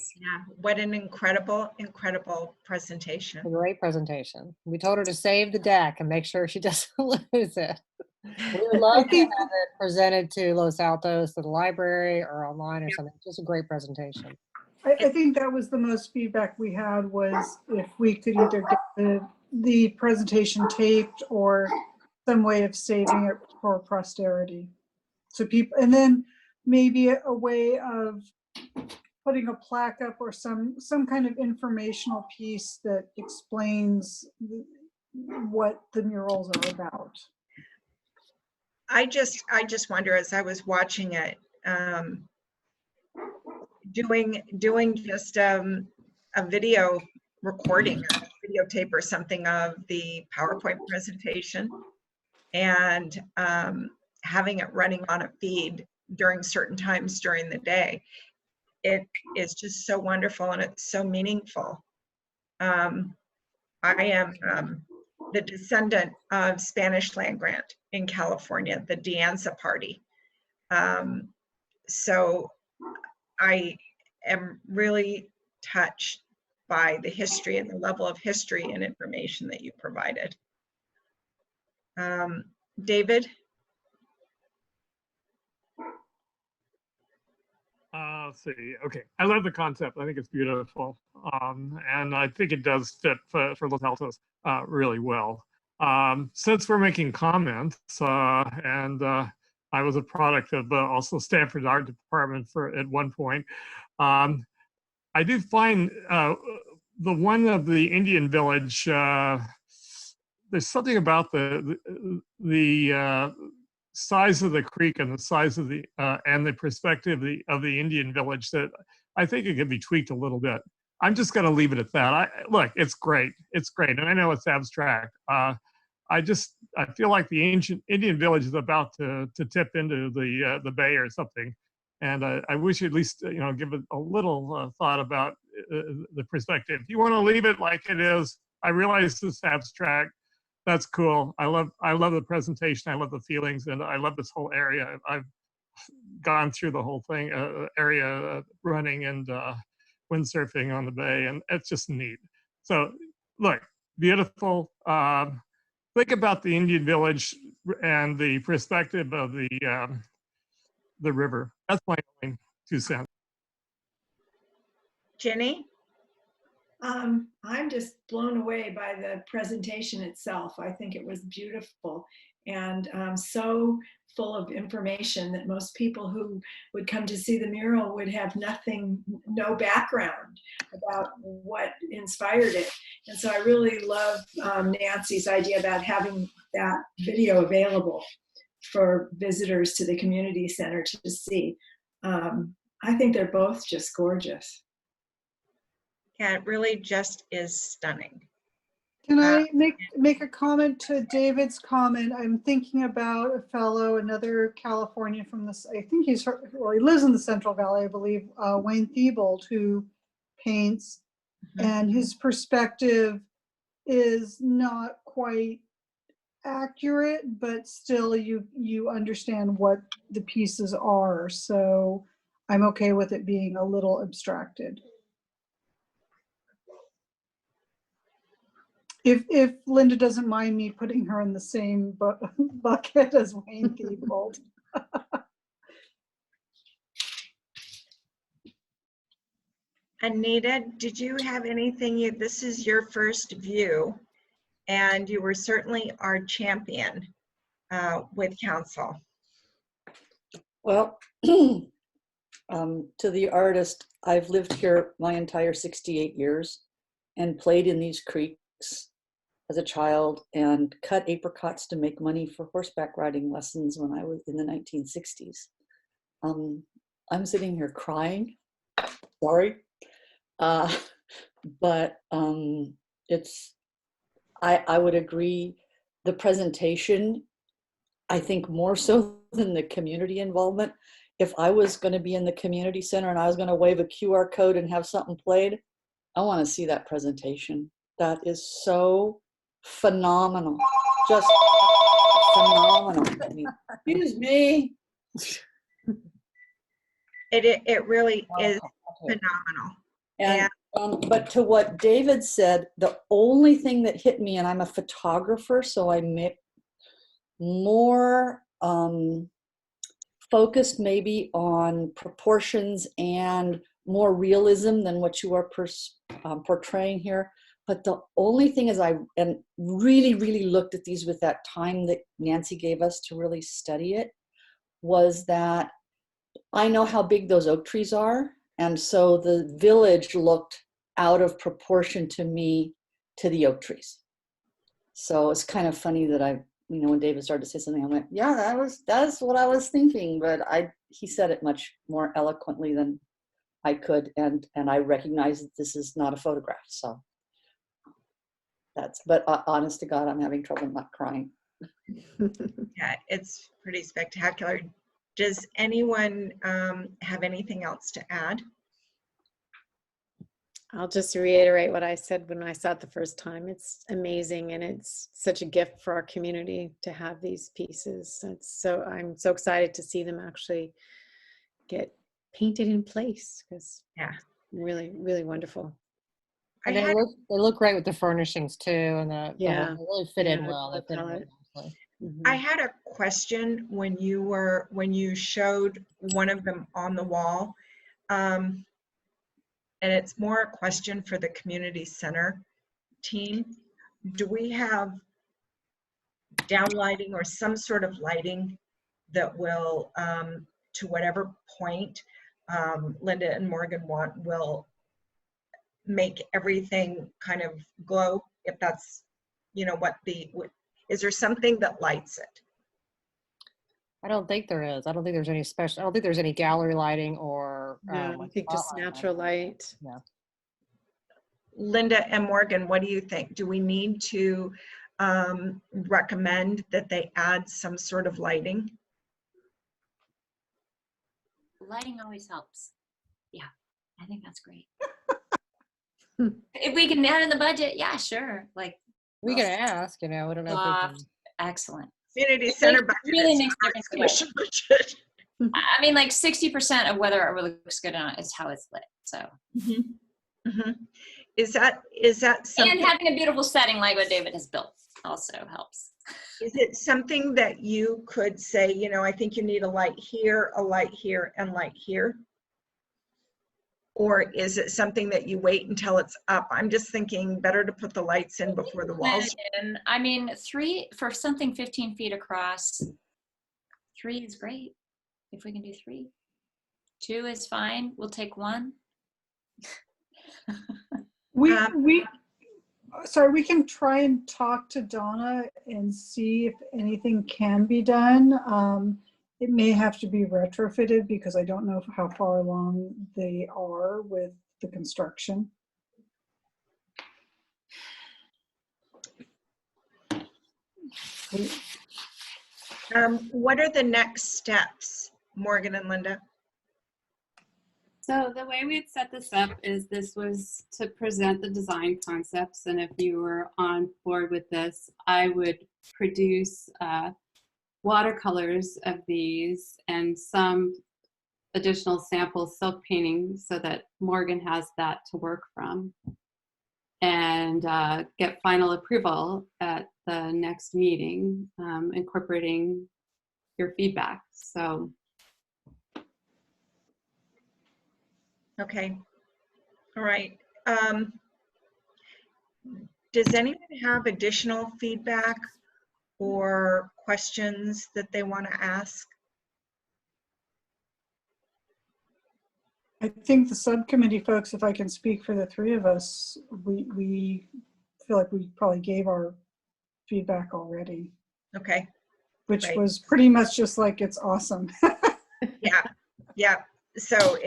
what an incredible presentation. a great presentation. We told her to save the deck and make sure she doesn't lose it. We would love to have it presented to Los Altos, to the library, or online or something. Just a great presentation. I think that was the most feedback we had, was if we could either get the presentation taped or some way of saving it for posterity. So people, and then maybe a way of putting a plaque up or some kind of informational piece that explains what the murals are about. I just wonder, as I was watching it, doing just a video recording, a videotape or something of the PowerPoint presentation, and having it running on a feed during certain times during the day. It is just so wonderful, and it's so meaningful. I am the descendant of Spanish land grant in California, the Dianza Party. So I am really touched by the history and the level of history and information that you provided. David? let's see. Okay, I love the concept. I think it's beautiful, and I think it does fit for Los Altos really well. Since we're making comments, and I was a product of also Stanford Art Department at one point, I do find the one of the Indian village. There's something about the size of the creek and the size of the and the perspective of the Indian village that I think it can be tweaked a little bit. I'm just going to leave it at that. Look, it's great, and I know it's abstract. I feel like the ancient Indian village is about to tip into the bay or something, and I wish you at least give it a little thought about the perspective. If you want to leave it like it is, I realize it's abstract. That's cool. I love the presentation. I love the feelings, and I love this whole area. I've gone through the whole thing, area running and windsurfing on the bay, and it's just neat. So, look, beautiful. Think about the Indian village and the perspective of the river. That's my only 2 cents. Jenny? I'm just blown away by the presentation itself. I think it was beautiful and so full of information that most people who would come to see the mural would have no background about what inspired it. And so I really love Nancy's idea about having that video available for visitors to the community center to see. I think they're both just gorgeous. Yeah, it really just is stunning. Can I make a comment to David's comment? I'm thinking about a fellow, another Californian from this, I think he lives in the Central Valley, I believe, Wayne Thiebold, who paints, and his perspective is not quite accurate, but still you understand what the pieces are. So I'm okay with it being a little abstracted. If Linda doesn't mind me putting her in the same bucket as Wayne Thiebold. Anita, did you have anything? This is your first view, and you were certainly our champion with council. Well, to the artist, I've lived here my entire 68 years and played in these creeks as a child and cut apricots to make money for horseback riding lessons when I was in the 1960s. I'm sitting here crying, sorry. But I would agree, the presentation, I think more so than the community involvement. If I was going to be in the community center and I was going to wave a QR code and have something played, I want to see that presentation. That is so phenomenal, just phenomenal. Excuse me. It really is phenomenal. And but to what David said, the only thing that hit me, and I'm a photographer, so I make more focused maybe on proportions and more realism than what you are portraying here. But the only thing is I really looked at these with that time that Nancy gave us to really study it, was that I know how big those oak trees are. And so the village looked out of proportion to me to the oak trees. So it's kind of funny that when David started to say something, I went, yeah, that's what I was thinking. But he said it much more eloquently than I could. And I recognize that this is not a photograph. So but honest to God, I'm having trouble not crying. Yeah, it's pretty spectacular. Does anyone have anything else to add? I'll just reiterate what I said when I saw it the first time. It's amazing, and it's such a gift for our community to have these pieces. I'm so excited to see them actually get painted in place, because really, really wonderful. And they look great with the furnishings too, and they really fit in well. They fit in really nicely. I had a question when you showed one of them on the wall. and it's more a question for the community center team. Do we have downlighting or some sort of lighting that will, to whatever point Linda and Morgan want, will make everything kind of glow? If that's, you know, is there something that lights it? I don't think there is. I don't think there's any special, I don't think there's any gallery lighting or. No, I think just natural light. Yeah. Linda and Morgan, what do you think? Do we need to recommend that they add some sort of lighting? Lighting always helps. Yeah, I think that's great. If we can add in the budget, yeah, sure. Like We can ask, you know, I don't know if we can. Excellent. Community center budget really is makes not difference. commission budget. I mean, like 60% of whether it looks good or not is how it's lit. So. Is that something? And having a beautiful setting like what David has built also helps. Is it something that you could say, you know, I think you need a light here, and light here? Or is it something that you wait until it's up? I'm just thinking better to put the lights in before the walls. And I mean, 3 for something 15 feet across, 3 is great. If we can do 3, 2 is fine. We'll take 1. We can try and talk to Donna and see if anything can be done. It may have to be retrofitted because I don't know how far along they are with the construction. What are the next steps, Morgan and Linda? So the way we'd set this up is this was to present the design concepts, and if you were on board with this, I would produce watercolors of these and some additional sample silk painting so that Morgan has that to work from, and get final approval at the next meeting, incorporating your feedback. So. Okay. All right. Does anyone have additional feedback or questions that they want to ask? I think the subcommittee folks, if I can speak for the 3 of us, we feel like we probably gave our feedback already. Okay. Which Right. was pretty much just like, it's awesome. Yeah. So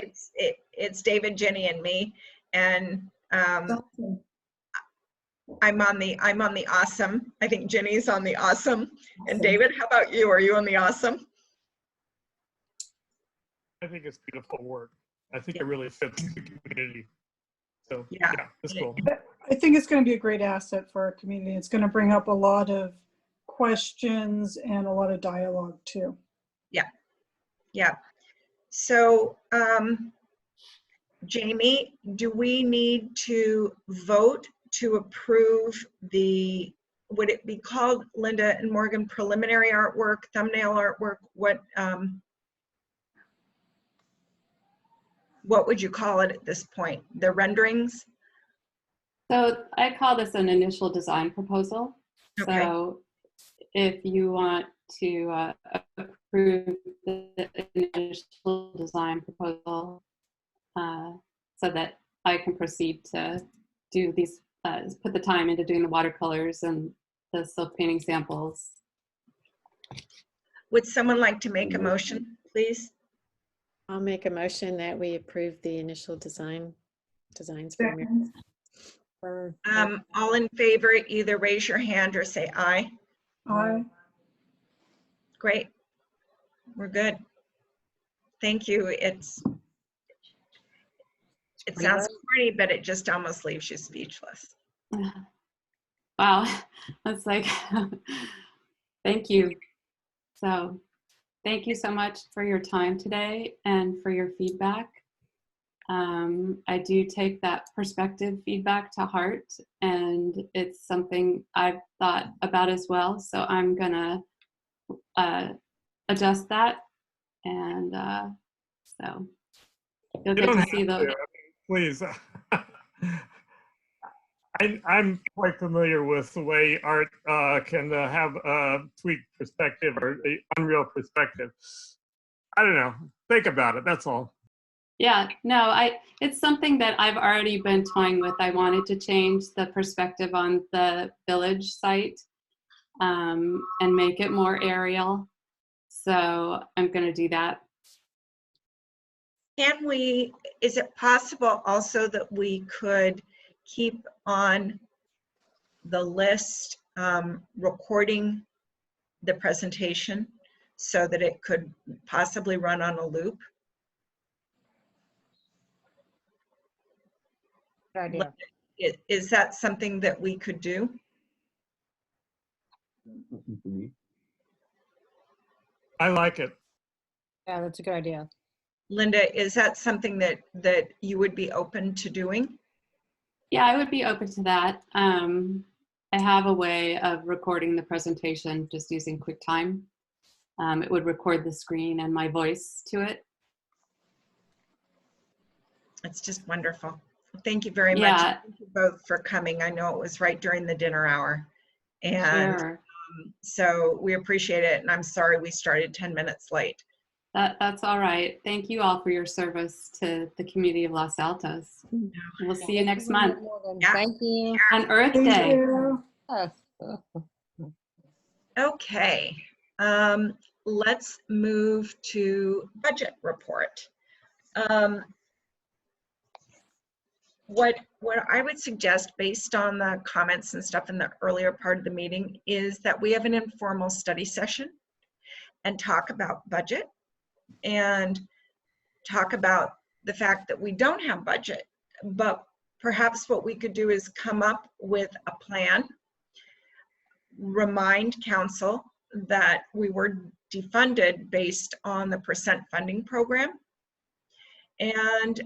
it's David, Jenny, and me, and I'm on the awesome. I think Jenny's on the awesome. And David, how about you? Are you on the awesome? I think it's beautiful work. I think it really fits the community. So yeah, it's cool. I think it's going to be a great asset for our community. It's going to bring up a lot of questions and a lot of dialogue too. Yeah. So, Jamie, do we need to vote to approve would it be called, Linda and Morgan, preliminary artwork, thumbnail artwork? What would you call it at this point? The renderings? So I call this an initial design proposal. Okay. So if you want to approve the initial design proposal so that I can proceed to do these, put the time into doing the watercolors and the silk painting samples. Would someone like to make a motion, please? I'll make a motion that we approve the initial designs. All in favor, either raise your hand or say aye. Aye. Great. We're good. Thank you. It sounds pretty, but it just almost leaves you speechless. Wow, that's like, thank you. So thank you so much for your time today and for your feedback. I do take that perspective feedback to heart, and it's something I've thought about as well. So I'm gonna adjust that, and so You'll You get don't to have see to, those. please. I'm quite familiar with the way art can have a tweaked perspective or the unreal perspective. I don't know. Think about it. That's all. Yeah, no, it's something that I've already been toying with. I wanted to change the perspective on the village site and make it more aerial. So I'm going to do that. Can we, is it possible also that we could keep on the list recording the presentation so that it could possibly run on a loop? Good idea. Is that something that we could do? I like it. Yeah, that's a good idea. Linda, is that something that you would be open to doing? Yeah, I would be open to that. I have a way of recording the presentation just using QuickTime. It would record the screen and my voice to it. It's just wonderful. Thank you very much. Yeah. Thank you both for coming. I know it was right during the dinner hour. And Sure. So we appreciate it. And I'm sorry we started 10 minutes late. That's all right. Thank you all for your service to the community of Los Altos. We'll see you next month. Yeah. Thank you. On Earth Thank Day. you. Okay. Let's move to budget report. What I would suggest, based on the comments and stuff in the earlier part of the meeting, is that we have an informal study session and talk about budget and talk about the fact that we don't have budget, but perhaps what we could do is come up with a plan, remind council that we were defunded based on the percent funding program, and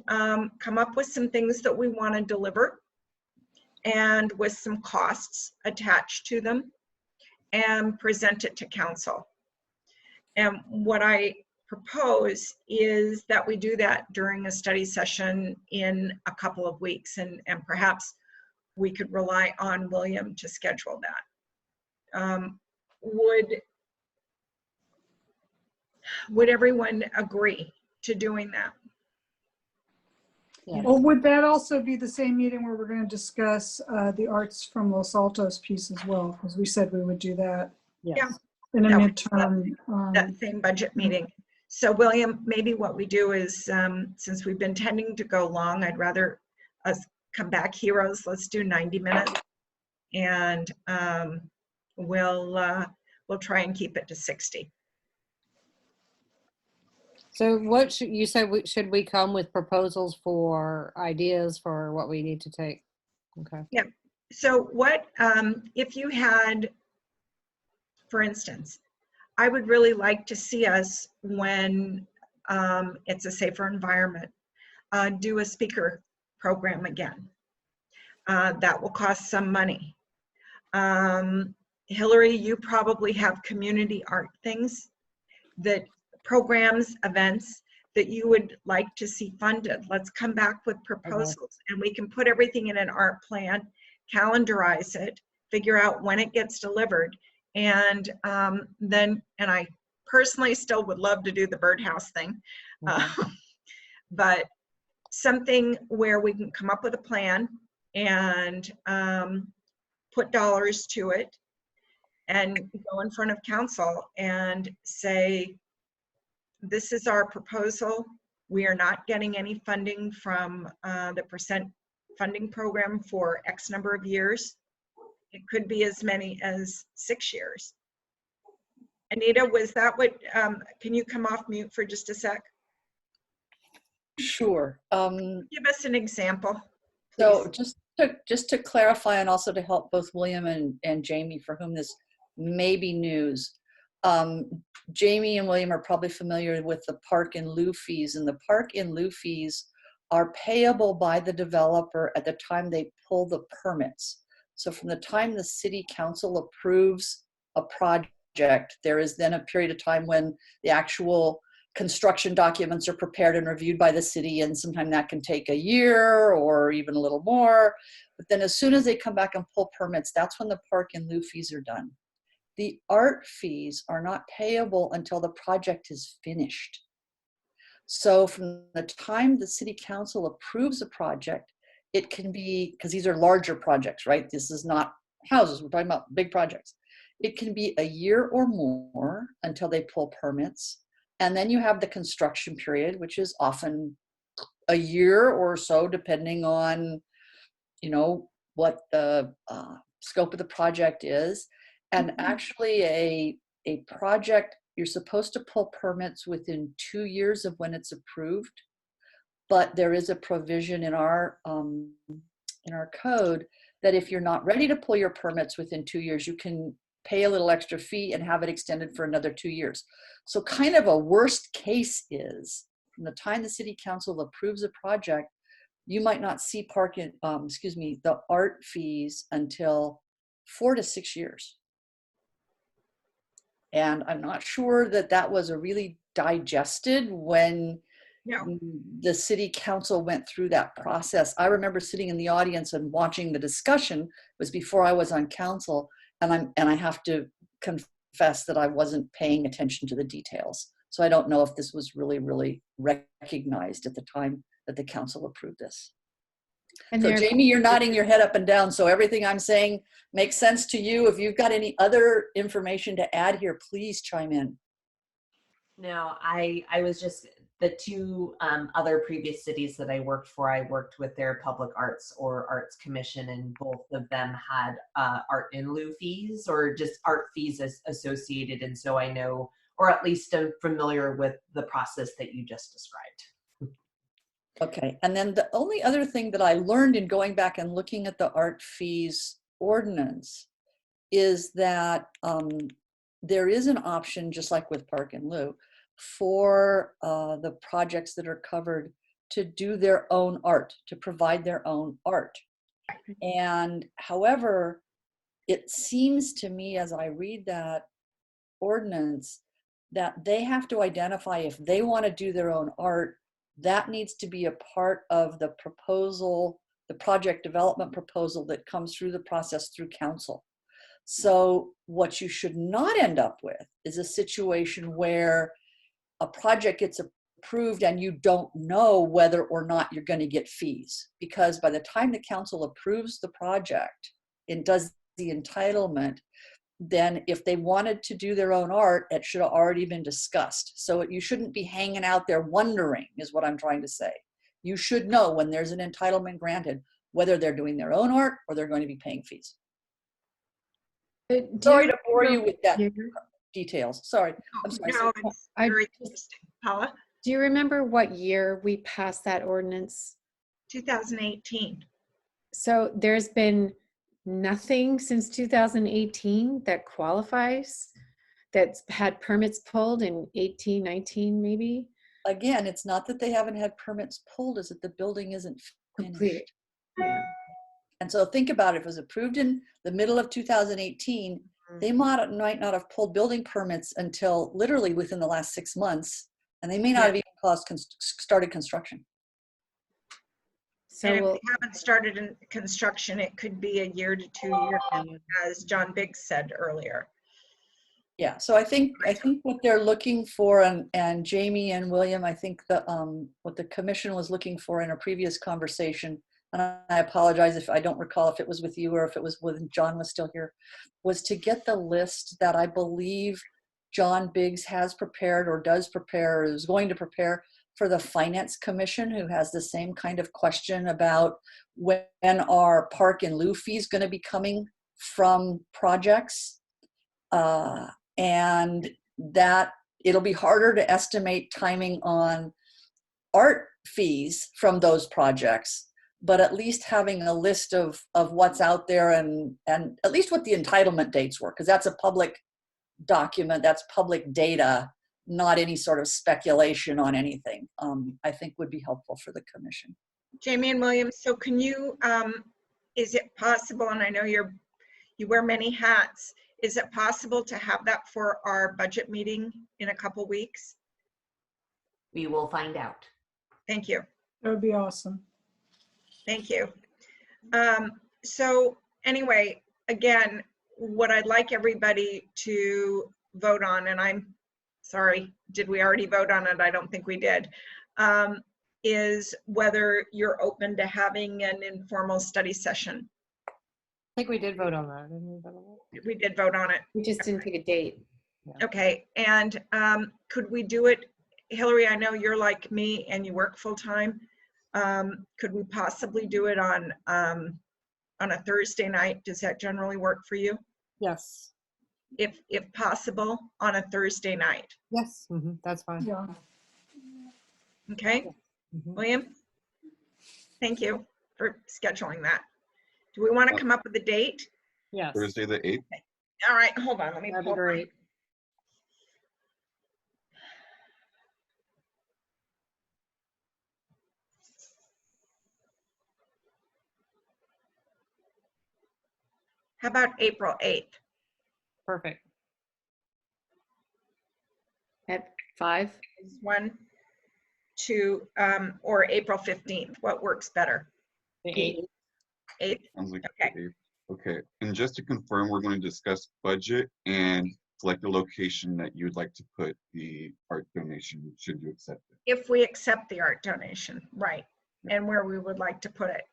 come up with some things that we want to deliver and with some costs attached to them and present it to council. And what I propose is that we do that during a study session in a couple of weeks, and perhaps we could rely on William to schedule that. Would everyone agree to doing that? Yeah. Well, would that also be the same meeting where we're going to discuss the Arts from Los Altos piece as well? Because we said we would do that Yes. in a That would be midterm. that same budget meeting. So William, maybe what we do is, since we've been tending to go long, I'd rather us come back heroes. Let's do 90 minutes, and we'll try and keep it to 60. So what should you say? Should we come with proposals for ideas for what we need to take? Okay. Yeah. So what if you had, for instance, I would really like to see us, when it's a safer environment, do a speaker program again. That will cost some money. Hillary, you probably have community art things, that programs, events that you would like to see funded. Let's come back with proposals, and we can put everything in an art plan, calendarize it, figure out when it gets delivered. And then, and I personally still would love to do the birdhouse thing, but something where we can come up with a plan and put dollars to it and go in front of council and say, this is our proposal. We are not getting any funding from the percent funding program for X number of years. It could be as many as 6 years. Anita, was that what, can you come off mute for just a sec? Sure. Give us an example, So please. just to clarify, and also to help both William and Jamie, for whom this may be news, Jamie and William are probably familiar with the park in lieu fees, and the park in lieu fees are payable by the developer at the time they pull the permits. So from the time the city council approves a project, there is then a period of time when the actual construction documents are prepared and reviewed by the city, and sometimes that can take a year or even a little more. But then as soon as they come back and pull permits, that's when the park in lieu fees are done. The art fees are not payable until the project is finished. So from the time the city council approves a project, it can be, because these are larger projects, right? This is not houses, we're talking about big projects. It can be a year or more until they pull permits. And then you have the construction period, which is often a year or so, depending on, you know, what the scope of the project is. And actually a project, you're supposed to pull permits within 2 years of when it's approved. But there is a provision in our code that if you're not ready to pull your permits within 2 years, you can pay a little extra fee and have it extended for another 2 years. So kind of a worst case is from the time the city council approves a project, you might not see the art fees until 4 to 6 years. And I'm not sure that that was a really digested when the city council went through that process. I remember sitting in the audience and watching the discussion. It was before I was on council, and I have to confess that I wasn't paying attention to the details. So I don't know if this was really recognized at the time that the council approved this. And so Jamie, you're nodding your head up and down, so everything I'm saying makes sense to you. If you've got any other information to add here, please chime in. No, I was just, the two other previous cities that I worked for, I worked with their public arts or arts commission, and both of them had art in lieu fees or just art fees associated. And so I know, or at least I'm familiar with the process that you just described. Okay, and then the only other thing that I learned in going back and looking at the art fees ordinance is that there is an option, just like with Park in Lieu, for the projects that are covered to do their own art, to provide their own art. And however, it seems to me as I read that ordinance that they have to identify if they want to do their own art. That needs to be a part of the proposal, the project development proposal that comes through the process through council. So what you should not end up with is a situation where a project gets approved and you don't know whether or not you're going to get fees. Because by the time the council approves the project and does the entitlement, then if they wanted to do their own art, it should have already been discussed. So you shouldn't be hanging out there wondering, is what I'm trying to say. You should know when there's an entitlement granted, whether they're doing their own art or they're going to be paying fees. Sorry to bore you with that details. Sorry. I'm sorry. No, it's very interesting. Paula? Do you remember what year we passed that ordinance? 2018. So there's been nothing since 2018 that qualifies, that's had permits pulled in 18, 19 maybe? Again, it's not that they haven't had permits pulled, is that the building isn't finished. Yeah. And so think about it, if it was approved in the middle of 2018, they might not have pulled building permits until literally within the last 6 months, and they may not have even started construction. So and if they haven't started in construction, it could be a year to 2 years, as John Biggs said earlier. Yeah, so I think what they're looking for, and Jamie and William, I think what the commission was looking for in a previous conversation, and I apologize if I don't recall if it was with you or if it was when John was still here, was to get the list that I believe John Biggs has prepared or does prepare or is going to prepare for the Finance Commission, who has the same kind of question about when are park in lieu fees going to be coming from projects. And that it'll be harder to estimate timing on art fees from those projects, but at least having a list of what's out there and at least what the entitlement dates were, because that's a public document, that's public data, not any sort of speculation on anything, I think would be helpful for the commission. Jamie and William, so can you, is it possible, and I know you wear many hats, is it possible to have that for our budget meeting in a couple weeks? We will find out. Thank you. That would be awesome. Thank you. So anyway, again, what I'd like everybody to vote on, and I'm sorry, did we already vote on it? I don't think we did, is whether you're open to having an informal study session. I think we did vote on that. Didn't we vote on that? We did vote on it. We just didn't pick a date. Okay, and could we do it, Hillary, I know you're like me and you work full-time. Could we possibly do it on a Thursday night? Does that generally work for you? Yes. If possible, on a Thursday night. Yes, that's fine. Yeah. Okay, William? Thank you for scheduling that. Do we want to come up with a date? Yes. Thursday the 8th? All right, hold on, let me That'd be pull great. How about April 8th? Perfect. At 5? 1, 2, or April 15th, what works better? The 8th. 8th? Sounds like Okay. the 8th. Okay, and just to confirm, we're going to discuss budget and select a location that you would like to put the art donation, should you accept it. If we accept the art donation, right, and where we would like to put it.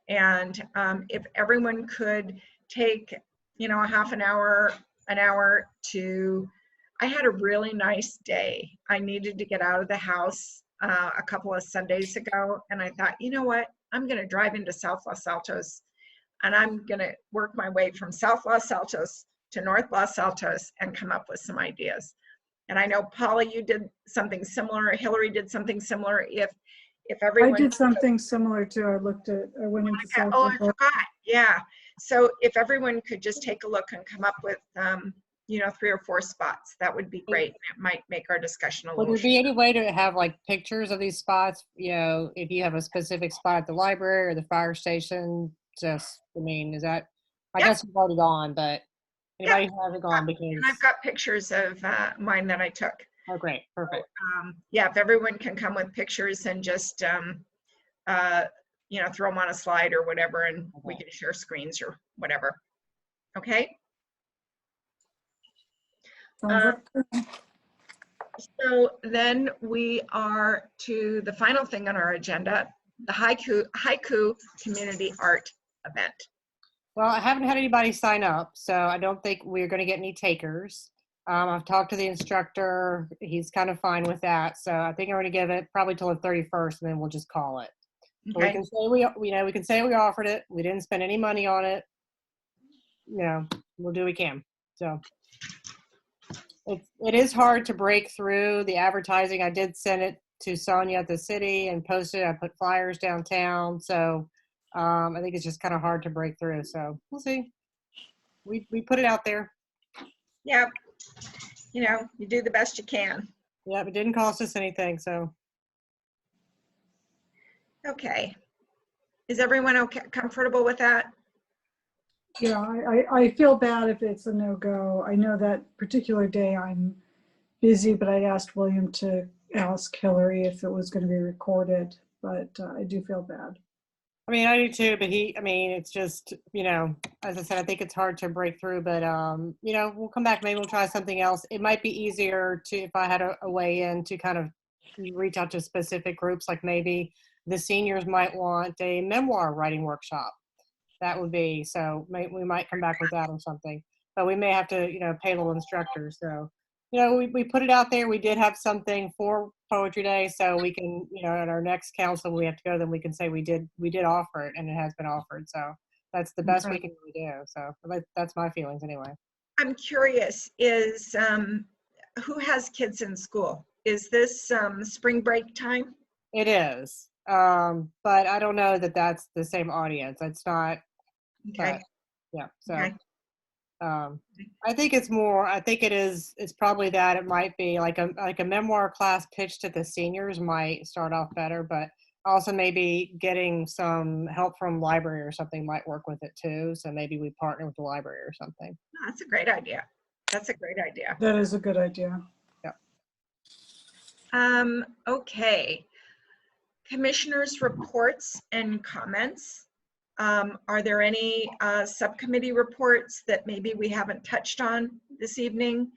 And if everyone could take, a half an hour to, I had a really nice day. I needed to get out of the house a couple of Sundays ago, and I thought, you know what, I'm gonna drive into South Los Altos, and I'm gonna work my way from South Los Altos to North Los Altos and come up with some ideas. And I know, Paula, you did something similar. Hillary did something similar. If everyone— I did something similar too. I went into South. Oh, I forgot. Yeah. So if everyone could just take a look and come up with, 3 or 4 spots, that would be great. It might make our discussion a Would little. there be any way to have like pictures of these spots? If you have a specific spot at the library or the fire station, is that, I guess we've already gone, but anybody who hasn't gone, because. And I've got pictures of mine that I took. Oh, great. Perfect. So, if everyone can come with pictures and just, throw them on a slide or whatever, and we can share screens or whatever. Okay? So then we are to the final thing on our agenda, the haiku community art event. Well, I haven't had anybody sign up, so I don't think we're going to get any takers. I've talked to the instructor. He's kind of fine with that. So I think I'm going to give it probably till the 31st, and then we'll just call it. Okay. We can say we can say we offered it. We didn't spend any money on it. We'll do what we can. So it is hard to break through the advertising. I did send it to Sonia at the city and posted. I put flyers downtown. So I think it's just kind of hard to break through. So we'll see. We put it out there. Yeah. You do the best you can. Yeah, it didn't cost us anything. So. Okay. Is everyone okay, comfortable with that? Yeah, I feel bad if it's a no-go. I know that particular day I'm busy, but I asked William to ask Hillary if it was going to be recorded, but I do feel bad. I mean, I do too, but it's just, as I said, I think it's hard to break through, but, we'll come back. Maybe we'll try something else. It might be easier if I had a way in to kind of reach out to specific groups, like maybe the seniors might want a memoir writing workshop. That would be, so we might come back with that or something, but we may have to, pay a little instructor. So, we put it out there. We did have something for Poetry Day, so we can, at our next council, we have to go, then we can say we did offer it and it has been offered. So that's the best we can really do. So that's my feelings anyway. I'm curious, is, who has kids in school? Is this spring break time? It is, but I don't know that that's the same audience. It's not. Okay. Yeah. So. Okay. I think it's more. I think it's probably that it might be like a memoir class pitched to the seniors might start off better, but also maybe getting some help from library or something might work with it too. So maybe we partner with the library or something. That's a great idea. That's a great idea. That is a good idea. Yeah. Okay. Commissioners' reports and comments. Are there any subcommittee reports that maybe we haven't touched on this evening?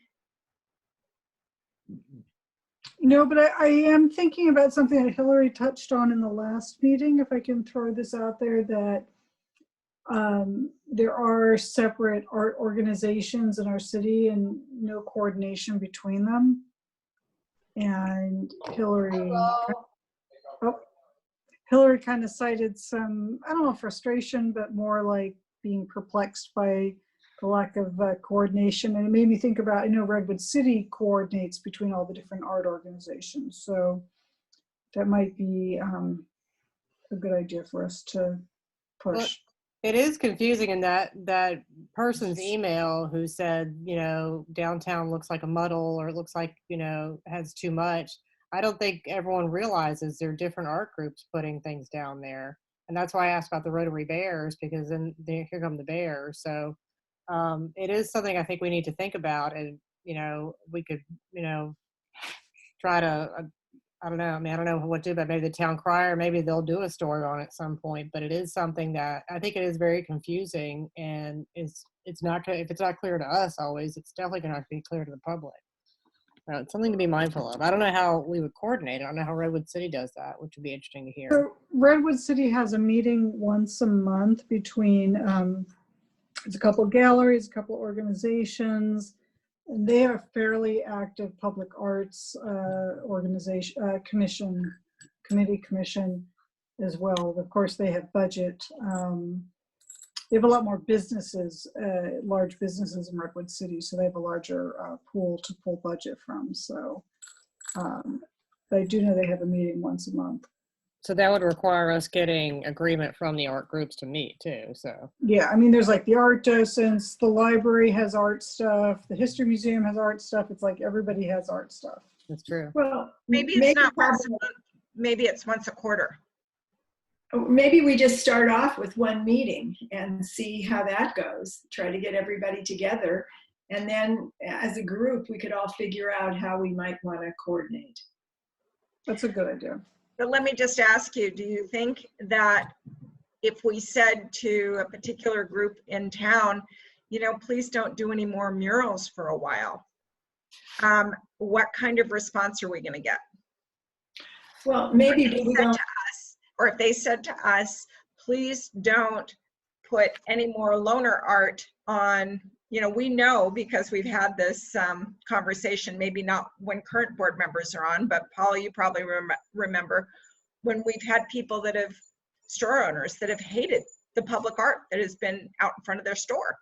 No, but I am thinking about something that Hillary touched on in the last meeting, if I can throw this out there, that there are separate art organizations in our city and no coordination between them. And Hillary kind of cited some, I don't know, frustration, but more like being perplexed by the lack of coordination. And it made me think about, I know Redwood City coordinates between all the different art organizations. So that might be a good idea for us to push. Well, it is confusing in that person's email who said, you know, downtown looks like a muddle, or it looks like, you know, has too much. I don't think everyone realizes there are different art groups putting things down there. And that's why I asked about the Rotary Bears, because then here come the Bears. So it is something I think we need to think about. And, you know, we could, you know, try to, I don't know. I mean, I don't know what to do, but maybe the town crier, maybe they'll do a story on it at some point. But it is something that I think it is very confusing, and it's not, if it's not clear to us always, it's definitely going to be clear to the public. It's something to be mindful of. I don't know how we would coordinate. I don't know how Redwood City does that, which would be interesting to hear. So Redwood City has a meeting once a month between, there's a couple galleries, a couple organizations, and they have a fairly active public arts organization, commission as well. Of course, they have budget. They have a lot more businesses, large businesses in Redwood City, so they have a larger pool to pull budget from. So, but I do know they have a meeting once a month. So that would require us getting agreement from the art groups to meet too, so. Yeah, I mean, there's like the art docents, the library has art stuff, the history museum has art stuff. It's like everybody has art stuff. That's true. Well, Maybe it's not once a month, maybe it's once a quarter. Maybe we just start off with one meeting and see how that goes. Try to get everybody together. And then as a group, we could all figure out how we might want to coordinate. That's a good idea. But let me just ask you, do you think that if we said to a particular group in town, you know, please don't do any more murals for a while, what kind of response are we going to get? Well, maybe we don't. Or if they said to us, please don't put any more loner art on, you know, we know because we've had this conversation, maybe not when current board members are on, but Paula, you probably remember when we've had people that have, store owners that have hated the public art that has been out in front of their store.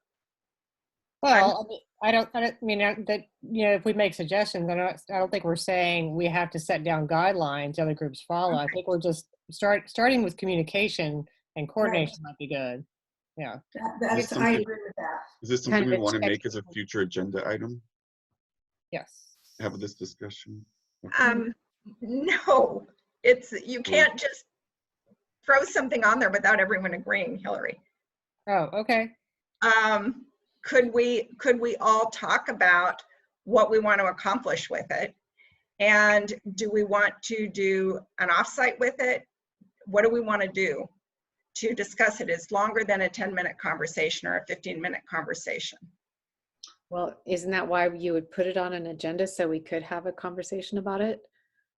Well, I don't mean that, you know, if we make suggestions, I don't think we're saying we have to set down guidelines other groups follow. I think we're just starting with communication and coordination might be good. Yeah. I agree with that. Is this something we want to make as a future agenda item? Yes. Have this discussion? No, you can't just throw something on there without everyone agreeing, Hillary. Oh, okay. Could we all talk about what we want to accomplish with it? And do we want to do an offsite with it? What do we want to do to discuss it? It's longer than a 10-minute conversation or a 15-minute conversation. Well, isn't that why you would put it on an agenda so we could have a conversation about it?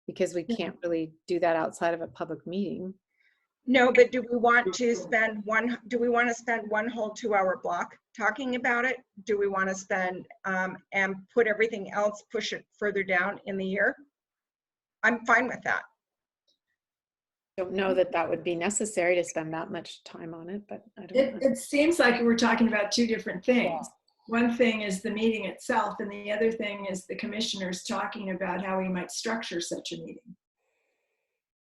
Because we can't really do that outside of a public meeting. No, but do we want to spend one whole 2-hour block talking about it? Do we want to spend and put everything else, push it further down in the year? I'm fine with that. Don't know that that would be necessary to spend that much time on it, but I don't know. It seems like we're talking about two different things. One thing is the meeting itself, and the other thing is the commissioners talking about how we might structure such a meeting.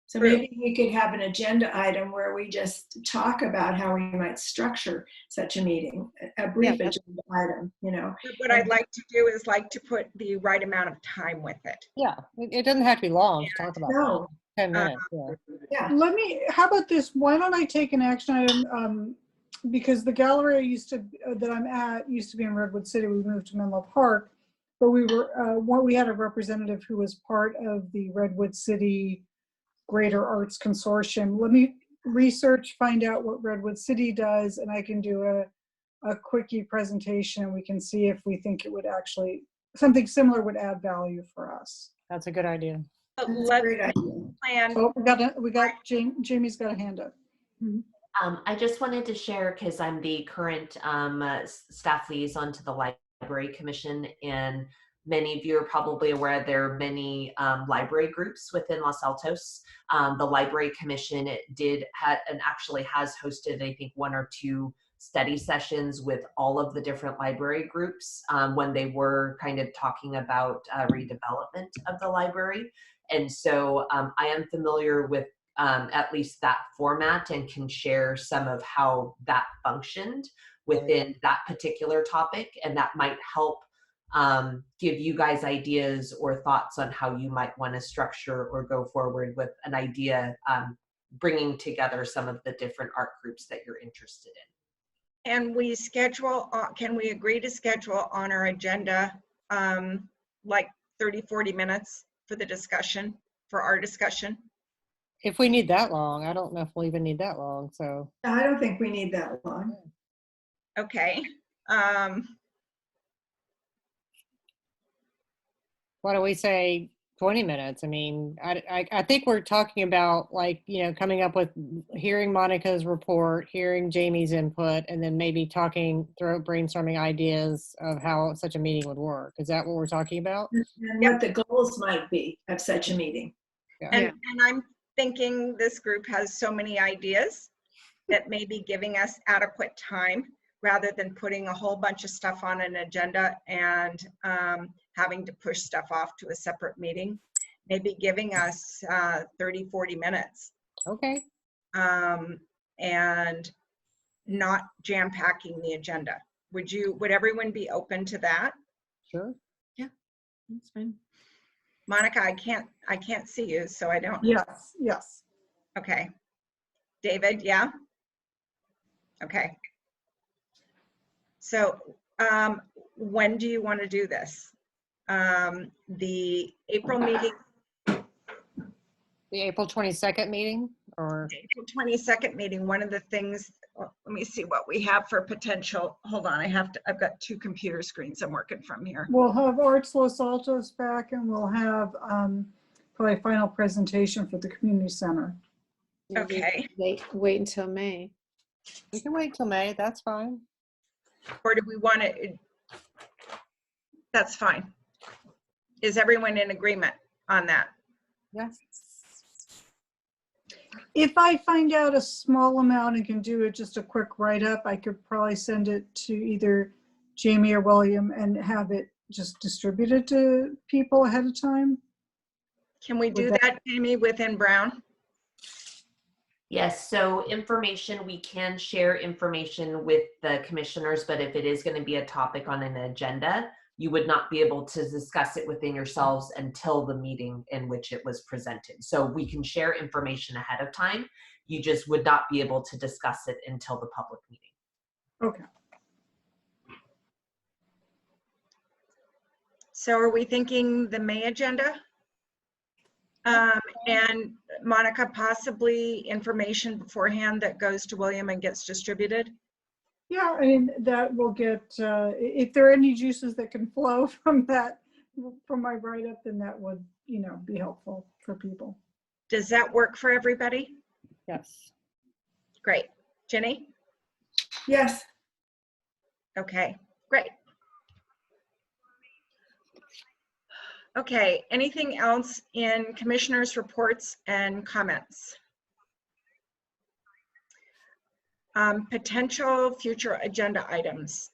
So maybe we could have an agenda item where we just talk about how we might structure such a meeting, a brief agenda item, you know. What I'd like to do is like to put the right amount of time with it. Yeah, it doesn't have to be long to talk about. No. 10 minutes, yeah. How about this? Why don't I take an action item? Because the gallery that I'm at used to be in Redwood City. We moved to Menlo Park. but we had a representative who was part of the Redwood City Greater Arts Consortium. Let me research, find out what Redwood City does, and I can do a quickie presentation, and we can see if we think it would actually, something similar would add value for us. That's a good idea. Let's plan. Oh, we got Jamie's got a hand up. I just wanted to share, because I'm the current staff liaison to the Library Commission, and many of you are probably aware there are many library groups within Los Altos. The Library Commission actually has hosted, I think, 1 or 2 study sessions with all of the different library groups when they were kind of talking about redevelopment of the library. And so I am familiar with at least that format and can share some of how that functioned within that particular topic, and that might help give you guys ideas or thoughts on how you might want to structure or go forward with an idea, bringing together some of the different art groups that you're interested in. And we schedule, can we agree to schedule on our agenda like 30, 40 minutes for the discussion, for our discussion? If we need that long, I don't know if we'll even need that long, so. I don't think we need that long. Okay. Why don't we say 20 minutes? I mean, I think we're talking about, like, you know, coming up with, hearing Monica's report, hearing Jamie's input, and then maybe brainstorming ideas of how such a meeting would work. Is that what we're talking about? And what the goals might be of such a meeting. Yeah. And I'm thinking this group has so many ideas that may be giving us adequate time rather than putting a whole bunch of stuff on an agenda and having to push stuff off to a separate meeting. Maybe giving us 30, 40 minutes. Okay. And not jam-packing the agenda. Would everyone be open to that? Sure. Yeah, that's fine. Monica, I can't see you, so I don't. Yes. Okay. David, yeah? Okay. So when do you want to do this? The April meeting? The April 22nd meeting, or? The April 22nd meeting, one of the things, let me see what we have for potential. Hold on, I've got 2 computer screens I'm working from here. We'll have Arts Los Altos back, and we'll have probably a final presentation for the community center. Okay. Wait until May. We can wait till May, that's fine. Or do we want to, that's fine. Is everyone in agreement on that? Yes. If I find out a small amount and can do just a quick write-up, I could probably send it to either Jamie or William and have it just distributed to people ahead of time. Can we do that, Jamie, within Brown? Yes, so information, we can share information with the commissioners, but if it is going to be a topic on an agenda, you would not be able to discuss it within yourselves until the meeting in which it was presented. So we can share information ahead of time. You just would not be able to discuss it until the public meeting. Okay. So are we thinking the May agenda? And Monica, possibly information beforehand that goes to William and gets distributed? Yeah, I mean, that will get, if there are any juices that can flow from that, from my write-up, then that would, be helpful for people. Does that work for everybody? Yes. Great. Jenny? Yes. Okay, great. Okay, anything else in commissioners' reports and comments? Potential future agenda items.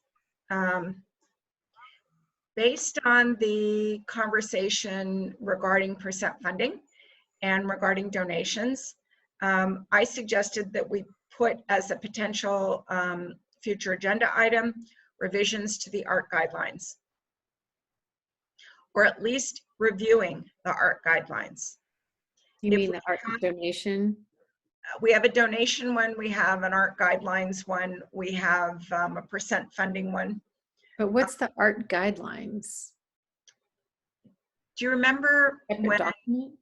Based on the conversation regarding percent funding and regarding donations, I suggested that we put as a potential future agenda item revisions to the art guidelines, or at least reviewing the art guidelines. You mean the art donation? We have a donation one, we have an art guidelines one, we have a percent funding one. But what's the art guidelines? Do you remember when, document?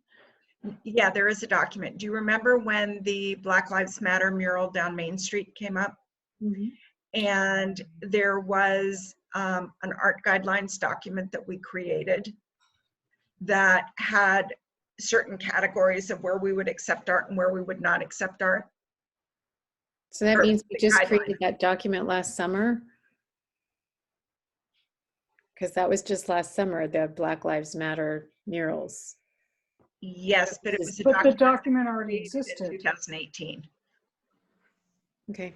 yeah, there is a document. Do you remember when the Black Lives Matter mural down Main Street came up? Mm-hmm. And there was an art guidelines document that we created that had certain categories of where we would accept art and where we would not accept art. So that Or means we the just guideline. created that document last summer? Because that was just last summer, the Black Lives Matter murals. Yes, but it was a But the document document already created in existed. 2018. Okay.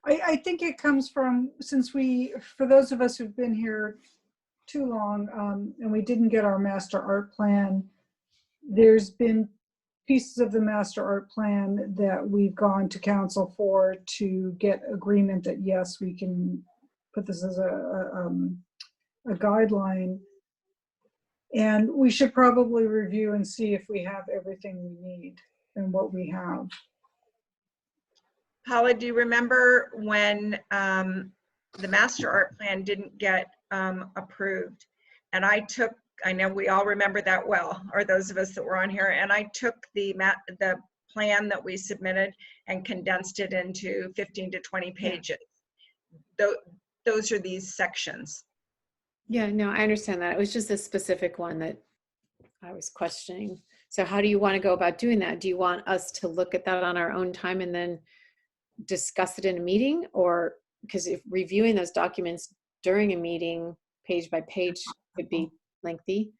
I think it comes from, since we, for those of us who've been here too long, and we didn't get our master art plan, there's been pieces of the master art plan that we've gone to council for to get agreement that yes, we can put this as a guideline. And we should probably review and see if we have everything we need and what we have. Paula, do you remember when the master art plan didn't get approved? And I know we all remember that well, or those of us that were on here, and I took the plan that we submitted and condensed it into 15 to 20 pages. Those are these sections. Yeah, no, I understand that. It was just a specific one that I was questioning. So how do you want to go about doing that? Do you want us to look at that on our own time and then discuss it in a meeting? Or, because if reviewing those documents during a meeting, page by page, could be lengthy.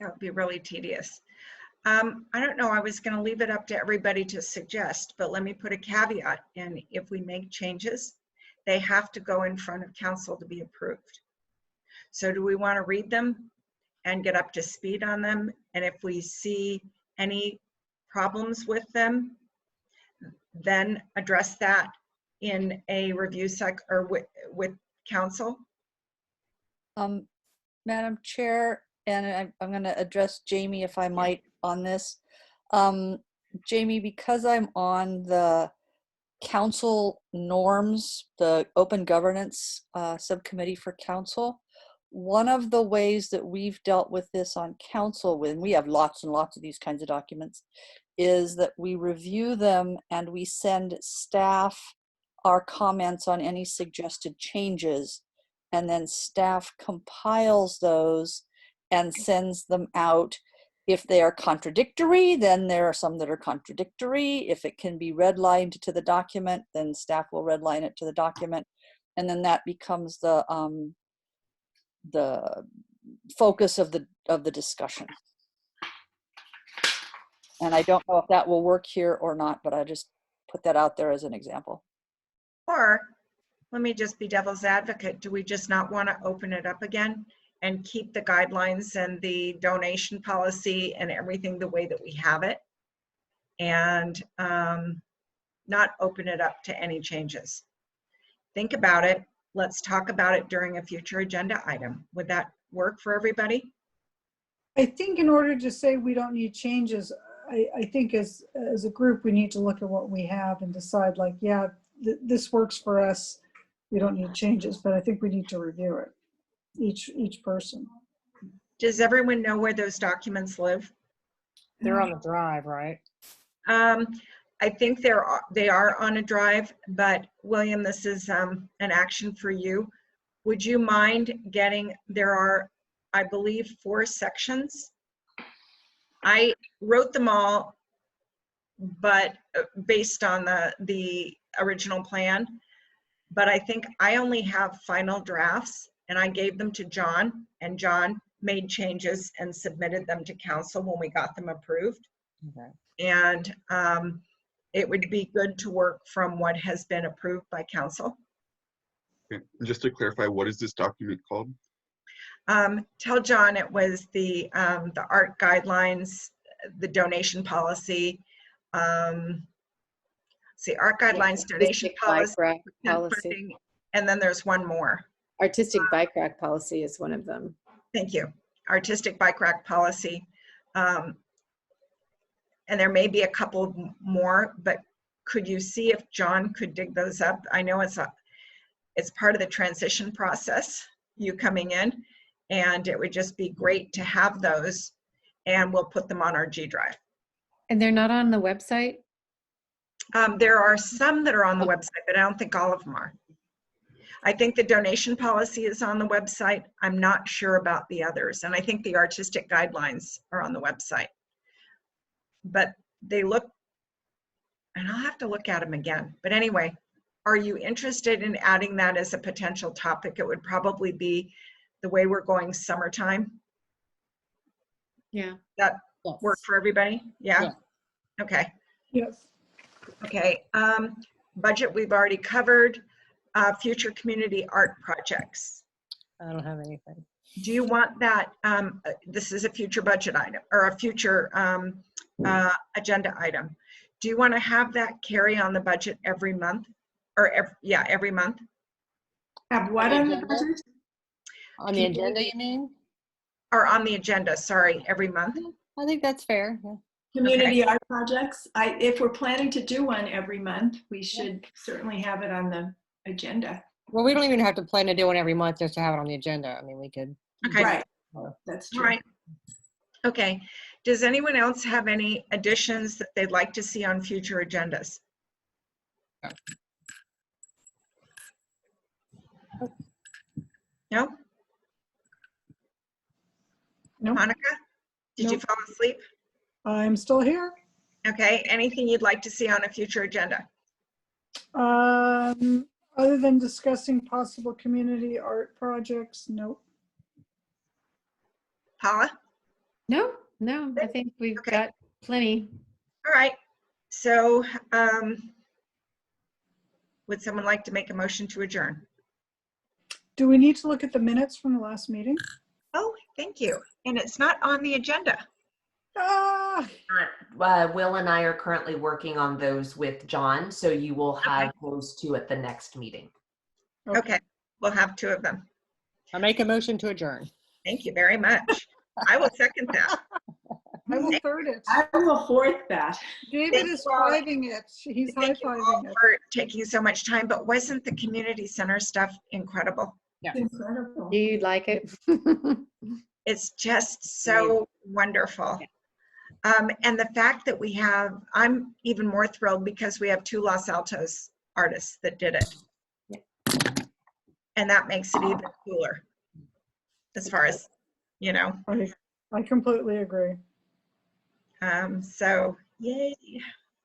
That would be really tedious. I don't know, I was going to leave it up to everybody to suggest, but let me put a caveat in. If we make changes, they have to go in front of council to be approved. So do we want to read them and get up to speed on them? And if we see any problems with them, then address that in a review or with council? Madam Chair, and I'm going to address Jamie if I might on this. Jamie, because I'm on the council norms, the open governance subcommittee for council, one of the ways that we've dealt with this on council, when we have lots and lots of these kinds of documents, is that we review them and we send staff our comments on any suggested changes, and then staff compiles those and sends them out. If they are contradictory, then there are some that are contradictory. If it can be redlined to the document, then staff will redline it to the document, and then that becomes the focus of the discussion. And I don't know if that will work here or not, but I just put that out there as an example. Or let me just be devil's advocate. Do we just not want to open it up again and keep the guidelines and the donation policy and everything the way that we have it, and not open it up to any changes? Think about it. Let's talk about it during a future agenda item. Would that work for everybody? I think in order to say we don't need changes, I think as a group, we need to look at what we have and decide, like, yeah, this works for us. We don't need changes, but I think we need to review it, each person. Does everyone know where those documents live? They're on the drive, right? I think they are on a drive, but William, this is an action for you. Would you mind getting, there are, I believe, 4 sections. I wrote them all, but based on the original plan, but I think I only have final drafts, and I gave them to John, and John made changes and submitted them to council when we got them approved. Okay. And it would be good to work from what has been approved by council. Okay. Just to clarify, what is this document called? Tell John it was the art guidelines, the donation policy, art guidelines, donation policy, funding, and then there's one more. Artistic bike rack policy is one of them. Thank you. Artistic bike rack policy. And there may be a couple more, but could you see if John could dig those up? I know it's part of the transition process, you coming in, And it would just be great to have those, and we'll put them on our G Drive. And they're not on the website? There are some that are on the website, but I don't think all of them are. I think the donation policy is on the website. I'm not sure about the others. And I think the artistic guidelines are on the website. But they look, and I'll have to look at them again. But anyway, are you interested in adding that as a potential topic? It would probably be the way we're going summertime. Yeah. That work for everybody? Yeah? Okay. Yes. Okay. Budget we've already covered. Future community art projects. I don't have anything. Do you want that? This is a future budget item or a future agenda item. Do you want to have that carry on the budget every month? Or every month? Have what on the budget? On the agenda, you mean? Or on the agenda, sorry, every month? I think that's fair. Yeah. Community art projects. If we're planning to do one every month, we should certainly have it on the agenda. Well, we don't even have to plan to do one every month just to have it on the agenda. I mean, we could. Okay. Right. That's true. All right. Okay. Does anyone else have any additions that they'd like to see on future agendas? No? No. Monica, did you fall asleep? I'm still here. Okay. Anything you'd like to see on a future agenda? Other than discussing possible community art projects, nope. Paula? No, I think we've got plenty. All right. So would someone like to make a motion to adjourn? Do we need to look at the minutes from the last meeting? Oh, thank you. And it's not on the agenda. Will and I are currently working on those with John, so you will have those two at the next meeting. Okay, we'll have two of them. I make a motion to adjourn. Thank you very much. I will second that. I will third it. I will fourth that. David is fiving it. He's Thank you all high-fiving it. for taking so much time, but wasn't the community center stuff incredible? Yeah. Incredible. Do you like it? It's just so wonderful. And the fact that we have, I'm even more thrilled because we have 2 Los Altos artists that did it. And that makes it even cooler as far as, you know. I completely agree. So, yay.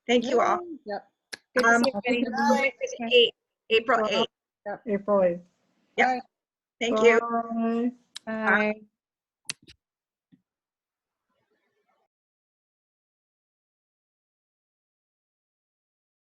Thank you all. Yep. April 8th. April 8th. Yep. Thank you. Bye. Bye.